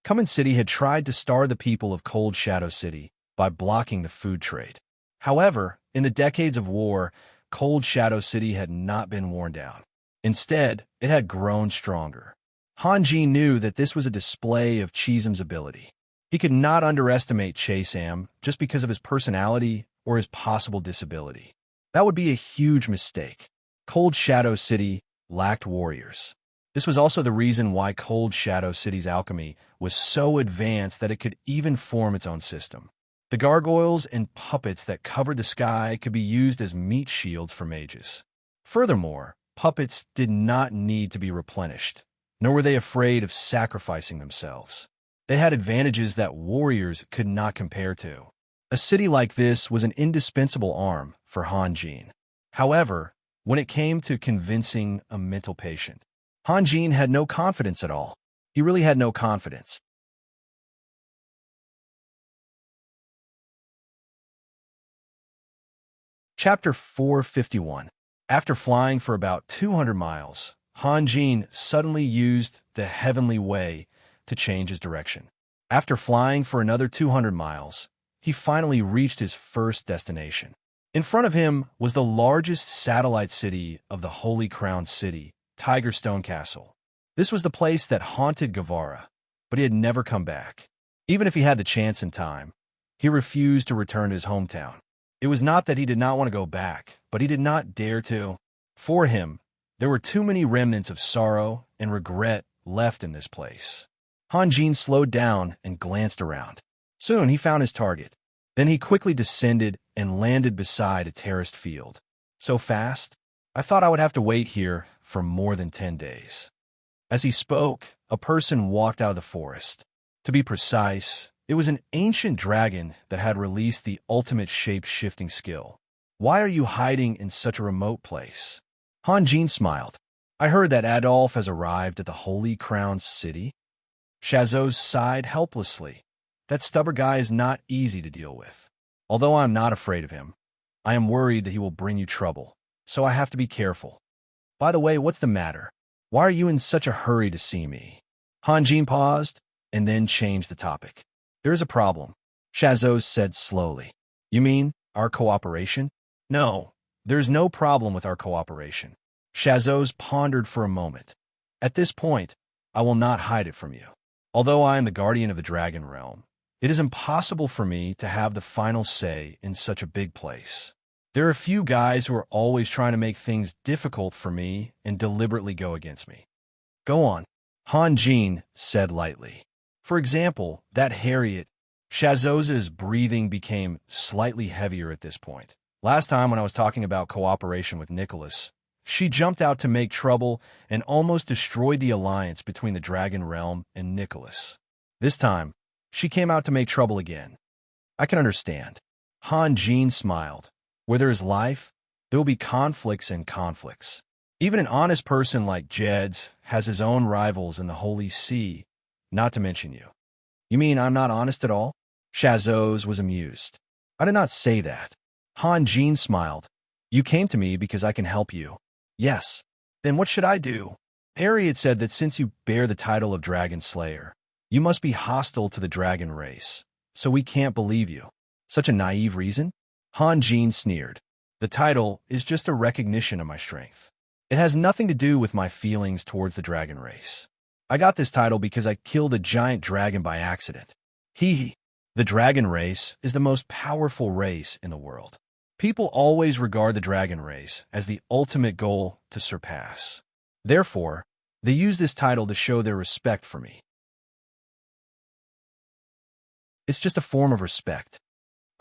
Cummins City had tried to starve the people of Cold Shadow City by blocking the food trade. However, in the decades of war, Cold Shadow City had not been worn down. Instead, it had grown stronger. Hanji knew that this was a display of Chisam's ability. He could not underestimate Chasam just because of his personality or his possible disability. That would be a huge mistake. Cold Shadow City lacked warriors. This was also the reason why Cold Shadow City's alchemy was so advanced that it could even form its own system. The gargoyles and puppets that covered the sky could be used as meat shields for mages. Furthermore, puppets did not need to be replenished, nor were they afraid of sacrificing themselves. They had advantages that warriors could not compare to. A city like this was an indispensable arm for Hanjin. However, when it came to convincing a mental patient, Hanjin had no confidence at all. He really had no confidence. Chapter 451. After flying for about 200 miles, Hanjin suddenly used the heavenly way to change his direction. After flying for another 200 miles, he finally reached his first destination. In front of him was the largest satellite city of the Holy Crown City, Tiger Stone Castle. This was the place that haunted Guevara, but he had never come back. Even if he had the chance and time, he refused to return to his hometown. It was not that he did not want to go back, but he did not dare to. For him, there were too many remnants of sorrow and regret left in this place. Hanjin slowed down and glanced around. Soon he found his target. Then he quickly descended and landed beside a terraced field. So fast, I thought I would have to wait here for more than 10 days. As he spoke, a person walked out of the forest. To be precise, it was an ancient dragon that had released the ultimate shape-shifting skill. "Why are you hiding in such a remote place?" Hanjin smiled. "I heard that Adolf has arrived at the Holy Crown City." Shazos sighed helplessly. "That stubborn guy is not easy to deal with. Although I am not afraid of him, I am worried that he will bring you trouble, so I have to be careful. By the way, what's the matter? Why are you in such a hurry to see me?" Hanjin paused and then changed the topic. "There is a problem," Shazos said slowly. "You mean our cooperation?" "No, there is no problem with our cooperation." Shazos pondered for a moment. "At this point, I will not hide it from you. Although I am the guardian of the dragon realm, it is impossible for me to have the final say in such a big place. There are a few guys who are always trying to make things difficult for me and deliberately go against me." "Go on," Hanjin said lightly. "For example, that Harriet." Shazos's breathing became slightly heavier at this point. Last time when I was talking about cooperation with Nicholas, she jumped out to make trouble and almost destroyed the alliance between the Dragon Realm and Nicholas. This time, she came out to make trouble again. "I can understand." Hanjin smiled. "Where there is life, there will be conflicts and conflicts. Even an honest person like Jed's has his own rivals in the Holy See, not to mention you." "You mean I'm not honest at all?" Shazos was amused. "I did not say that." Hanjin smiled. "You came to me because I can help you." "Yes." "Then what should I do?" "Harriet said that since you bear the title of Dragon Slayer, you must be hostile to the dragon race, so we can't believe you." "Such a naive reason?" Hanjin sneered. "The title is just a recognition of my strength. It has nothing to do with my feelings towards the dragon race. I got this title because I killed a giant dragon by accident. The dragon race is the most powerful race in the world. People always regard the dragon race as the ultimate goal to surpass. Therefore, they use this title to show their respect for me. It's just a form of respect.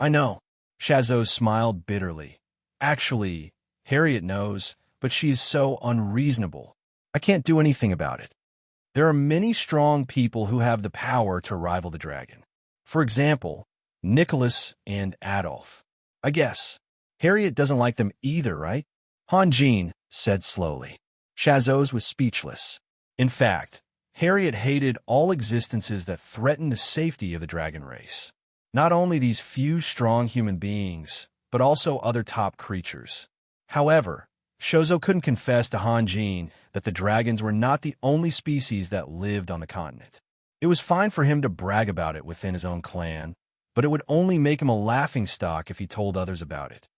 I know. Chazot smiled bitterly. Actually, Harriet knows, but she is so unreasonable. I can't do anything about it. There are many strong people who have the power to rival the dragon. For example, Nicholas and Adolf. I guess. Harriet doesn't like them either, right? Han Jean said slowly. Chazot was speechless. In fact, Harriet hated all existences that threatened the safety of the dragon race. Not only these few strong human beings, but also other top creatures. However, Chazot couldn't confess to Han Jean that the dragons were not the only species that lived on the continent. It was fine for him to brag about it within his own clan, but it would only make him a laughingstock if he told others about it.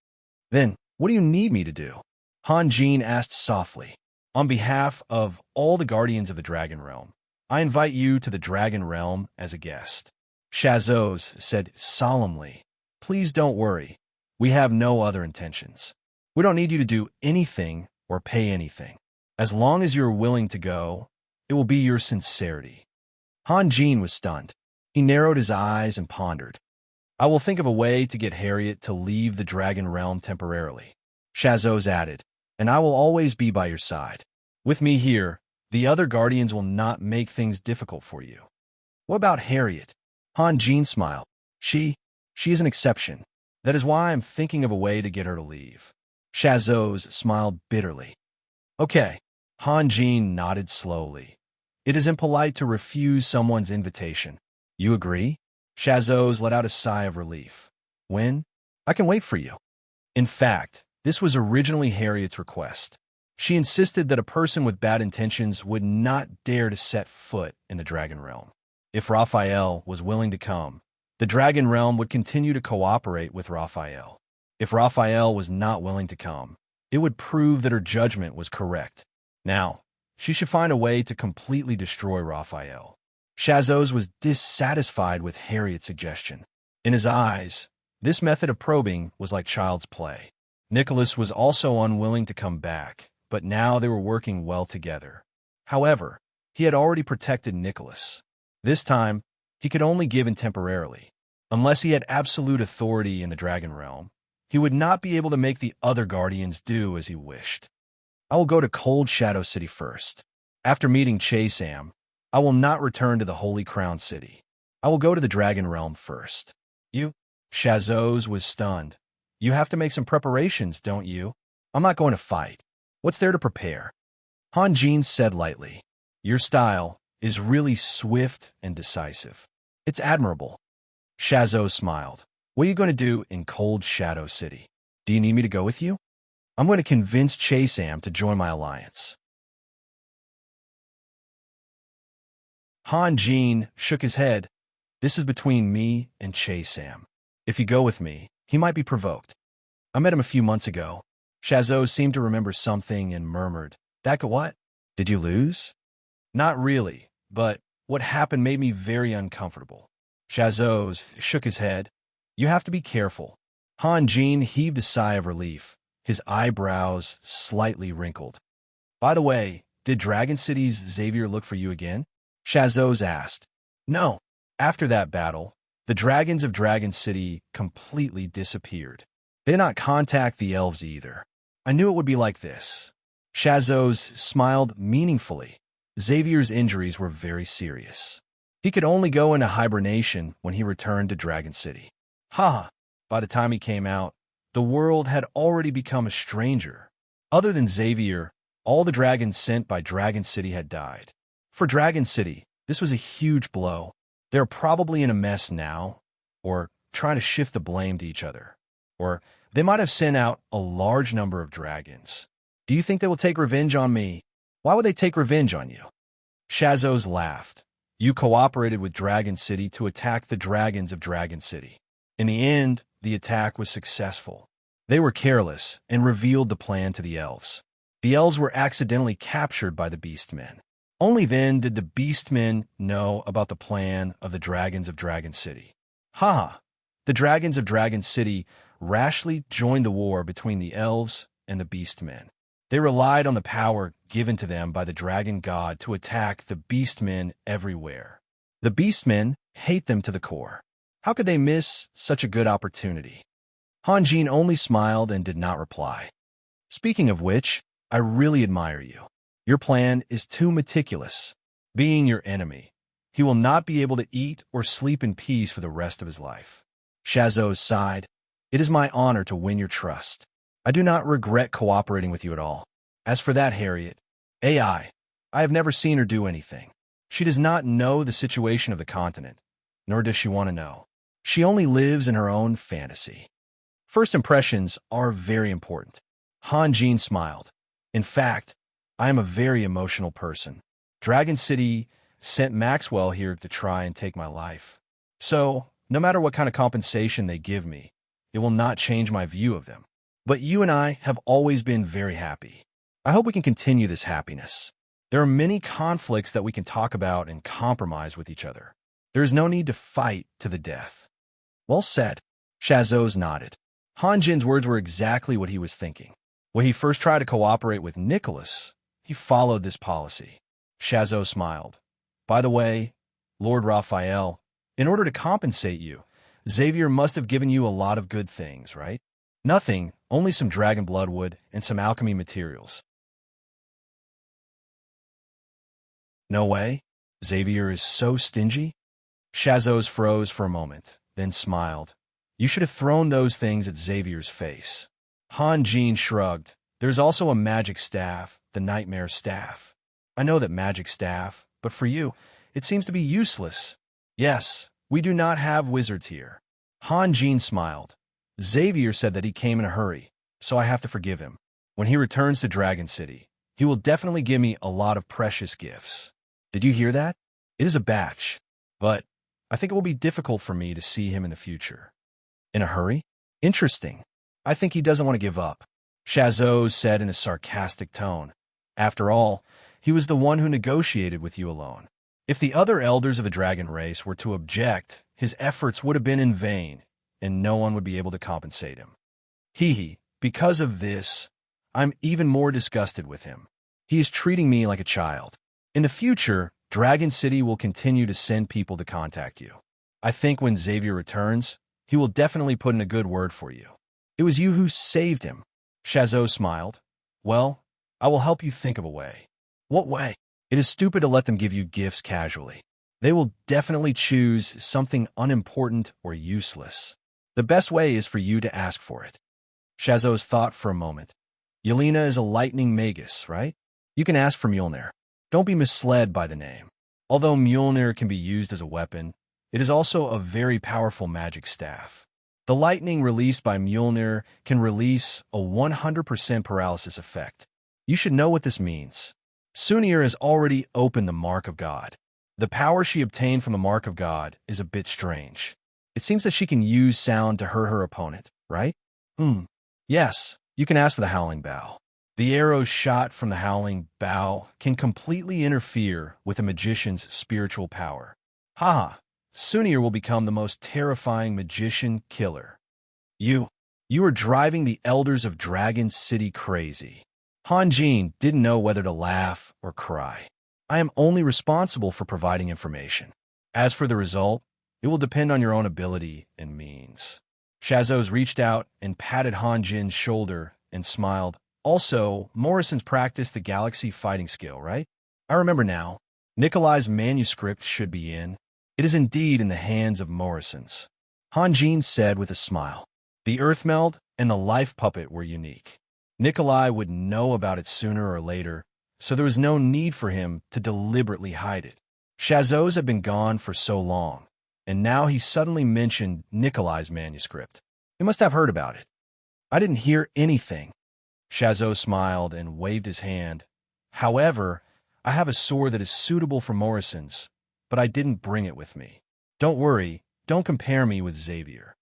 Then, what do you need me to do? Han Jean asked softly. On behalf of all the guardians of the Dragon Realm, I invite you to the Dragon Realm as a guest. Chazot said solemnly, please don't worry. We have no other intentions. We don't need you to do anything or pay anything. As long as you're willing to go, it will be your sincerity. Han Jean was stunned. He narrowed his eyes and pondered. I will think of a way to get Harriet to leave the Dragon Realm temporarily. Chazot added, and I will always be by your side. With me here, the other guardians will not make things difficult for you. What about Harriet? Han Jean smiled. She is an exception. That is why I'm thinking of a way to get her to leave. Chazot smiled bitterly. Okay. Han Jean nodded slowly. It is impolite to refuse someone's invitation. You agree? Chazot let out a sigh of relief. When? I can wait for you. In fact, this was originally Harriet's request. She insisted that a person with bad intentions would not dare to set foot in the Dragon Realm. If Raphael was willing to come, the Dragon Realm would continue to cooperate with Raphael. If Raphael was not willing to come, it would prove that her judgment was correct. Now, she should find a way to completely destroy Raphael. Chazot was dissatisfied with Harriet's suggestion. In his eyes, this method of probing was like child's play. Nicholas was also unwilling to come back, but now they were working well together. However, he had already protected Nicholas. This time, he could only give in temporarily. Unless he had absolute authority in the Dragon Realm, he would not be able to make the other guardians do as he wished. I will go to Cold Shadow City first. After meeting Chasam, I will not return to the Holy Crown City. I will go to the Dragon Realm first. You? Chazot was stunned. You have to make some preparations, don't you? I'm not going to fight. What's there to prepare? Han Jean said lightly. Your style is really swift and decisive. It's admirable. Chazot smiled. What are you going to do in Cold Shadow City? Do you need me to go with you? I'm going to convince Chasam to join my alliance. Han Jean shook his head. This is between me and Chasam. If you go with me, he might be provoked. I met him a few months ago. Chazot seemed to remember something and murmured, That what? Did you lose? Not really, but what happened made me very uncomfortable. Chazot shook his head. You have to be careful. Han Jean heaved a sigh of relief, his eyebrows slightly wrinkled. By the way, did Dragon City's Xavier look for you again? Chazot asked. No. After that battle, the dragons of Dragon City completely disappeared. They did not contact the elves either. I knew it would be like this. Chazot smiled meaningfully. Xavier's injuries were very serious. He could only go into hibernation when he returned to Dragon City. Ha! By the time he came out, the world had already become a stranger. Other than Xavier, all the dragons sent by Dragon City had died. For Dragon City, this was a huge blow. They're probably in a mess now, or trying to shift the blame to each other. Or they might have sent out a large number of dragons. Do you think they will take revenge on me? Why would they take revenge on you? Chazot laughed. You cooperated with Dragon City to attack the dragons of Dragon City. In the end, the attack was successful. They were careless and revealed the plan to the elves. The elves were accidentally captured by the beastmen. Only then did the beastmen know about the plan of the dragons of Dragon City. Ha! The dragons of Dragon City rashly joined the war between the elves and the beastmen. They relied on the power given to them by the dragon god to attack the beastmen everywhere. The beastmen hate them to the core. How could they miss such a good opportunity? Hanjin only smiled and did not reply. Speaking of which, I really admire you. Your plan is too meticulous. Being your enemy, he will not be able to eat or sleep in peace for the rest of his life. Shazos sighed. It is my honor to win your trust. I do not regret cooperating with you at all. As for that Harriet, I have never seen her do anything. She does not know the situation of the continent, nor does she want to know. She only lives in her own fantasy. First impressions are very important. Hanjin smiled. In fact, I am a very emotional person. Dragon City sent Maxwell here to try and take my life. So, no matter what kind of compensation they give me, it will not change my view of them. But you and I have always been very happy. I hope we can continue this happiness. There are many conflicts that we can talk about and compromise with each other. There is no need to fight to the death. Well said. Shazos nodded. Hanjin's words were exactly what he was thinking. When he first tried to cooperate with Nicholas, he followed this policy. Shazos smiled. By the way, Lord Raphael, in order to compensate you, Xavier must have given you a lot of good things, right? Nothing, only some dragon bloodwood and some alchemy materials. No way. Xavier is so stingy? Shazos froze for a moment, then smiled. You should have thrown those things at Xavier's face. Hanjin shrugged. There's also a magic staff, the nightmare staff. I know that magic staff, but for you, it seems to be useless. Yes, we do not have wizards here. Hanjin smiled. Xavier said that he came in a hurry, so I have to forgive him. When he returns to Dragon City, he will definitely give me a lot of precious gifts. Did you hear that? It is a batch, but I think it will be difficult for me to see him in the future. In a hurry? Interesting. I think he doesn't want to give up, Shazos said in a sarcastic tone. After all, he was the one who negotiated with you alone. If the other elders of the dragon race were to object, his efforts would have been in vain, and no one would be able to compensate him. Because of this, I'm even more disgusted with him. He is treating me like a child. In the future, Dragon City will continue to send people to contact you. I think when Xavier returns, he will definitely put in a good word for you. It was you who saved him. Shazot smiled. Well, I will help you think of a way. What way? It is stupid to let them give you gifts casually. They will definitely choose something unimportant or useless. The best way is for you to ask for it. Shazos thought for a moment. Yelena is a lightning magus, right? You can ask for Mjolnir. Don't be misled by the name. Although Mjolnir can be used as a weapon, it is also a very powerful magic staff. The lightning released by Mjolnir can release a 100% paralysis effect. You should know what this means. Sunir has already opened the Mark of God. The power she obtained from the Mark of God is a bit strange. It seems that she can use sound to hurt her opponent, right? Yes, you can ask for the Howling Bow. The arrows shot from the Howling Bow can completely interfere with a magician's spiritual power. Sunir will become the most terrifying magician killer. You are driving the elders of Dragon City crazy. Hanjin didn't know whether to laugh or cry. I am only responsible for providing information. As for the result, it will depend on your own ability and means. Shazos reached out and patted Hanjin's shoulder and smiled. Also, Morrison's practiced the galaxy fighting skill, right? I remember now. Nikolai's manuscript should be in. It is indeed in the hands of Morrison's. Hanjin said with a smile. The Earth Meld and the Life Puppet were unique. Nikolai would know about it sooner or later, so there was no need for him to deliberately hide it. Shazos had been gone for so long, and now he suddenly mentioned Nikolai's manuscript. He must have heard about it. I didn't hear anything. Shazos smiled and waved his hand. However, I have a sword that is suitable for Morrison's, but I didn't bring it with me. Don't worry, don't compare me with Xavier.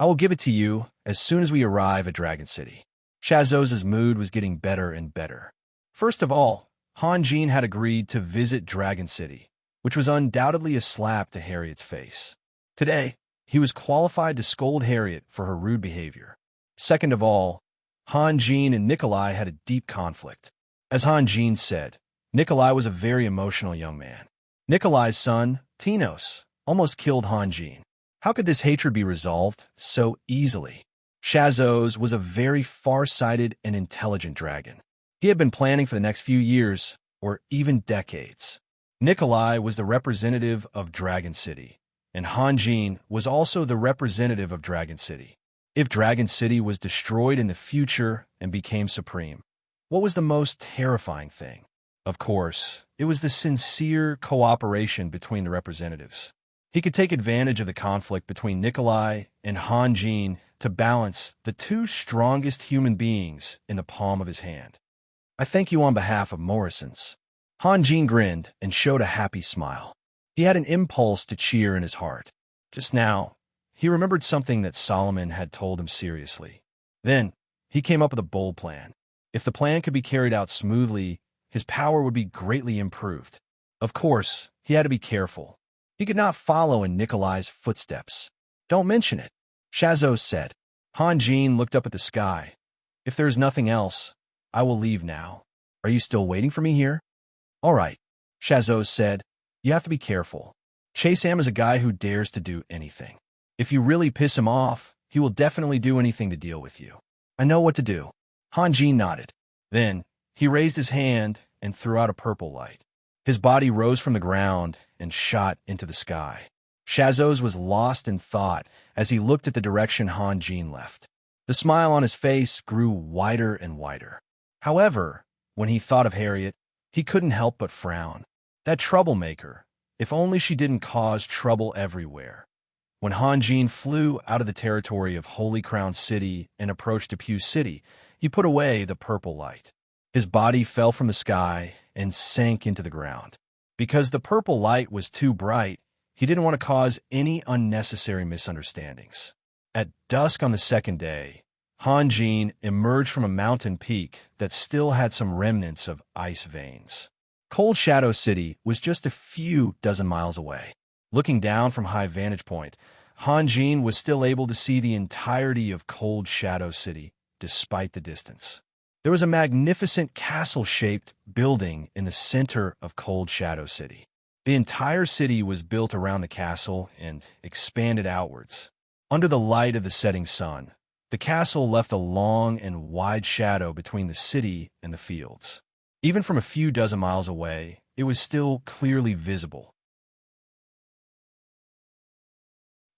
I will give it to you as soon as we arrive at Dragon City. Shazos' mood was getting better and better. First of all, Hanjin had agreed to visit Dragon City, which was undoubtedly a slap to Harriet's face. Today, he was qualified to scold Harriet for her rude behavior. Second of all, Han Jin and Nikolai had a deep conflict. As Han Jin said, Nikolai was a very emotional young man. Nikolai's son, Tinos, almost killed Han Jin. How could this hatred be resolved so easily? Shazos was a very far-sighted and intelligent dragon. He had been planning for the next few years, or even decades. Nikolai was the representative of Dragon City, and Han Jin was also the representative of Dragon City. If Dragon City was destroyed in the future and became supreme, what was the most terrifying thing? Of course, it was the sincere cooperation between the representatives. He could take advantage of the conflict between Nikolai and Han Jin to balance the two strongest human beings in the palm of his hand. I thank you on behalf of Morrison's. Han Jin grinned and showed a happy smile. He had an impulse to cheer in his heart. Just now, he remembered something that Solomon had told him seriously. Then, he came up with a bold plan. If the plan could be carried out smoothly, his power would be greatly improved. Of course, he had to be careful. He could not follow in Nikolai's footsteps. Don't mention it, Shazos said. Han Jin looked up at the sky. If there is nothing else, I will leave now. Are you still waiting for me here? All right, Shazos said. You have to be careful. Chase-Am is a guy who dares to do anything. If you really piss him off, he will definitely do anything to deal with you. I know what to do. Han Jin nodded. Then, he raised his hand and threw out a purple light. His body rose from the ground and shot into the sky. Shazos was lost in thought as he looked at the direction Han Jin left. The smile on his face grew wider and wider. However, when he thought of Harriet, he couldn't help but frown. That troublemaker, if only she didn't cause trouble everywhere. When Han Jin flew out of the territory of Holy Crown City and approached Depew City, he put away the purple light. His body fell from the sky and sank into the ground. Because the purple light was too bright, he didn't want to cause any unnecessary misunderstandings. At dusk on the second day, Han Jin emerged from a mountain peak that still had some remnants of ice veins. Cold Shadow City was just a few dozen miles away. Looking down from high vantage point, Han Jin was still able to see the entirety of Cold Shadow City, despite the distance. There was a magnificent castle-shaped building in the center of Cold Shadow City. The entire city was built around the castle and expanded outwards. Under the light of the setting sun, the castle left a long and wide shadow between the city and the fields. Even from a few dozen miles away, it was still clearly visible.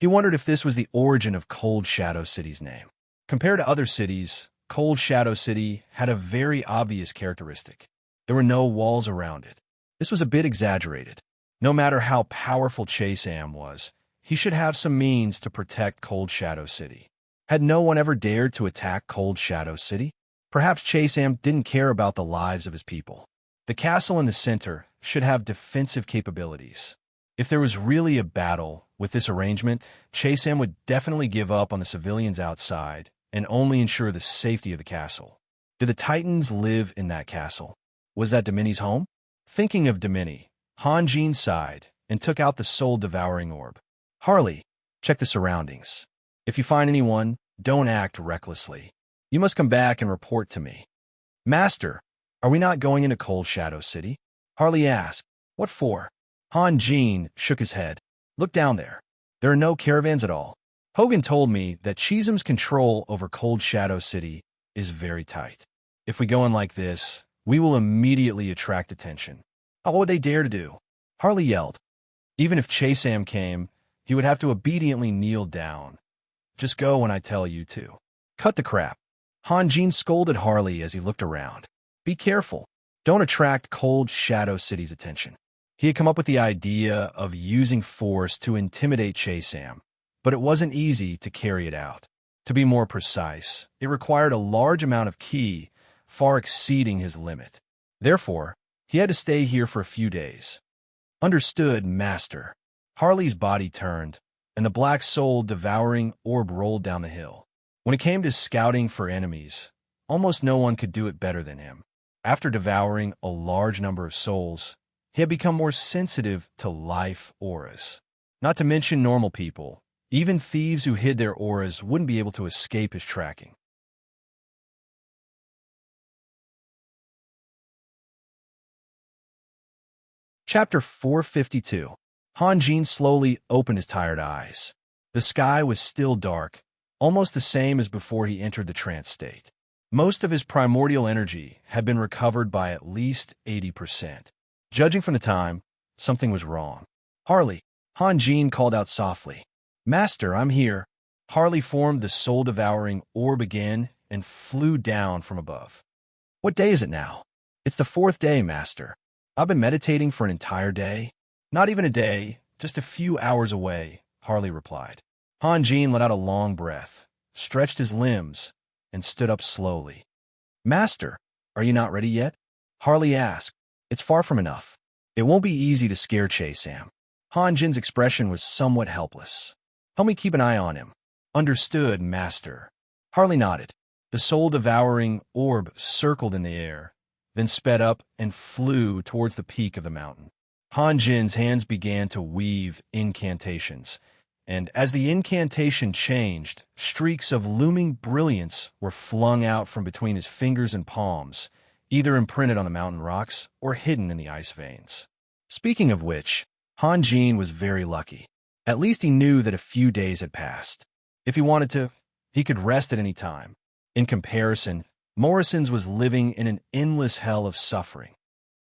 He wondered if this was the origin of Cold Shadow City's name. Compared to other cities, Cold Shadow City had a very obvious characteristic. There were no walls around it. This was a bit exaggerated. No matter how powerful Chase-Am was, he should have some means to protect Cold Shadow City. Had no one ever dared to attack Cold Shadow City? Perhaps Chase-Am didn't care about the lives of his people. The castle in the center should have defensive capabilities. If there was really a battle with this arrangement, Chase-Am would definitely give up on the civilians outside and only ensure the safety of the castle. Did the Titans live in that castle? Was that Domini's home? Thinking of Domini, Han Jin sighed and took out the soul-devouring orb. Harley, check the surroundings. If you find anyone, don't act recklessly. You must come back and report to me. Master, are we not going into Cold Shadow City? Harley asked. What for? Han Jin shook his head. Look down there. There are no caravans at all. Hogan told me that Cheesem's control over Cold Shadow City is very tight. If we go in like this, we will immediately attract attention. What would they dare to do? Harley yelled. Even if Chase-Am came, he would have to obediently kneel down. Just go when I tell you to. Cut the crap. Han Jin scolded Harley as he looked around. Be careful. Don't attract Cold Shadow City's attention. He had come up with the idea of using force to intimidate Chase-Am, but it wasn't easy to carry it out. To be more precise, it required a large amount of ki, far exceeding his limit. Therefore, he had to stay here for a few days. Understood, Master. Harley's body turned, and the black soul-devouring orb rolled down the hill. When it came to scouting for enemies, almost no one could do it better than him. After devouring a large number of souls, he had become more sensitive to life auras. Not to mention normal people, Even thieves who hid their auras wouldn't be able to escape his tracking. Chapter 452. Hanjin slowly opened his tired eyes. The sky was still dark, almost the same as before he entered the trance state. Most of his primordial energy had been recovered by at least 80%. Judging from the time, something was wrong. Harley, Hanjin called out softly. Master, I'm here. Harley formed the soul-devouring orb again and flew down from above. What day is it now? It's the 4th day, Master. I've been meditating for an entire day. Not even a day, just a few hours away, Harley replied. Hanjin let out a long breath, stretched his limbs, and stood up slowly. Master, are you not ready yet? Harley asked. It's far from enough. It won't be easy to scare Chasam. Hanjin's expression was somewhat helpless. Help me keep an eye on him. Understood, Master. Harley nodded. The soul-devouring orb circled in the air, then sped up and flew towards the peak of the mountain. Hanjin's hands began to weave incantations, and as the incantation changed, streaks of looming brilliance were flung out from between his fingers and palms, either imprinted on the mountain rocks or hidden in the ice veins. Speaking of which, Hanjin was very lucky. At least he knew that a few days had passed. If he wanted to, he could rest at any time. In comparison, Morrison's was living in an endless hell of suffering.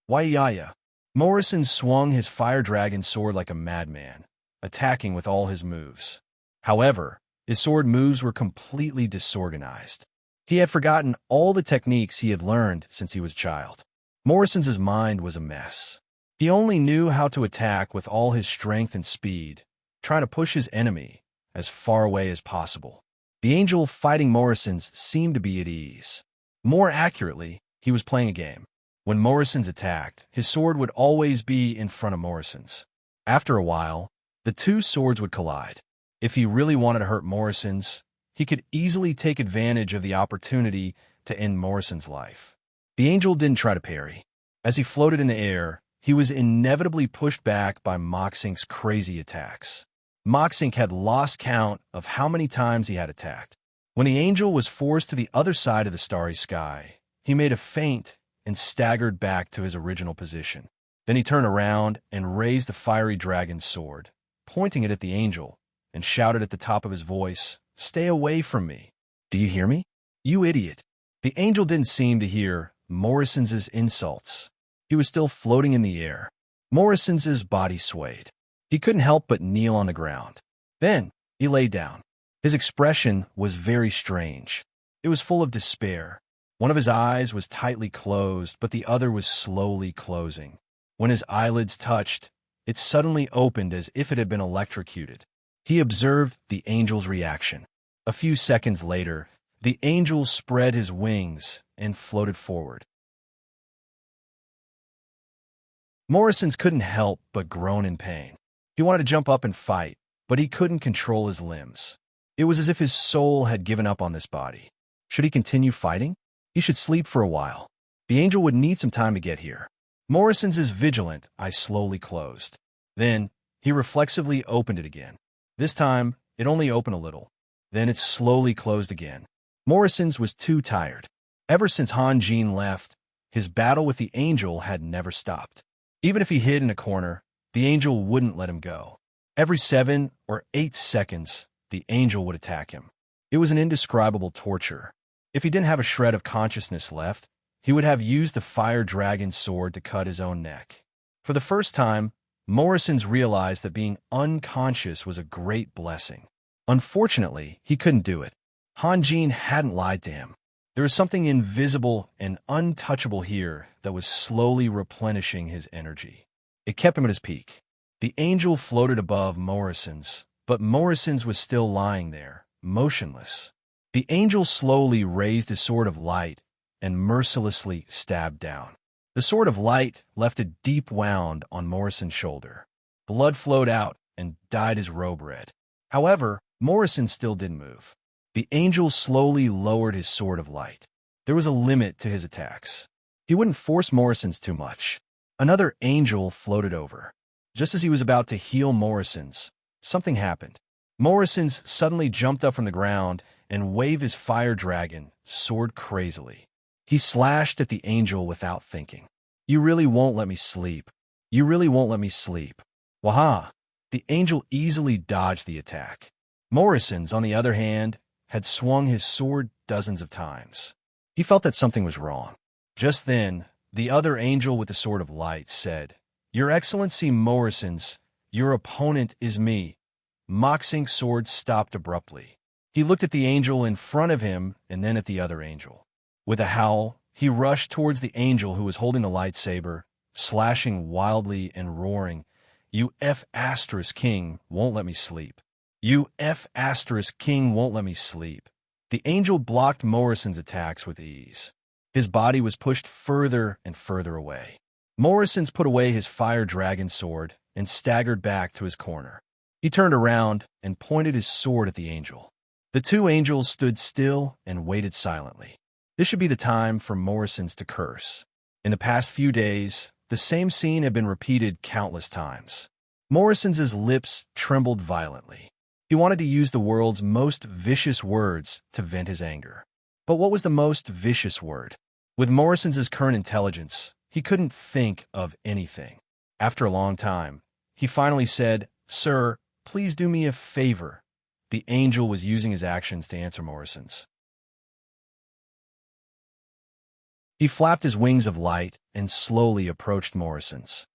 Wayaya. Morrison swung his fire dragon sword like a madman, attacking with all his moves. However, his sword moves were completely disorganized. He had forgotten all the techniques he had learned since he was a child. Morrison's mind was a mess. He only knew how to attack with all his strength and speed, trying to push his enemy as far away as possible. The angel fighting Morrison's seemed to be at ease. More accurately, he was playing a game. When Morrison's attacked, his sword would always be in front of Morrison's. After a while, the two swords would collide. If he really wanted to hurt Morrison's, he could easily take advantage of the opportunity to end Morrison's life. The angel didn't try to parry. As he floated in the air, he was inevitably pushed back by Moxink's crazy attacks. Moxink had lost count of how many times he had attacked. When the angel was forced to the other side of the starry sky, he made a feint and staggered back to his original position. Then he turned around and raised the fiery dragon's sword, pointing it at the angel, and shouted at the top of his voice, "Stay away from me. Do you hear me? You idiot." The angel didn't seem to hear Morrison's insults. He was still floating in the air. Morrison's body swayed. He couldn't help but kneel on the ground. Then he lay down. His expression was very strange. It was full of despair. One of his eyes was tightly closed, but the other was slowly closing. When his eyelids touched, it suddenly opened as if it had been electrocuted. He observed the angel's reaction. A few seconds later, the angel spread his wings and floated forward. Morrison's couldn't help but groan in pain. He wanted to jump up and fight, but he couldn't control his limbs. It was as if his soul had given up on this body. Should he continue fighting? He should sleep for a while. The angel would need some time to get here. Morrison's vigilant eyes slowly closed. Then, he reflexively opened it again. This time, it only opened a little. Then it slowly closed again. Morrison's was too tired. Ever since Hanjin left, his battle with the angel had never stopped. Even if he hid in a corner, the angel wouldn't let him go. Every 7 or 8 seconds, the angel would attack him. It was an indescribable torture. If he didn't have a shred of consciousness left, he would have used the fire dragon sword to cut his own neck. For the first time, Morrison's realized that being unconscious was a great blessing. Unfortunately, he couldn't do it. Hanjin hadn't lied to him. There was something invisible and untouchable here that was slowly replenishing his energy. It kept him at his peak. The angel floated above Morrison's, but Morrison's was still lying there, motionless. The angel slowly raised his sword of light and mercilessly stabbed down. The sword of light left a deep wound on Morrison's shoulder. Blood flowed out and dyed his robe red. However, Morrison still didn't move. The angel slowly lowered his sword of light. There was a limit to his attacks. He wouldn't force Morrison's too much. Another angel floated over. Just as he was about to heal Morrison's, something happened. Morrison's suddenly jumped up from the ground and waved his fire dragon sword crazily. He slashed at the angel without thinking. You really won't let me sleep. You really won't let me sleep. Waha! The angel easily dodged the attack. Morrison's, on the other hand, had swung his sword dozens of times. He felt that something was wrong. Just then, the other angel with the sword of light said, Your Excellency Morrison's, your opponent is me. Moxing's sword stopped abruptly. He looked at the angel in front of him and then at the other angel. With a howl, he rushed towards the angel who was holding the lightsaber, slashing wildly and roaring, You F***king won't let me sleep. You F***king won't let me sleep. The angel blocked Morrison's attacks with ease. His body was pushed further and further away. Morrison's put away his fire dragon sword and staggered back to his corner. He turned around and pointed his sword at the angel. The two angels stood still and waited silently. This should be the time for Morrison's to curse. In the past few days, the same scene had been repeated countless times. Morrison's lips trembled violently. He wanted to use the world's most vicious words to vent his anger. But what was the most vicious word? With Morrison's current intelligence, he couldn't think of anything. After a long time, he finally said, Sir, please do me a favor. The angel was using his actions to answer Morrison's. He flapped his wings of light and slowly approached Morrison's.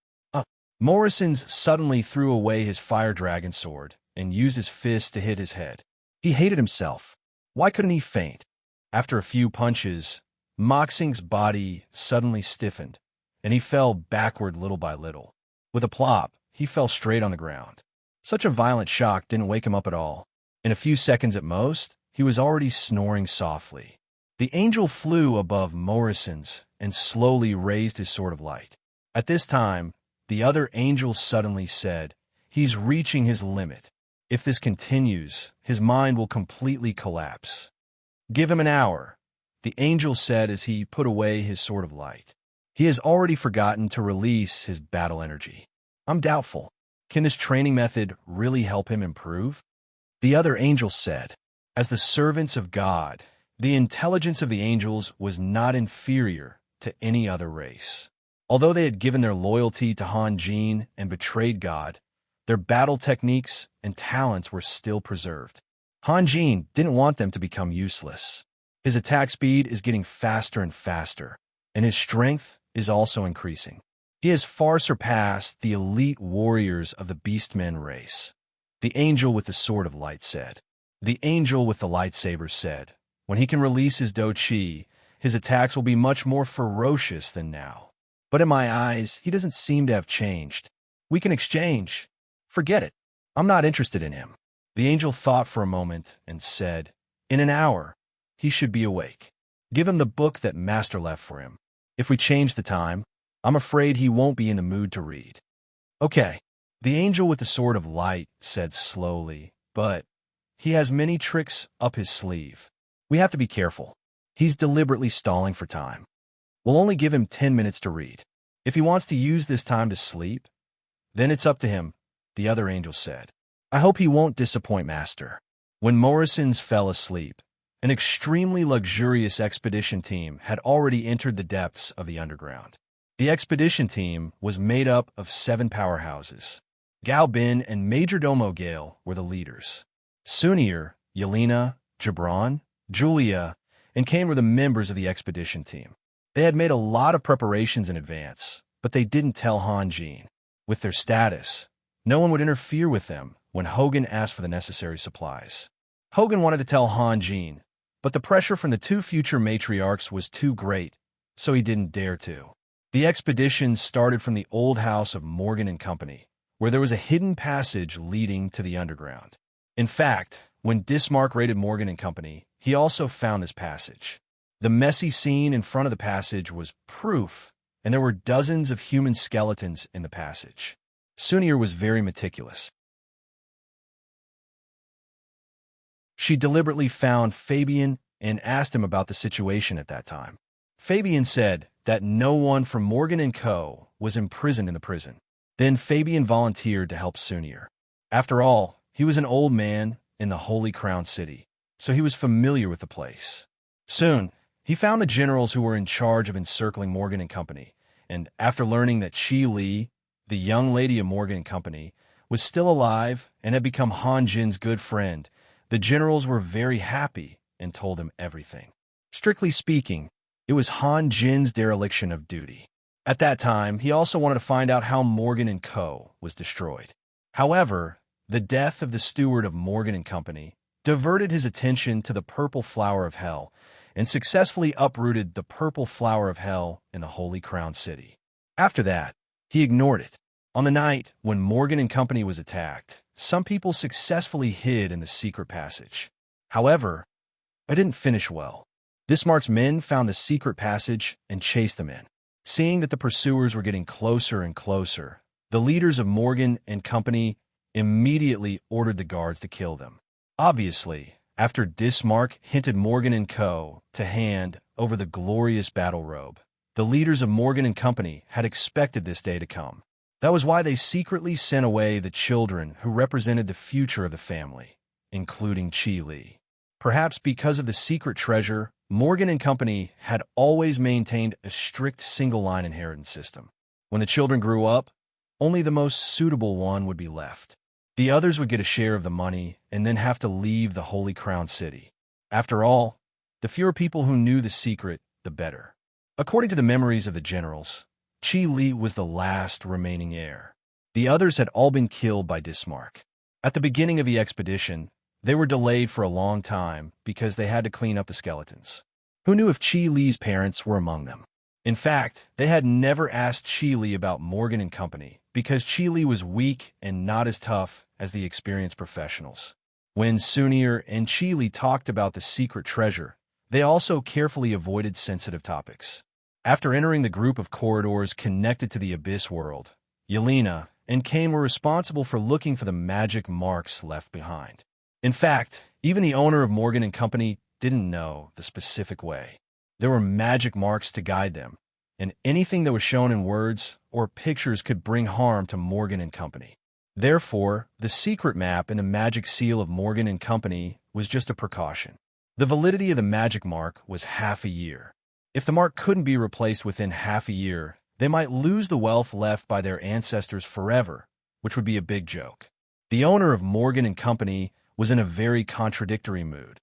Morrison's suddenly threw away his fire dragon sword and used his fist to hit his head. He hated himself. Why couldn't he faint? After a few punches, Moxing's body suddenly stiffened, and he fell backward little by little. With a plop, he fell straight on the ground. Such a violent shock didn't wake him up at all. In a few seconds at most, he was already snoring softly. The angel flew above Morrison's and slowly raised his sword of light. At this time, the other angel suddenly said, He's reaching his limit. If this continues, his mind will completely collapse. Give him an hour, the angel said as he put away his sword of light. He has already forgotten to release his battle energy. I'm doubtful. Can this training method really help him improve? The other angel said, As the servants of God, the intelligence of the angels was not inferior to any other race. Although they had given their loyalty to Han Jin and betrayed God, their battle techniques and talents were still preserved. Han Jin didn't want them to become useless. His attack speed is getting faster and faster, and his strength is also increasing. He has far surpassed the elite warriors of the Beastmen race. The angel with the sword of light said. The angel with the lightsaber said, When he can release his Do Chi, his attacks will be much more ferocious than now. But in my eyes, he doesn't seem to have changed. We can exchange. Forget it. I'm not interested in him. The angel thought for a moment and said, In an hour, he should be awake. Give him the book that Master left for him. If we change the time, I'm afraid he won't be in the mood to read. Okay, the angel with the sword of light said slowly, but he has many tricks up his sleeve. We have to be careful. He's deliberately stalling for time. We'll only give him 10 minutes to read. If he wants to use this time to sleep, then it's up to him, the other angel said. I hope he won't disappoint Master. When Morrison's fell asleep, an extremely luxurious expedition team had already entered the depths of the underground. The expedition team was made up of 7 powerhouses. Gao Bin and Majordomo Gale were the leaders. Sunir, Yelena, Gibran, Julia, and Kane were the members of the expedition team. They had made a lot of preparations in advance, but they didn't tell Han Jin. With their status, no one would interfere with them when Hogan asked for the necessary supplies. Hogan wanted to tell Han Jin, but the pressure from the 2 future matriarchs was too great, so he didn't dare to. The expedition started from the old house of Morgan and Company, where there was a hidden passage leading to the underground. In fact, when Dismark raided Morgan and Company, he also found this passage. The messy scene in front of the passage was proof, and there were dozens of human skeletons in the passage. Sunir was very meticulous. She deliberately found Fabian and asked him about the situation at that time. Fabian said that no one from Morgan & Co. was imprisoned in the prison. Then Fabian volunteered to help Sunir. After all, he was an old man in the Holy Crown City, so he was familiar with the place. Soon, he found the generals who were in charge of encircling Morgan and Company, and after learning that Qi Li, the young lady of Morgan and Company, was still alive and had become Han Jin's good friend, the generals were very happy and told him everything. Strictly speaking, it was Han Jin's dereliction of duty. At that time, he also wanted to find out how Morgan and Co. was destroyed. However, the death of the steward of Morgan and Company diverted his attention to the purple flower of hell and successfully uprooted the purple flower of hell in the Holy Crown City. After that, he ignored it. On the night when Morgan and Company was attacked, some people successfully hid in the secret passage. However, it didn't finish well. Bismarck's men found the secret passage and chased them in. Seeing that the pursuers were getting closer and closer, the leaders of Morgan and Company immediately ordered the guards to kill them. Obviously, after Bismarck hinted Morgan and Co. to hand over the glorious battle robe, the leaders of Morgan and Company had expected this day to come. That was why they secretly sent away the children who represented the future of the family, including Qi Li. Perhaps because of the secret treasure, Morgan and Company had always maintained a strict single-line inheritance system. When the children grew up, only the most suitable one would be left. The others would get a share of the money and then have to leave the Holy Crown City. After all, the fewer people who knew the secret, the better. According to the memories of the generals, Qi Li was the last remaining heir. The others had all been killed by Bismarck. At the beginning of the expedition, they were delayed for a long time because they had to clean up the skeletons. Who knew if Qi Li's parents were among them? In fact, they had never asked Qi Li about Morgan and Company because Qi Li was weak and not as tough as the experienced professionals. When Sunir and Qi Li talked about the secret treasure, they also carefully avoided sensitive topics. After entering the group of corridors connected to the Abyss world, Yelena and Kane were responsible for looking for the magic marks left behind. In fact, even the owner of Morgan and Company didn't know the specific way. There were magic marks to guide them, and anything that was shown in words or pictures could bring harm to Morgan and Company. Therefore, the secret map and the magic seal of Morgan and Company was just a precaution. The validity of the magic mark was half a year. If the mark couldn't be replaced within half a year, they might lose the wealth left by their ancestors forever, which would be a big joke. The owner of Morgan and Company was in a very contradictory mood.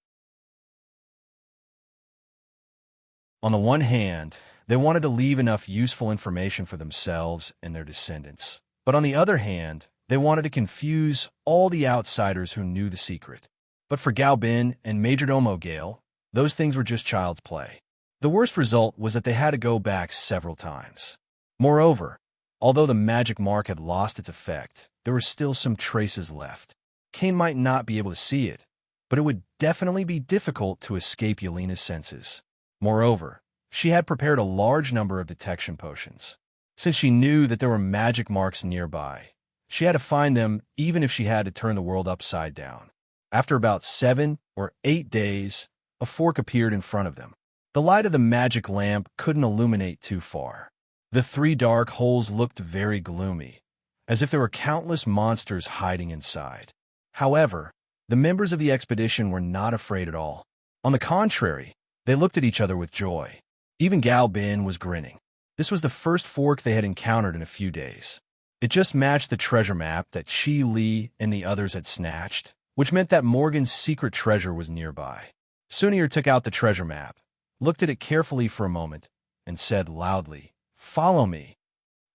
On the one hand, they wanted to leave enough useful information for themselves and their descendants. But on the other hand, they wanted to confuse all the outsiders who knew the secret. But for Gao Bin and Majordomo Gale, those things were just child's play. The worst result was that they had to go back several times. Moreover, although the magic mark had lost its effect, there were still some traces left. Kane might not be able to see it, but it would definitely be difficult to escape Yelena's senses. Moreover, she had prepared a large number of detection potions. Since she knew that there were magic marks nearby, she had to find them even if she had to turn the world upside down. After about 7 or 8 days, a fork appeared in front of them. The light of the magic lamp couldn't illuminate too far. The 3 dark holes looked very gloomy, as if there were countless monsters hiding inside. However, the members of the expedition were not afraid at all. On the contrary, they looked at each other with joy. Even Gao Bin was grinning. This was the first fork they had encountered in a few days. It just matched the treasure map that Qi Li and the others had snatched, which meant that Morgan's secret treasure was nearby. Sunir took out the treasure map, looked at it carefully for a moment, and said loudly, "Follow me."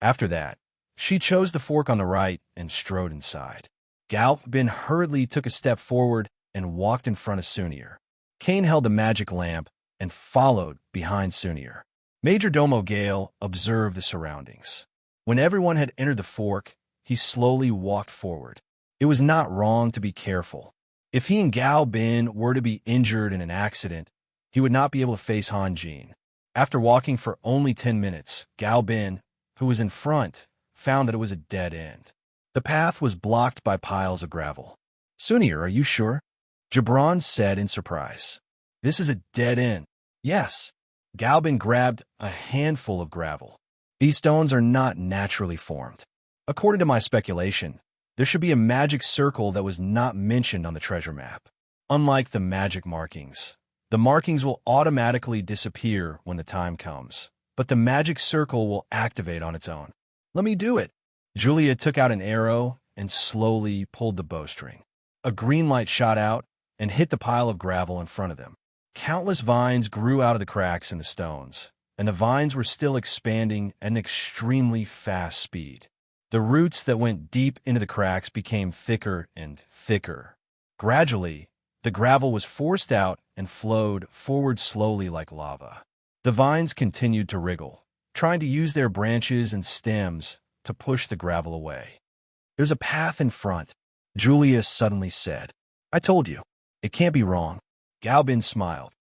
After that, she chose the fork on the right and strode inside. Gao Bin hurriedly took a step forward and walked in front of Sunir. Kane held the magic lamp and followed behind Sunir. Majordomo Gale observed the surroundings. When everyone had entered the fork, he slowly walked forward. It was not wrong to be careful. If he and Gao Bin were to be injured in an accident, he would not be able to face Han Jin. After walking for only 10 minutes, Gao Bin, who was in front, found that it was a dead end. The path was blocked by piles of gravel. "Sunir, are you sure?" Gibran said in surprise. "This is a dead end." "Yes." Gao Bin grabbed a handful of gravel. "These stones are not naturally formed. According to my speculation, There should be a magic circle that was not mentioned on the treasure map. Unlike the magic markings, the markings will automatically disappear when the time comes, but the magic circle will activate on its own. Let me do it. Julia took out an arrow and slowly pulled the bowstring. A green light shot out and hit the pile of gravel in front of them. Countless vines grew out of the cracks in the stones, and the vines were still expanding at an extremely fast speed. The roots that went deep into the cracks became thicker and thicker. Gradually, the gravel was forced out and flowed forward slowly like lava. The vines continued to wriggle, trying to use their branches and stems to push the gravel away. "There's a path in front," Julia suddenly said. "I told you. It can't be wrong." Galbin smiled.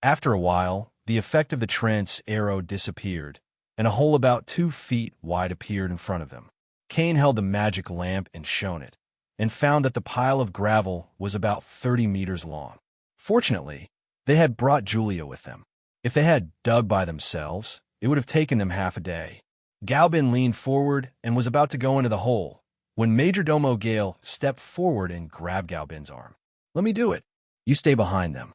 After a while, the effect of the Trent's arrow disappeared, and a hole about 2 feet wide appeared in front of them. Cain held the magic lamp and shone it, and found that the pile of gravel was about 30 meters long. Fortunately, they had brought Julia with them. If they had dug by themselves, it would have taken them half a day. Galbin leaned forward and was about to go into the hole, when Majordomo Gale stepped forward and grabbed Galbin's arm. "Let me do it. You stay behind them."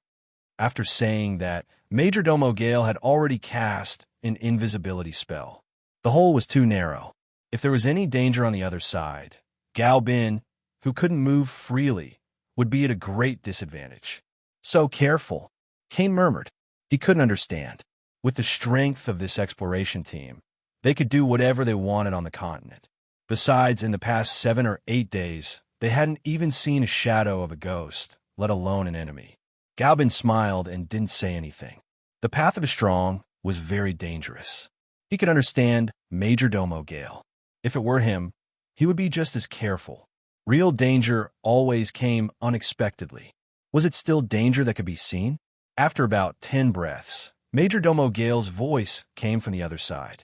After saying that, Majordomo Gale had already cast an invisibility spell. The hole was too narrow. If there was any danger on the other side, Galbin, who couldn't move freely, would be at a great disadvantage. "So careful," Cain murmured. He couldn't understand. With the strength of this exploration team, they could do whatever they wanted on the continent. Besides, in the past 7 or 8 days, they hadn't even seen a shadow of a ghost, let alone an enemy. Galbin smiled and didn't say anything. The path of the strong was very dangerous. He could understand Majordomo Gale. If it were him, he would be just as careful. Real danger always came unexpectedly. Was it still danger that could be seen? After about 10 breaths, Majordomo Gale's voice came from the other side.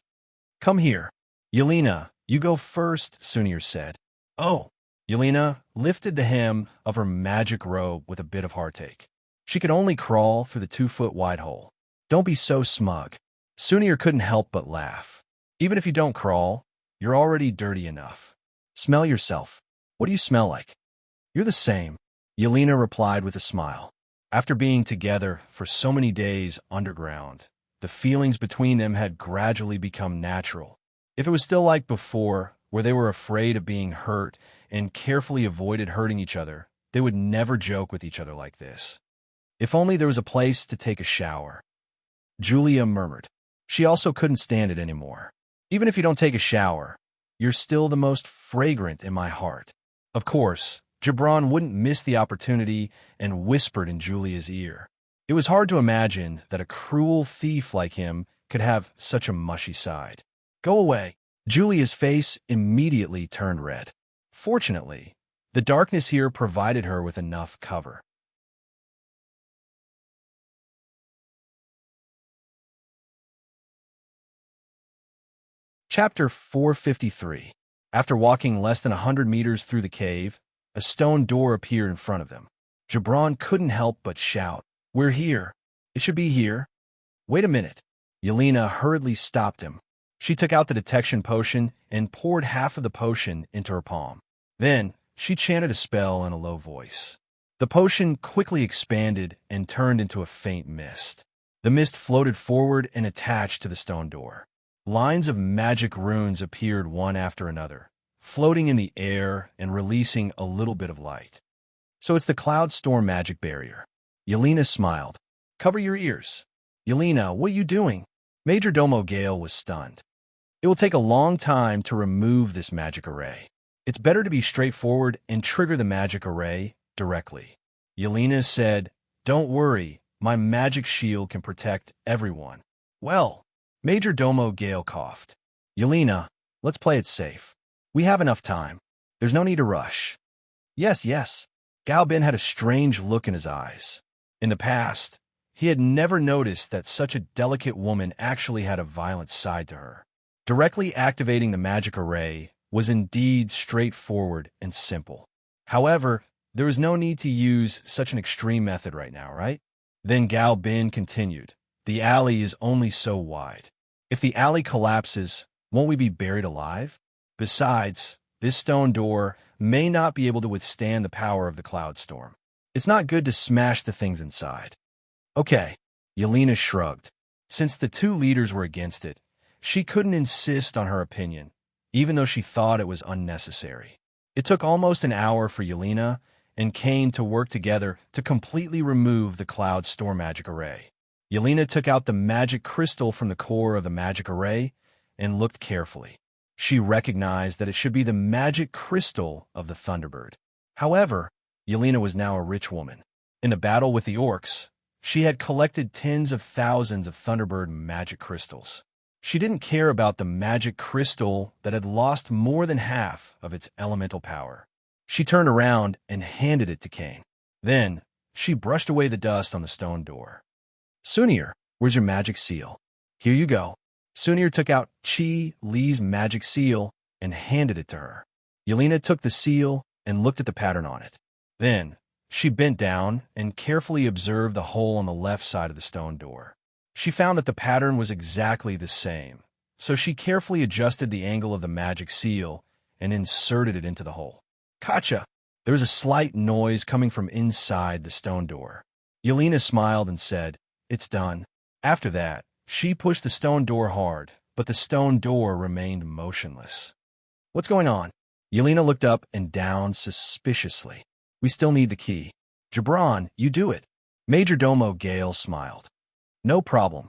"Come here. Yelena, you go first," Sunir said. "Oh." Yelena lifted the hem of her magic robe with a bit of heartache. She could only crawl through the 2-foot-wide hole. "Don't be so smug." Sunir couldn't help but laugh. "Even if you don't crawl, you're already dirty enough. Smell yourself. What do you smell like?" "You're the same," Yelena replied with a smile. After being together for so many days underground, the feelings between them had gradually become natural. If it was still like before, where they were afraid of being hurt and carefully avoided hurting each other, they would never joke with each other like this. If only there was a place to take a shower. Julia murmured. She also couldn't stand it anymore. "Even if you don't take a shower, you're still the most fragrant in my heart." Of course, Gibran wouldn't miss the opportunity and whispered in Julia's ear. It was hard to imagine that a cruel thief like him could have such a mushy side. "Go away." Julia's face immediately turned red. Fortunately, the darkness here provided her with enough cover. Chapter 453. After walking less than 100 meters through the cave, a stone door appeared in front of them. Gibran couldn't help but shout, "We're here. It should be here." "Wait a minute." Yelena hurriedly stopped him. She took out the detection potion and poured half of the potion into her palm. Then, she chanted a spell in a low voice. The potion quickly expanded and turned into a faint mist. The mist floated forward and attached to the stone door. Lines of magic runes appeared one after another, floating in the air and releasing a little bit of light. "So it's the cloud storm magic barrier." Yelena smiled. "Cover your ears." "Yelena, what are you doing?" Majordomo Gale was stunned. "It will take a long time to remove this magic array. It's better to be straightforward and trigger the magic array directly." Yelena said, "Don't worry, my magic shield can protect everyone." "Well," Majordomo Gale coughed. "Yelena, let's play it safe. We have enough time. There's no need to rush." "Yes, yes." Galbin had a strange look in his eyes. In the past, he had never noticed that such a delicate woman actually had a violent side to her. Directly activating the magic array was indeed straightforward and simple. However, there was no need to use such an extreme method right now, right? Then Galbin continued, "The alley is only so wide. If the alley collapses, Won't we be buried alive? Besides, this stone door may not be able to withstand the power of the cloud storm. It's not good to smash the things inside. Okay, Yelena shrugged. Since the two leaders were against it, she couldn't insist on her opinion, even though she thought it was unnecessary. It took almost an hour for Yelena and Kane to work together to completely remove the cloud storm magic array. Yelena took out the magic crystal from the core of the magic array and looked carefully. She recognized that it should be the magic crystal of the Thunderbird. However, Yelena was now a rich woman. In the battle with the orcs, she had collected tens of thousands of Thunderbird magic crystals. She didn't care about the magic crystal that had lost more than half of its elemental power. She turned around and handed it to Kane. Then, she brushed away the dust on the stone door. Sunir, where's your magic seal? Here you go. Sunir took out Chi Li's magic seal and handed it to her. Yelena took the seal and looked at the pattern on it. Then, she bent down and carefully observed the hole on the left side of the stone door. She found that the pattern was exactly the same, so she carefully adjusted the angle of the magic seal and inserted it into the hole. Gotcha! There was a slight noise coming from inside the stone door. Yelena smiled and said, "It's done." After that, she pushed the stone door hard, but the stone door remained motionless. What's going on? Yelena looked up and down suspiciously. We still need the key. Gibran, you do it. Major Domo Gale smiled. No problem.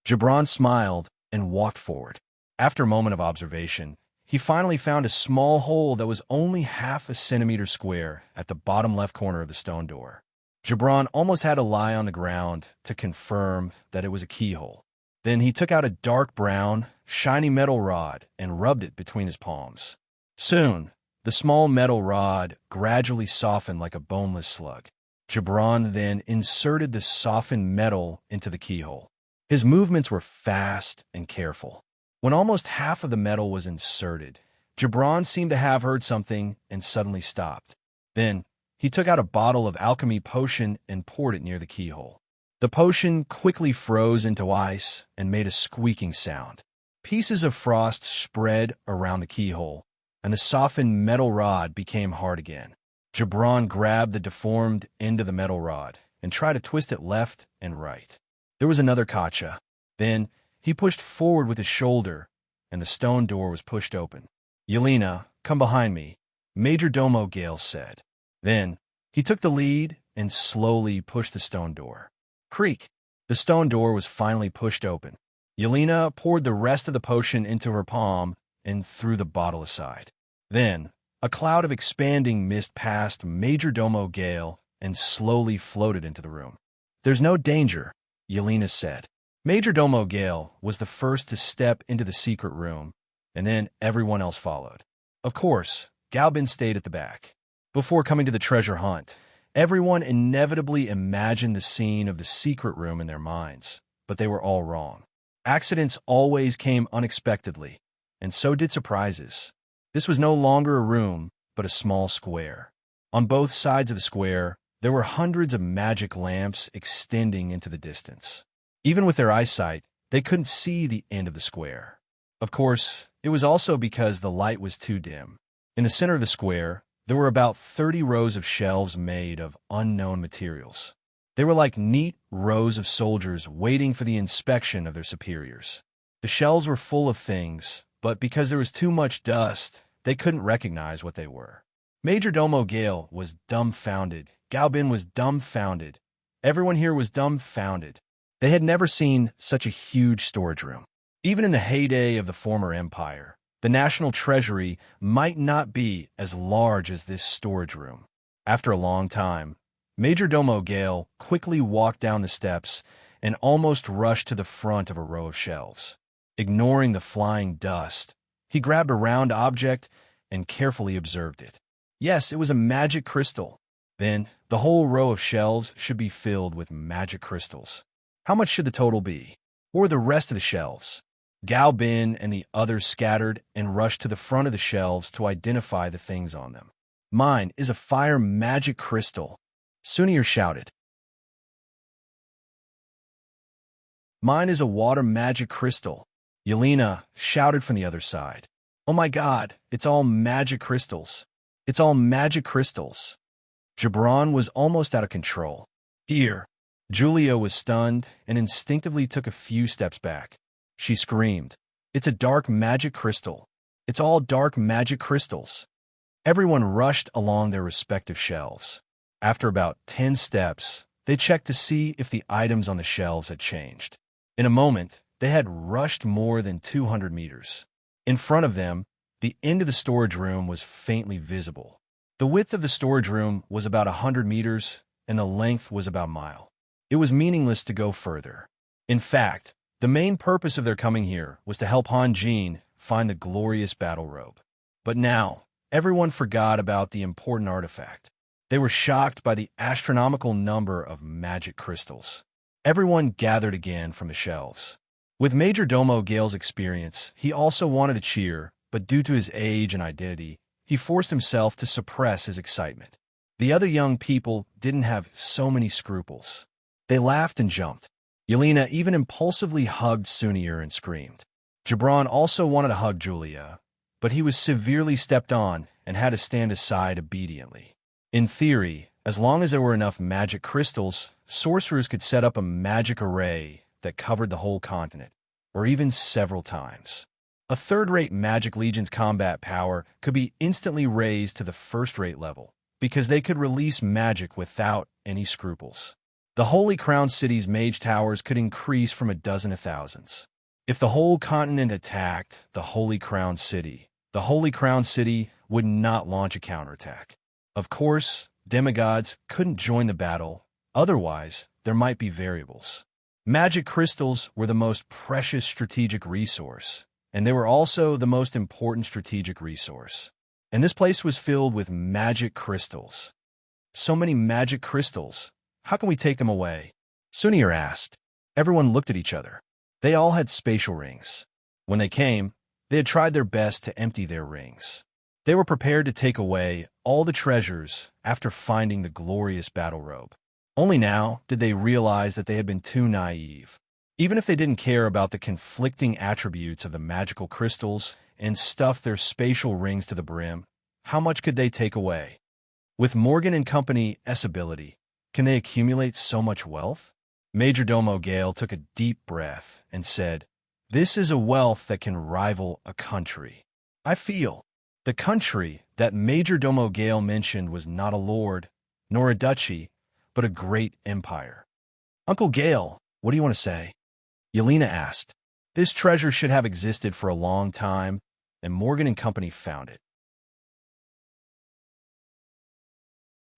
Gibran smiled and walked forward. After a moment of observation, he finally found a small hole that was only half a centimeter square at the bottom left corner of the stone door. Gibran almost had to lie on the ground to confirm that it was a keyhole. Then he took out a dark brown, shiny metal rod and rubbed it between his palms. Soon, the small metal rod gradually softened like a boneless slug. Gibran then inserted the softened metal into the keyhole. His movements were fast and careful. When almost half of the metal was inserted, Gibran seemed to have heard something and suddenly stopped. Then, he took out a bottle of alchemy potion and poured it near the keyhole. The potion quickly froze into ice and made a squeaking sound. Pieces of frost spread around the keyhole, and the softened metal rod became hard again. Gibran grabbed the deformed end of the metal rod and tried to twist it left and right. There was another gotcha. Then, he pushed forward with his shoulder, and the stone door was pushed open. Yelena, come behind me, Major Domo Gale said. Then, he took the lead and slowly pushed the stone door. Creak! The stone door was finally pushed open. Yelena poured the rest of the potion into her palm and threw the bottle aside. Then, a cloud of expanding mist passed Major Domo Gale and slowly floated into the room. There's no danger, Yelena said. Major Domo Gale was the first to step into the secret room, and then everyone else followed. Of course, Galbin stayed at the back. Before coming to the treasure hunt, everyone inevitably imagined the scene of the secret room in their minds, but they were all wrong. Accidents always came unexpectedly, and so did surprises. This was no longer a room, but a small square. On both sides of the square, there were hundreds of magic lamps extending into the distance. Even with their eyesight, they couldn't see the end of the square. Of course, it was also because the light was too dim. In the center of the square, there were about 30 rows of shelves made of unknown materials. They were like neat rows of soldiers waiting for the inspection of their superiors. The shelves were full of things, but because there was too much dust, they couldn't recognize what they were. Major Domo Gale was dumbfounded. Galbin was dumbfounded. Everyone here was dumbfounded. They had never seen such a huge storage room. Even in the heyday of the former empire, the national treasury might not be as large as this storage room. After a long time, Major Domo Gale quickly walked down the steps and almost rushed to the front of a row of shelves. Ignoring the flying dust, he grabbed a round object and carefully observed it. Yes, it was a magic crystal. Then, the whole row of shelves should be filled with magic crystals. How much should the total be? Or the rest of the shelves? Galbin and the others scattered and rushed to the front of the shelves to identify the things on them. Mine is a fire magic crystal, Sunir shouted. Mine is a water magic crystal, Yelena shouted from the other side. Oh my God, it's all magic crystals. It's all magic crystals. Gibran was almost out of control. Here, Julia was stunned and instinctively took a few steps back. She screamed, "It's a dark magic crystal. It's all dark magic crystals." Everyone rushed along their respective shelves. After about 10 steps, they checked to see if the items on the shelves had changed. In a moment, they had rushed more than 200 meters. In front of them, the end of the storage room was faintly visible. The width of the storage room was about 100 meters, and the length was about a mile. It was meaningless to go further. In fact, the main purpose of their coming here was to help Han Jin find the glorious battle robe. But now, everyone forgot about the important artifact. They were shocked by the astronomical number of magic crystals. Everyone gathered again from the shelves. With Major Domo Gale's experience, he also wanted to cheer, but due to his age and identity, he forced himself to suppress his excitement. The other young people didn't have so many scruples. They laughed and jumped. Yelena even impulsively hugged Sunir and screamed. Gibran also wanted to hug Julia, but he was severely stepped on and had to stand aside obediently. In theory, as long as there were enough magic crystals, sorcerers could set up a magic array that covered the whole continent, or even several times. A third-rate Magic Legion's combat power could be instantly raised to the first-rate level, because they could release magic without any scruples. The Holy Crown City's mage towers could increase from a dozen to thousands. If the whole continent attacked the Holy Crown City would not launch a counterattack. Of course, demigods couldn't join the battle, otherwise there might be variables. Magic crystals were the most precious strategic resource, and they were also the most important strategic resource. And this place was filled with magic crystals. So many magic crystals. How can we take them away? Sunir asked. Everyone looked at each other. They all had spatial rings. When they came, they had tried their best to empty their rings. They were prepared to take away all the treasures after finding the glorious battle robe. Only now did they realize that they had been too naive. Even if they didn't care about the conflicting attributes of the magical crystals and stuffed their spatial rings to the brim, how much could they take away? With Morgan and Company's ability, can they accumulate so much wealth? Major Domo Gale took a deep breath and said, "This is a wealth that can rival a country. I feel." The country that Major Domo Gale mentioned was not a lord, nor a duchy, but a great empire. "Uncle Gale, what do you want to say?" Yelena asked. "This treasure should have existed for a long time, and Morgan and Company found it.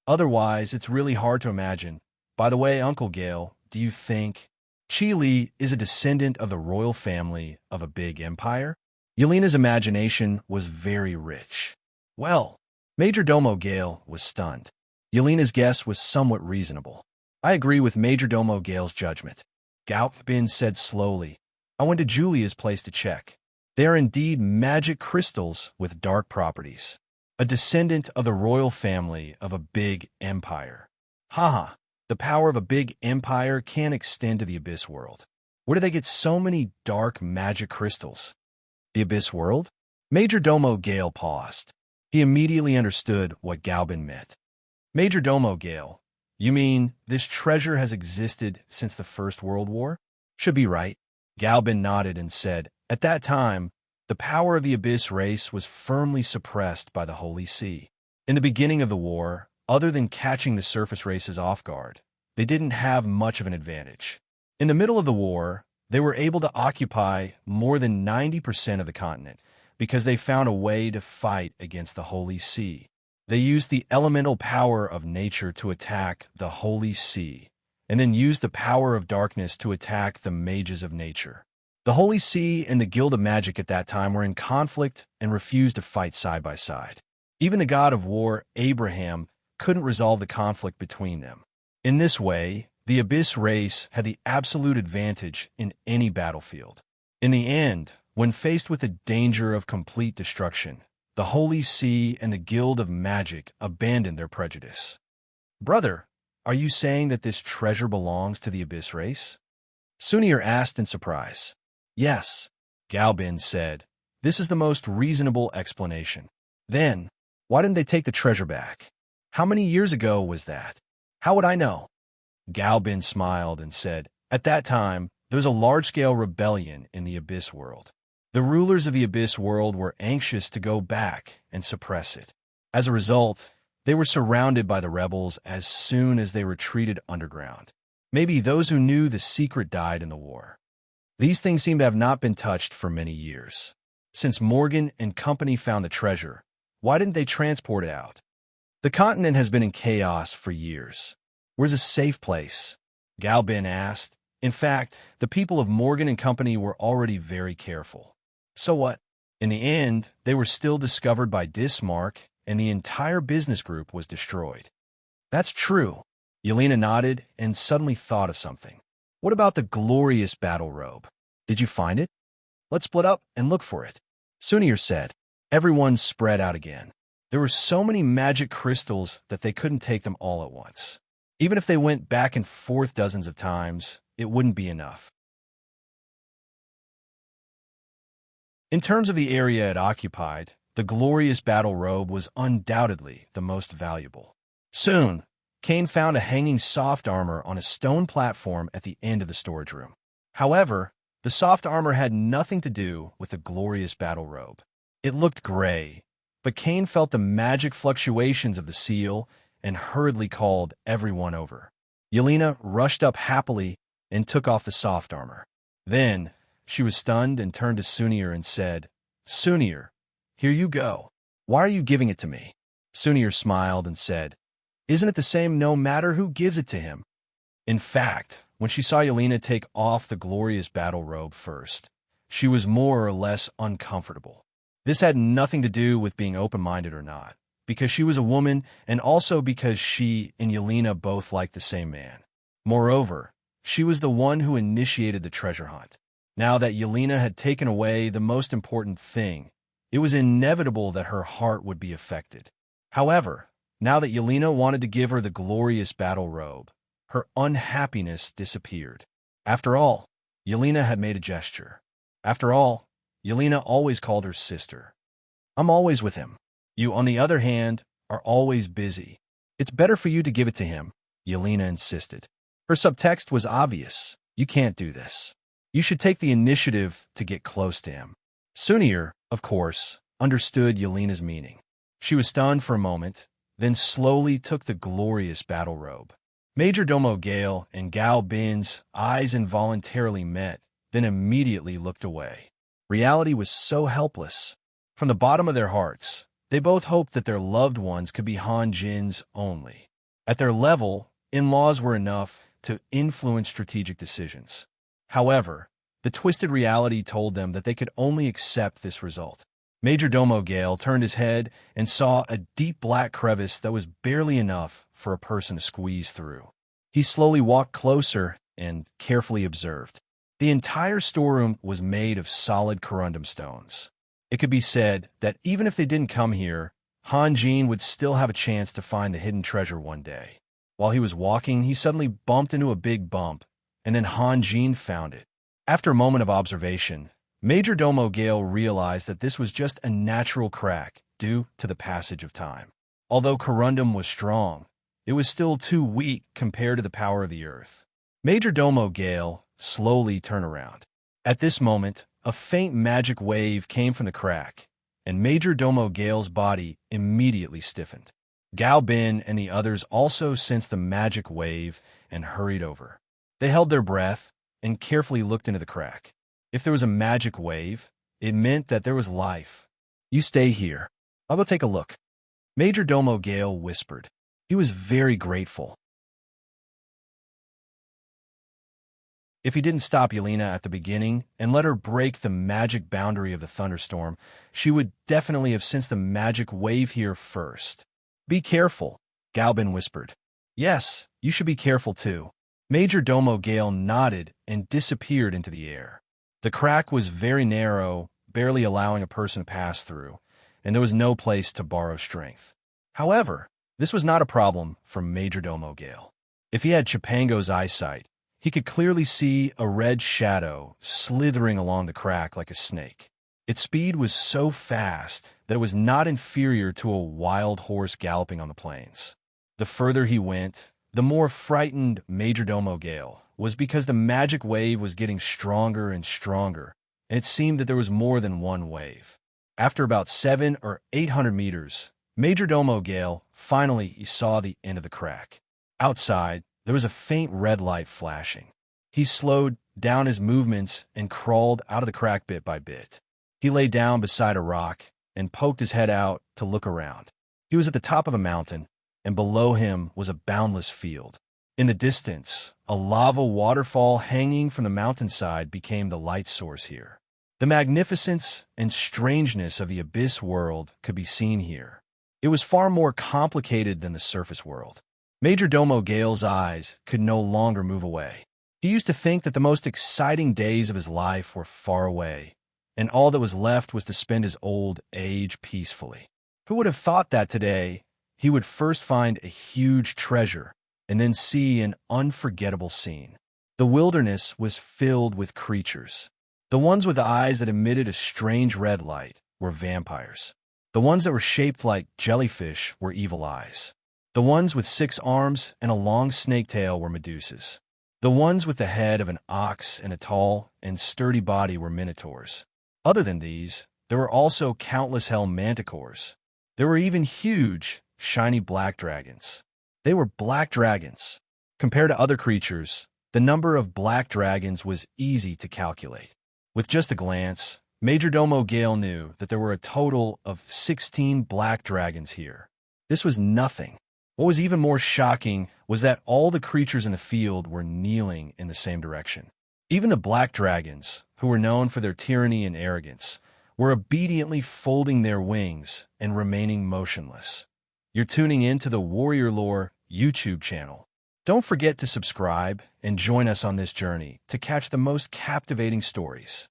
Otherwise, it's really hard to imagine. By the way, Uncle Gale, do you think Chi is a descendant of the royal family of a big empire?" Yelena's imagination was very rich. Well, Major Domo Gale was stunned. Yelena's guess was somewhat reasonable. "I agree with Major Domo Gale's judgment," Galpin said slowly. "I went to Julia's place to check. They are indeed magic crystals with dark properties. A descendant of the royal family of a big empire. Haha, the power of a big empire can extend to the Abyss world. Where do they get so many dark magic crystals?" The Abyss world? Major Domo Gale paused. He immediately understood what Galpin meant. "Major Domo Gale, you mean this treasure has existed since the First World War?" "Should be right." Galpin nodded and said, "At that time, the power of the Abyss race was firmly suppressed by the Holy See. In the beginning of the war, other than catching the surface races off guard, they didn't have much of an advantage. In the middle of the war, they were able to occupy more than 90% of the continent because they found a way to fight against the Holy See. They used the elemental power of nature to attack the Holy See, and then used the power of darkness to attack the mages of nature. The Holy See and the Guild of Magic at that time were in conflict and refused to fight side by side. Even the god of war, Abraham, couldn't resolve the conflict between them. In this way, the Abyss race had the absolute advantage in any battlefield. In the end, when faced with the danger of complete destruction, the Holy See and the Guild of Magic abandoned their prejudice. "Brother, are you saying that this treasure belongs to the Abyss race?" Sunir asked in surprise. Yes, Galbin said. This is the most reasonable explanation. Then, why didn't they take the treasure back? How many years ago was that? How would I know? Galbin smiled and said, at that time, there was a large-scale rebellion in the Abyss world. The rulers of the Abyss world were anxious to go back and suppress it. As a result, they were surrounded by the rebels as soon as they retreated underground. Maybe those who knew the secret died in the war. These things seem to have not been touched for many years. Since Morgan and company found the treasure, why didn't they transport it out? The continent has been in chaos for years. Where's a safe place? Galbin asked. In fact, the people of Morgan and company were already very careful. So what? In the end, they were still discovered by Dismark, and the entire business group was destroyed. That's true. Yelena nodded and suddenly thought of something. What about the glorious battle robe? Did you find it? Let's split up and look for it. Sunir said. Everyone spread out again. There were so many magic crystals that they couldn't take them all at once. Even if they went back and forth dozens of times, it wouldn't be enough. In terms of the area it occupied, the glorious battle robe was undoubtedly the most valuable. Soon, Kane found a hanging soft armor on a stone platform at the end of the storage room. However, the soft armor had nothing to do with the glorious battle robe. It looked gray, but Kane felt the magic fluctuations of the seal and hurriedly called everyone over. Yelena rushed up happily and took off the soft armor. Then, she was stunned and turned to Sunir and said, Sunir, here you go. Why are you giving it to me? Sunir smiled and said, Isn't it the same no matter who gives it to him? In fact, when she saw Yelena take off the glorious battle robe first, she was more or less uncomfortable. This had nothing to do with being open-minded or not, because she was a woman and also because she and Yelena both liked the same man. Moreover, she was the one who initiated the treasure hunt. Now that Yelena had taken away the most important thing, it was inevitable that her heart would be affected. However, now that Yelena wanted to give her the glorious battle robe, her unhappiness disappeared. After all, Yelena had made a gesture. After all, Yelena always called her sister. I'm always with him. You, on the other hand, are always busy. It's better for you to give it to him, Yelena insisted. Her subtext was obvious. You can't do this. You should take the initiative to get close to him. Sunir, of course, understood Yelena's meaning. She was stunned for a moment, then slowly took the glorious battle robe. Major Domo Gale and Gao Bin's eyes involuntarily met, then immediately looked away. Reality was so helpless. From the bottom of their hearts, they both hoped that their loved ones could be Han Jin's only. At their level, in-laws were enough to influence strategic decisions. However, the twisted reality told them that they could only accept this result. Major Domo Gale turned his head and saw a deep black crevice that was barely enough for a person to squeeze through. He slowly walked closer and carefully observed. The entire storeroom was made of solid corundum stones. It could be said that even if they didn't come here, Han Jin would still have a chance to find the hidden treasure one day. While he was walking, he suddenly bumped into a big bump, and then Han Jin found it. After a moment of observation, Major Domo Gale realized that this was just a natural crack due to the passage of time. Although corundum was strong, it was still too weak compared to the power of the earth. Major Domo Gale slowly turned around. At this moment, a faint magic wave came from the crack, and Major Domo Gale's body immediately stiffened. Gao Bin and the others also sensed the magic wave and hurried over. They held their breath and carefully looked into the crack. If there was a magic wave, it meant that there was life. You stay here. I'll go take a look. Major Domo Gale whispered. He was very grateful. If he didn't stop Yelena at the beginning and let her break the magic boundary of the thunderstorm, she would definitely have sensed the magic wave here first. Be careful, Galbin whispered. Yes, you should be careful too. Major Domo Gale nodded and disappeared into the air. The crack was very narrow, barely allowing a person to pass through, and there was no place to borrow strength. However, this was not a problem for Major Domo Gale. If he had Chipango's eyesight, He could clearly see a red shadow slithering along the crack like a snake. Its speed was so fast that it was not inferior to a wild horse galloping on the plains. The further he went, the more frightened Majordomo Gale was, because the magic wave was getting stronger and stronger, and it seemed that there was more than one wave. After about 700 or 800 meters, Majordomo Gale finally saw the end of the crack. Outside, there was a faint red light flashing. He slowed down his movements and crawled out of the crack bit by bit. He lay down beside a rock and poked his head out to look around. He was at the top of a mountain, and below him was a boundless field. In the distance, a lava waterfall hanging from the mountainside became the light source here. The magnificence and strangeness of the abyss world could be seen here. It was far more complicated than the surface world. Majordomo Gale's eyes could no longer move away. He used to think that the most exciting days of his life were far away, and all that was left was to spend his old age peacefully. Who would have thought that today he would first find a huge treasure and then see an unforgettable scene? The wilderness was filled with creatures. The ones with eyes that emitted a strange red light were vampires. The ones that were shaped like jellyfish were evil eyes. The ones with 6 arms and a long snake tail were Medusas. The ones with the head of an ox and a tall and sturdy body were minotaurs. Other than these, there were also countless hell manticores. There were even huge, shiny black dragons. They were black dragons. Compared to other creatures, the number of black dragons was easy to calculate. With just a glance, Majordomo Gale knew that there were a total of 16 black dragons here. This was nothing. What was even more shocking was that all the creatures in the field were kneeling in the same direction. Even the black dragons, who were known for their tyranny and arrogance, were obediently folding their wings and remaining motionless. You're tuning in to the Warrior Lore YouTube channel. Don't forget to subscribe and join us on this journey to catch the most captivating stories.